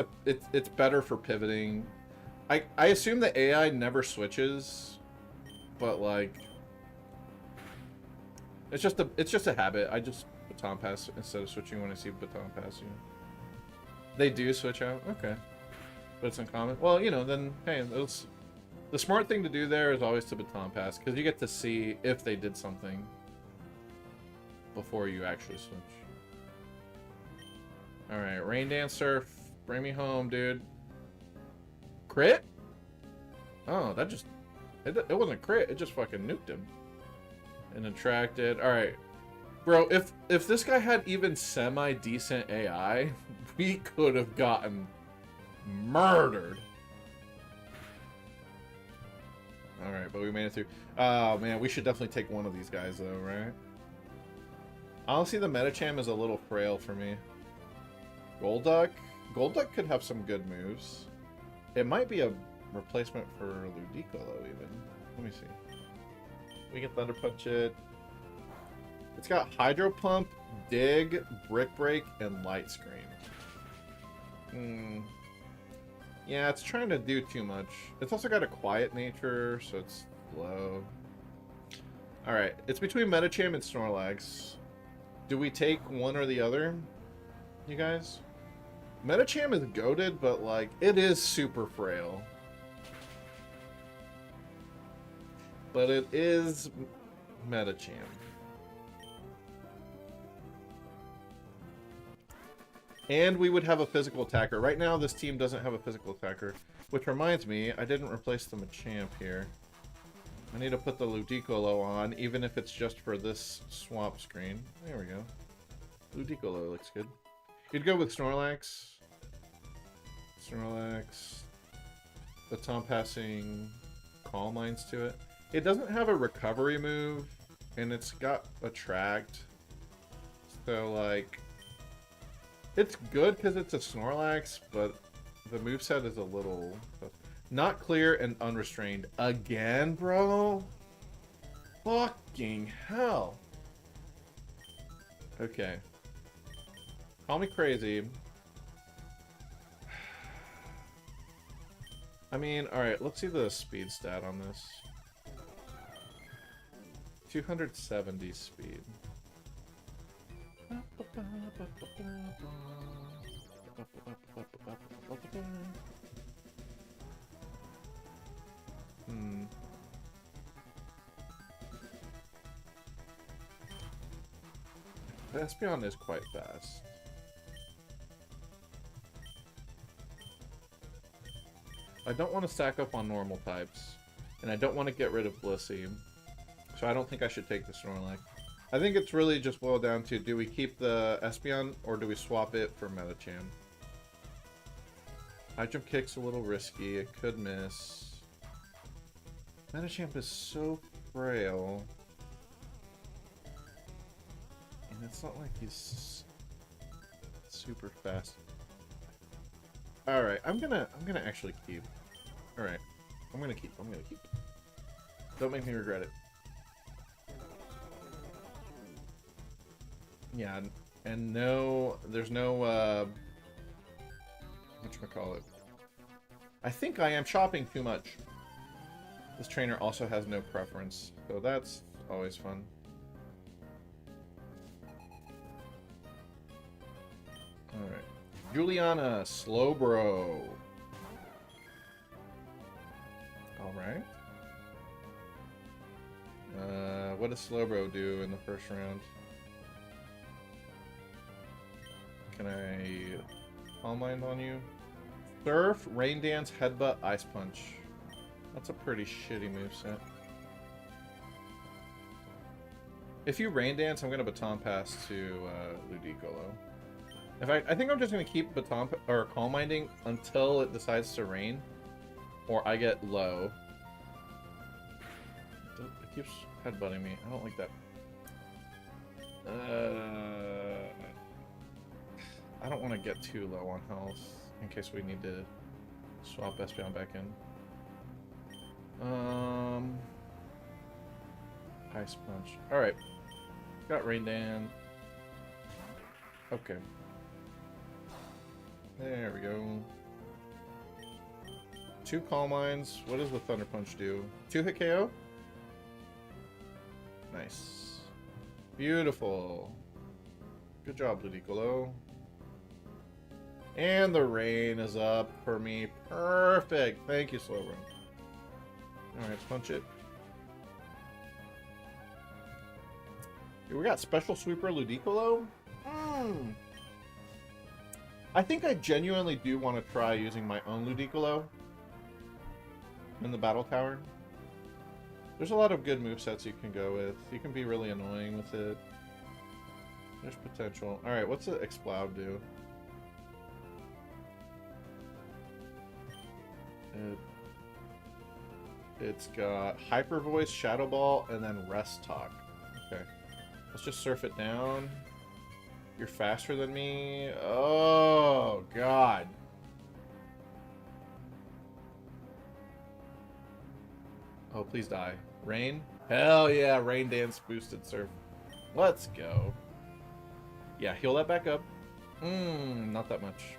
better for pivoting. I assume the AI never switches, but like it's just a habit. I just Baton Pass instead of switching when I see Baton Pass. You know. They do switch out, okay, but it's uncommon. Well, you know, then hey, the smart thing to do there is always to Baton Pass because you get to see if they did something before you actually switch. All right, Rain Dancer. Bring me home, dude. Crit? Oh, that just... It wasn't crit. It just fucking nuked him. And attracted. Alright. Bro, if this guy had even semi-decent AI, we could have gotten murdered. Alright, but we made it through. Oh, man. We should definitely take one of these guys, though, right? Honestly, the Medicham is a little frail for me. Golduck? Golduck could have some good moves. It might be a replacement for Ludicolo, even. Let me see. We can Thunder Punch it. It's got Hydro Pump, Dig, Brick Break, and Light Screen. Yeah, it's trying to do too much. It's also got a quiet nature, so it's low. Alright, it's between Medicham and Snorlax. Do we take one or the other, you guys? Medicham is goated, but like it is super frail. But it is Medicham. And we would have a physical attacker. Right now, this team doesn't have a physical attacker. Which reminds me, I didn't replace the Machamp here. I need to put the Ludicolo on, even if it's just for this swamp screen. There we go. Ludicolo looks good. You'd go with Snorlax. Snorlax. Baton passing Calm Lines to it. It doesn't have a recovery move, and it's got Attract. So, like... It's good because it's a Snorlax, but the moveset is a little... Not clear and unrestrained. Again, bro? Fucking hell. Okay. Call me crazy. I mean, alright, let's see the speed stat on this. 270 speed. The Espeon is quite fast. I don't want to stack up on normal types, and I don't want to get rid of Blissey, so I don't think I should take the Snorlax. I think it's really just boiled down to, do we keep the Espeon, or do we swap it for Medicham? High jump kick's a little risky, it could miss. Medicham is so frail. And it's not like he's super fast. Alright, I'm gonna actually keep. Alright. I'm gonna keep. Don't make me regret it. Yeah, and no, there's no, whatchamacallit. I think I am shopping too much. This trainer also has no preference, so that's always fun. Alright. Juliana, Slowbro. Alright. What does Slowbro do in the first round? Can I Calm Mind on you? Surf, Rain Dance, Headbutt, Ice Punch. That's a pretty shitty moveset. If you Rain Dance, I'm gonna Baton Pass to Ludicolo. I think I'm just gonna keep Baton or Calm Minding until it decides to rain, or I get low. It keeps headbutting me. I don't like that. I don't want to get too low on health in case we need to swap Espeon back in. Ice Punch. All right. Got Rain Dance. Okay. There we go. 2 Calm Minds. What does the Thunder Punch do? 2-hit KO? Nice. Beautiful. Good job, Ludicolo. And the rain is up for me. Perfect. Thank you, Slowbro. Alright, let's punch it. We got Special Sweeper Ludicolo? I think I genuinely do want to try using my own Ludicolo in the battle tower. There's a lot of good movesets you can go with. You can be really annoying with it. There's potential. Alright, what's the Exploud do? It's got Hyper Voice, Shadow Ball, and then Rest Talk. Okay. Let's just surf it down. You're faster than me. Oh, God. Oh, please die. Rain? Hell yeah, Rain Dance boosted surf. Let's go. Yeah, heal that back up. Not that much.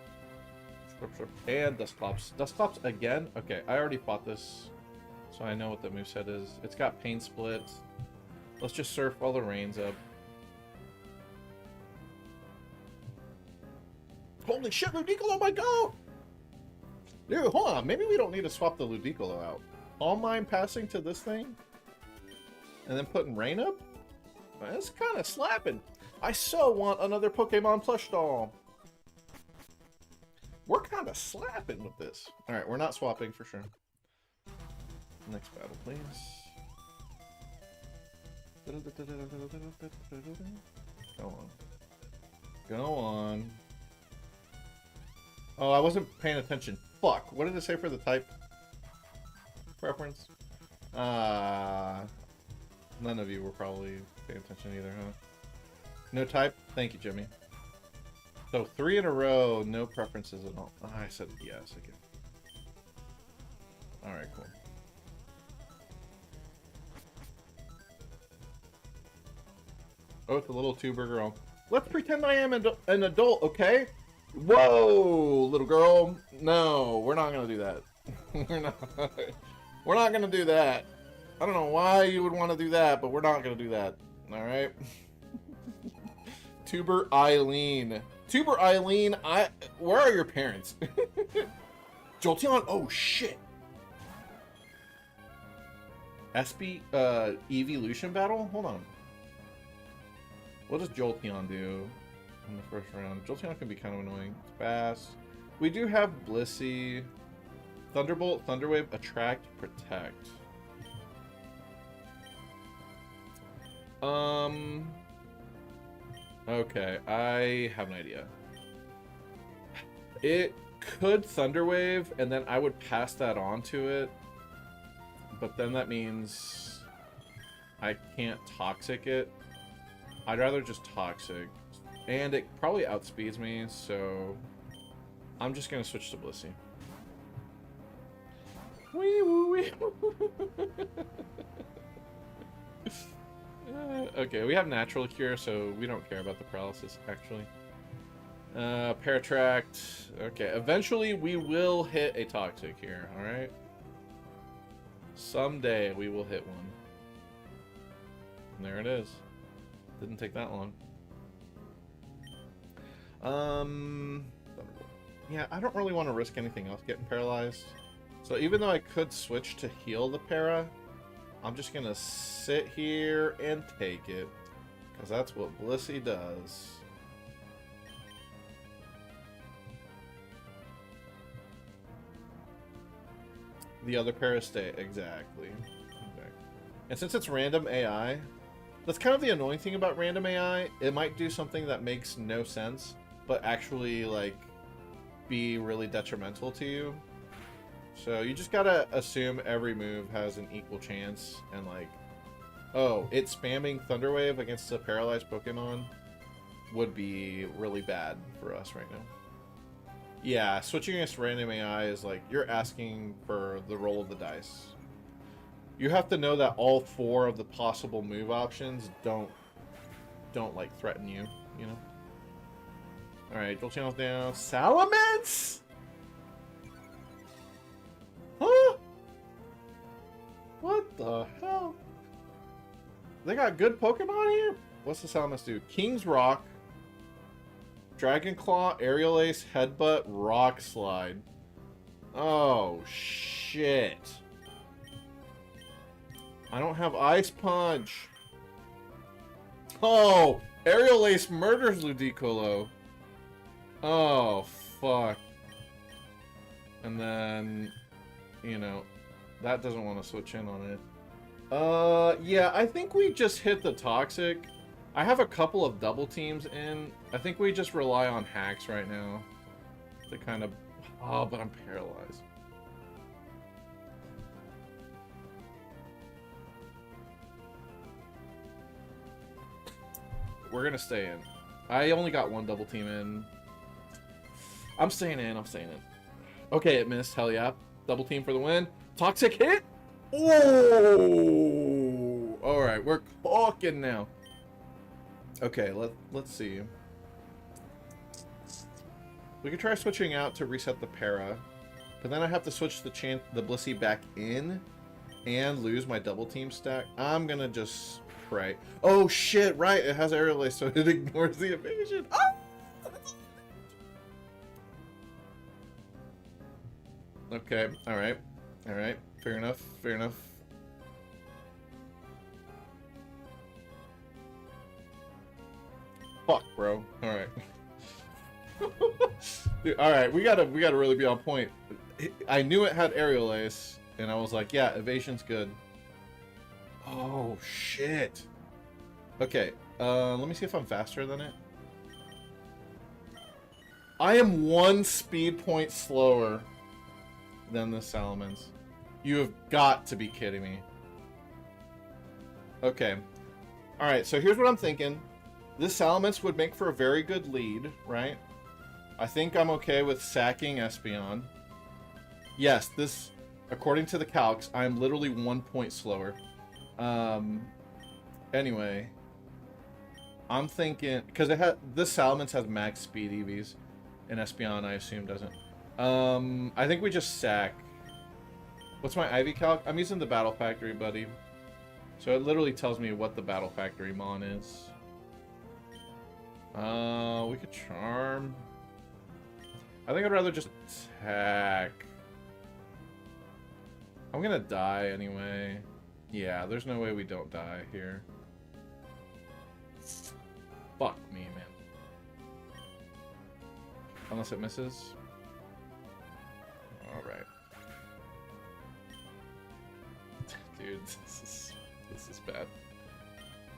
And Dusclops. Dusclops again? Okay, I already fought this, so I know what the moveset is. It's got Pain Split. Let's just surf all the rains up. Holy shit, Ludicolo, my god! Dude, hold on. Maybe we don't need to swap the Ludicolo out. All mine passing to this thing? And then putting rain up? That's kind of slapping. I so want another Pokemon plush doll. We're kind of slapping with this. Alright, we're not swapping for sure. Next battle, please. Go on. Go on. Oh, I wasn't paying attention. Fuck. What did it say for the type preference? None of you were probably paying attention either, huh? No type? Thank you, Jimmy. So 3 in a row, no preferences at all. Oh, I said yes again. Alright, cool. Oh, it's a little tuber girl. Let's pretend I am an adult, okay? Whoa, little girl. No, we're not gonna do that. We're not gonna do that. I don't know why you would want to do that, but we're not gonna do that. Alright? Tuber Eileen. Tuber Eileen, where are your parents? Jolteon, oh shit. SP evolution battle? Hold on. What does Jolteon do in the first round? Jolteon can be kind of annoying. It's fast. We do have Blissey. Thunderbolt, Thunderwave, Attract, Protect. Okay, I have an idea. It could Thunderwave, and then I would pass that on to it. But then that means I can't Toxic it. I'd rather just Toxic. And it probably outspeeds me, so I'm just gonna switch to Blissey. Wee woo wee. Okay, we have Natural Cure, so we don't care about the paralysis, actually. Paratract. Okay, eventually we will hit a Toxic here, alright? Someday we will hit one. And there it is. Didn't take that long. Yeah, I don't really want to risk anything else getting paralyzed. So even though I could switch to heal the para, I'm just gonna sit here and take it. Because that's what Blissey does. The other para stay. Exactly. And since it's random AI, that's kind of the annoying thing about random AI. It might do something that makes no sense, but actually, like, be really detrimental to you. So you just gotta assume every move has an equal chance, and like, oh, it's spamming Thunderwave against a paralyzed Pokemon would be really bad for us right now. Yeah, switching against random AI is like, you're asking for the roll of the dice. You have to know that all 4 of the possible move options don't like threaten you, you know? Alright, Jolteon's down. Salamence? Huh? What the hell? They got good Pokemon here? What's the Salamence do? King's Rock, Dragon Claw, Aerial Ace, Headbutt, Rock Slide. Oh, shit. I don't have Ice Punch. Oh, Aerial Ace murders Ludicolo. Oh, fuck. And then, you know, that doesn't want to switch in on it. Yeah, I think we just hit the Toxic. I have a couple of double teams in. I think we just rely on hacks right now to kind of... Oh, but I'm paralyzed. We're gonna stay in. I only got one double team in. I'm staying in, I'm staying in. Okay, it missed. Hell yeah. Double team for the win. Toxic hit. Oh! Alright, we're talking now. Okay, let's see. We could try switching out to reset the para. But then I have to switch the Blissey back in and lose my double team stack. I'm gonna just pray. Oh shit, right, it has Aerial Ace, so it ignores the evasion. Oh! Okay, alright. Alright, fair enough, fair enough. Fuck, bro. Alright. Dude, alright, we gotta really be on point. I knew it had Aerial Ace, and I was like, yeah, evasion's good. Oh, shit. Okay, let me see if I'm faster than it. I am 1 speed point slower than the Salamence. You have got to be kidding me. Okay. Alright, so here's what I'm thinking. This Salamence would make for a very good lead, right? I think I'm okay with sacking Espeon. Yes, this, according to the calcs, I'm literally 1 point slower. Anyway, I'm thinking, because this Salamence has max speed EVs, and Espeon I assume doesn't. I think we just sack. What's my IV calc? I'm using the Battle Factory, buddy. So it literally tells me what the Battle Factory mon is. We could charm. I think I'd rather just attack. I'm gonna die anyway. Yeah, there's no way we don't die here. Fuck me, man. Unless it misses. Alright. Dude, this is bad.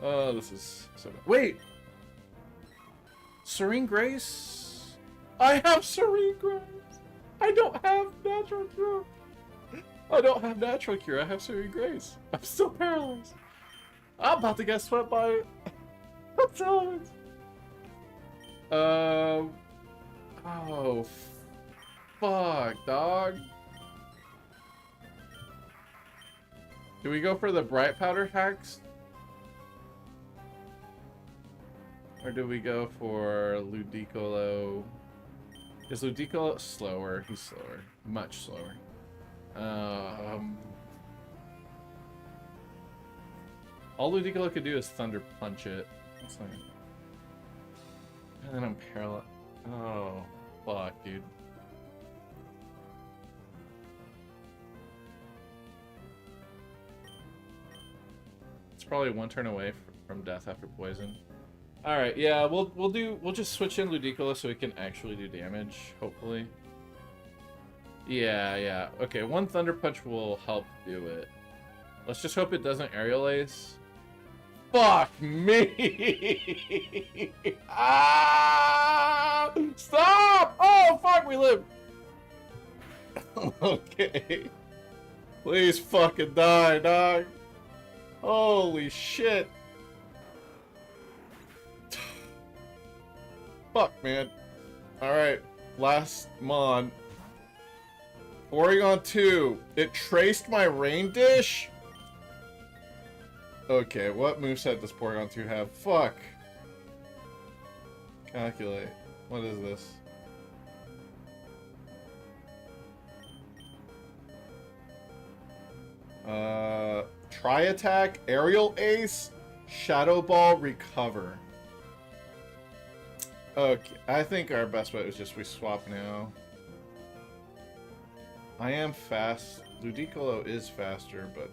Oh, this is so bad. Wait! Serene Grace? I have Serene Grace! I don't have Natural Cure! I don't have Natural Cure, I have Serene Grace. I'm still paralyzed. I'm about to get swept by Salamence. Oh, fuck, dog. Do we go for the Bright Powder hacks? Or do we go for Ludicolo? Is Ludicolo slower? He's slower. Much slower. All Ludicolo could do is Thunder Punch it. That's like... And then I'm paralyzed. Oh, fuck, dude. It's probably one turn away from death after poison. All right, yeah, we'll just switch in Ludicolo so we can actually do damage, hopefully. Yeah. Okay, one Thunder Punch will help do it. Let's just hope it doesn't Aerial Ace. Fuck me! Ah! Stop! Oh, fuck, we live! Okay. Please fucking die, dog. Holy shit. Fuck, man. Alright, last mon. Oregon 2. It traced my Rain Dish? Okay, what moveset does Porygon 2 have? Fuck. Calculate. What is this? Tri-Attack, Aerial Ace, Shadow Ball, Recover. Okay, I think our best bet is just we swap now. I am fast. Ludicolo is faster, but...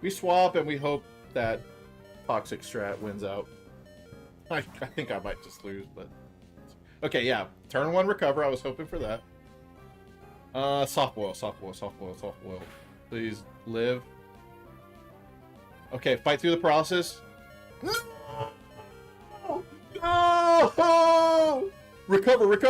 we swap and we hope that Toxic Strat wins out. I think I might just lose, but... okay, yeah. Turn 1 recover. I was hoping for that. Soft boil. Please live. Okay, fight through the process. No! No! Recover. Yes!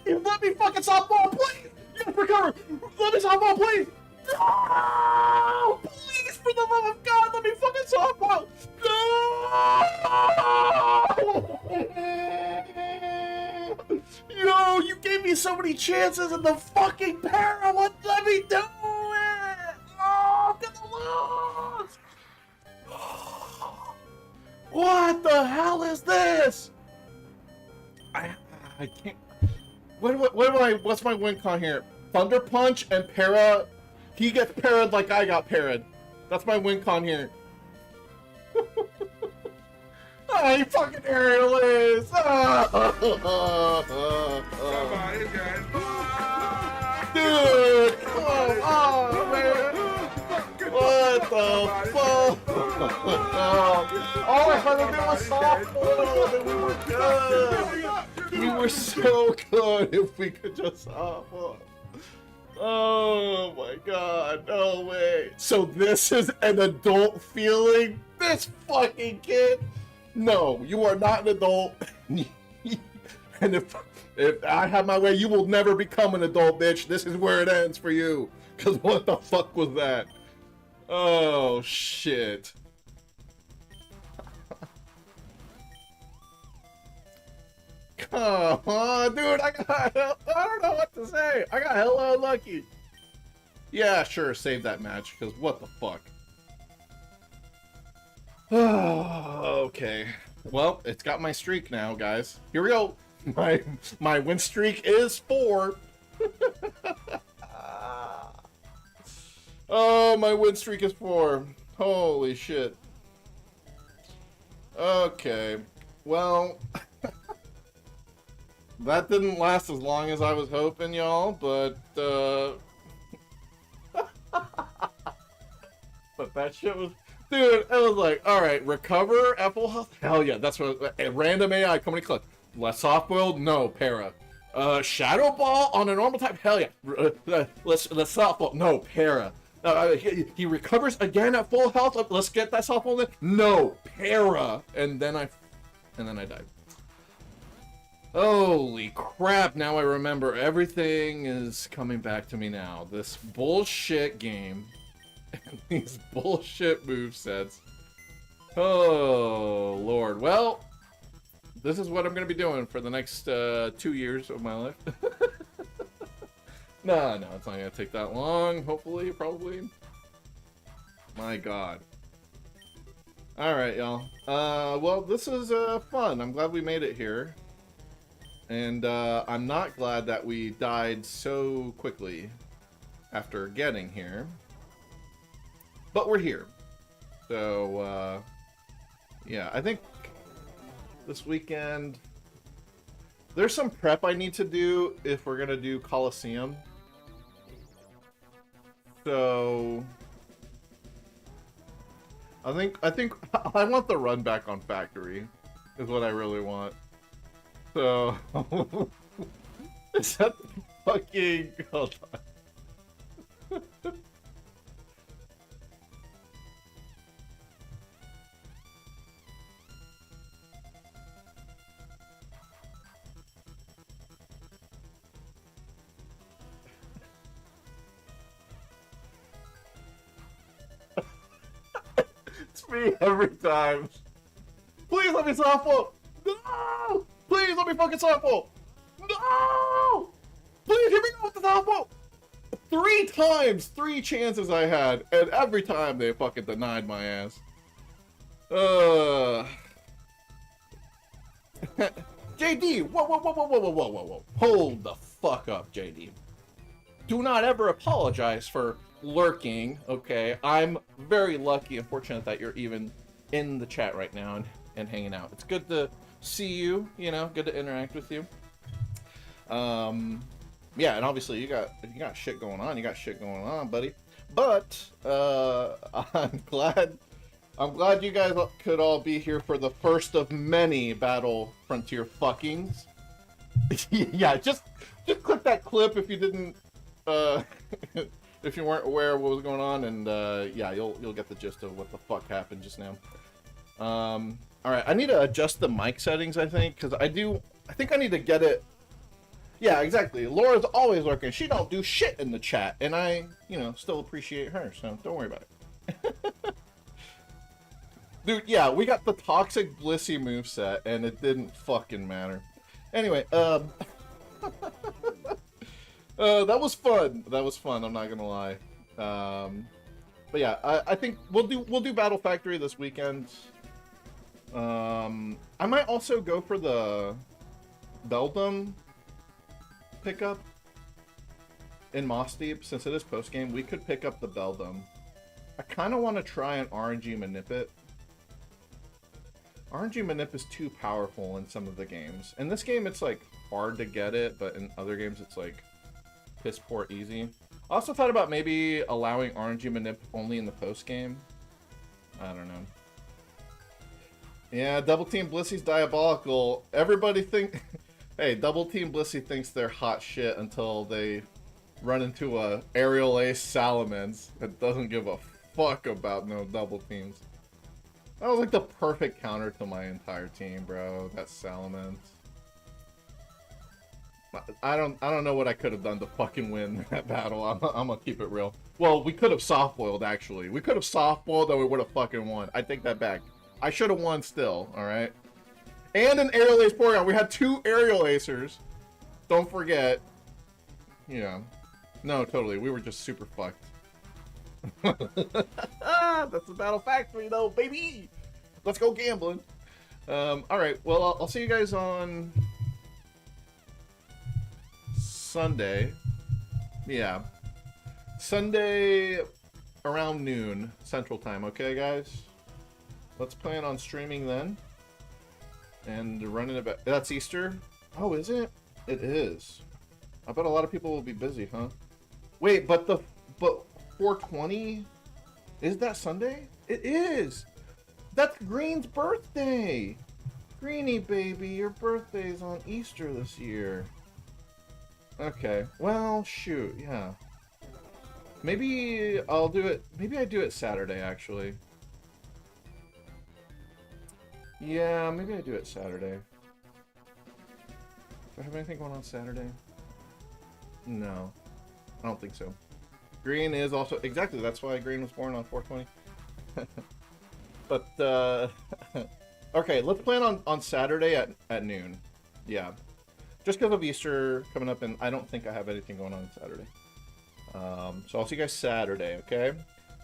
Let me fucking softball, please! Yes, recover! Let me softball, please! No! Please, for the love of God, let me fucking softball! No! Yo, you gave me so many chances in the fucking para! What? Let me do it! Oh, I'm gonna lose! What the hell is this? I can't... what's my win con here? Thunder Punch and para. He gets parried like I got parried. That's my win con here. Oh, you fucking Aerial Ace! Dude, come on, man! What the fuck? All I had to do was softball, and we were good. We were so good if we could just softball. Oh my god, no way. So this is an adult feeling? This fucking kid? No, you are not an adult. And if I have my way, you will never become an adult, bitch. This is where it ends for you. Because what the fuck was that? Oh, shit. Oh, dude, I don't know what to say. I got hella unlucky. Yeah, sure, save that match, because what the fuck? Okay. Well, it's got my streak now, guys. Here we go. My win streak is 4. Oh, my win streak is 4. Holy shit. Okay. Well, that didn't last as long as I was hoping, y'all, but but that shit was, dude, it was like, alright, recover at full health? Hell yeah, that's what, random AI, coming to click. Less soft boiled? No, para. Shadow ball on a normal type? Hell yeah. Let's soft ball? No, para. He recovers again at full health? Let's get that soft ball in? No, para. And then I died. Holy crap, now I remember. Everything is coming back to me now. This bullshit game. These bullshit movesets. Oh, Lord. Well, this is what I'm going to be doing for the next 2 years of my life. No, it's not going to take that long. Hopefully, probably. My God. Alright, y'all. Well, this is fun. I'm glad we made it here. And I'm not glad that we died so quickly after getting here. But we're here. So, yeah, I think this weekend there's some prep I need to do if we're gonna do Coliseum. So I think I want the run back on Factory is what I really want. So is that fucking, hold on. It's me every time. Please let me softball. No! Please let me fucking softball. No! Please hit me with the softball. 3 times, 3 chances I had, and every time they fucking denied my ass. JD, whoa. Hold the fuck up, JD. Do not ever apologize for lurking, okay? I'm very lucky and fortunate that you're even in the chat right now and hanging out. It's good to see you, you know, good to interact with you. Yeah, and obviously you got shit going on. You got shit going on, buddy. But I'm glad you guys could all be here for the first of many Battle Frontier fuckings. Yeah, just click that clip if you didn't if you weren't aware of what was going on, and yeah, you'll get the gist of what the fuck happened just now. All right, I need to adjust the mic settings, I think, because I think I need to get it. Yeah, exactly. Laura's always lurking. She don't do shit in the chat, and I, you know, still appreciate her, so don't worry about it. Dude, yeah, we got the Toxic Blissey moveset, and it didn't fucking matter. Anyway, that was fun. That was fun, I'm not gonna lie. But yeah, I think we'll do Battle Factory this weekend. I might also go for the Beldum pickup in Moss Deep. Since it is post-game, we could pick up the Beldum. I kind of want to try an RNG Manipit. RNG Manip is too powerful in some of the games. In this game, it's like hard to get it, but in other games, it's like piss poor easy. I also thought about maybe allowing RNG Manip only in the post game. I don't know. Yeah, Double Team Blissey's diabolical. Everybody think, hey, Double Team Blissey thinks they're hot shit until they run into a aerial ace Salamence that doesn't give a fuck about no double teams. That was like the perfect counter to my entire team, bro. That Salamence. I don't know what I could have done to fucking win that battle. I'm gonna keep it real. Well, we could have soft-boiled, actually. We could have soft-boiled and we would have fucking won. I take that back. I should have won still, alright? And an aerial ace Porygon. We had 2 aerial acers. Don't forget. Yeah. No, totally. We were just super fucked. That's the Battle Factory, though, baby. Let's go gambling. All right. Well, I'll see you guys on Sunday. Yeah. Sunday around noon Central Time. Okay, guys? Let's plan on streaming then. And running it back. That's Easter? Oh, is it? It is. I bet a lot of people will be busy, huh? Wait, but 420? Is that Sunday? It is! That's Green's birthday! Greenie, baby, your birthday's on Easter this year. Okay, well, shoot, yeah. Maybe I'll do it, maybe I do it Saturday, actually. Yeah, maybe I do it Saturday. Do I have anything going on Saturday? No. I don't think so. Green is also... Exactly, that's why Green was born on 420. But, okay, let's plan on Saturday at noon. Yeah. Just because of Easter coming up, and I don't think I have anything going on Saturday. So I'll see you guys Saturday, okay?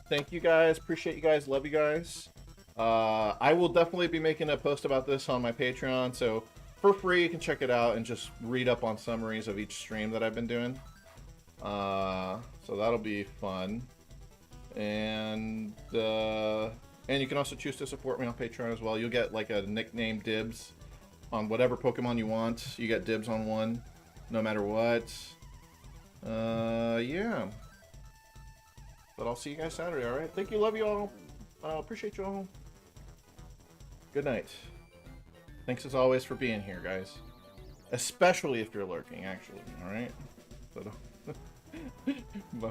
Thank you guys. Appreciate you guys. Love you guys. I will definitely be making a post about this on my Patreon, so for free you can check it out and just read up on summaries of each stream that I've been doing. So that'll be fun. And you can also choose to support me on Patreon as well. You'll get like a nickname dibs on whatever Pokemon you want. You get dibs on one, no matter what. Yeah. But I'll see you guys Saturday, alright? Thank you, love you all. Appreciate you all. Good night. Thanks as always for being here, guys. Especially if you're lurking, actually, alright? So, bye.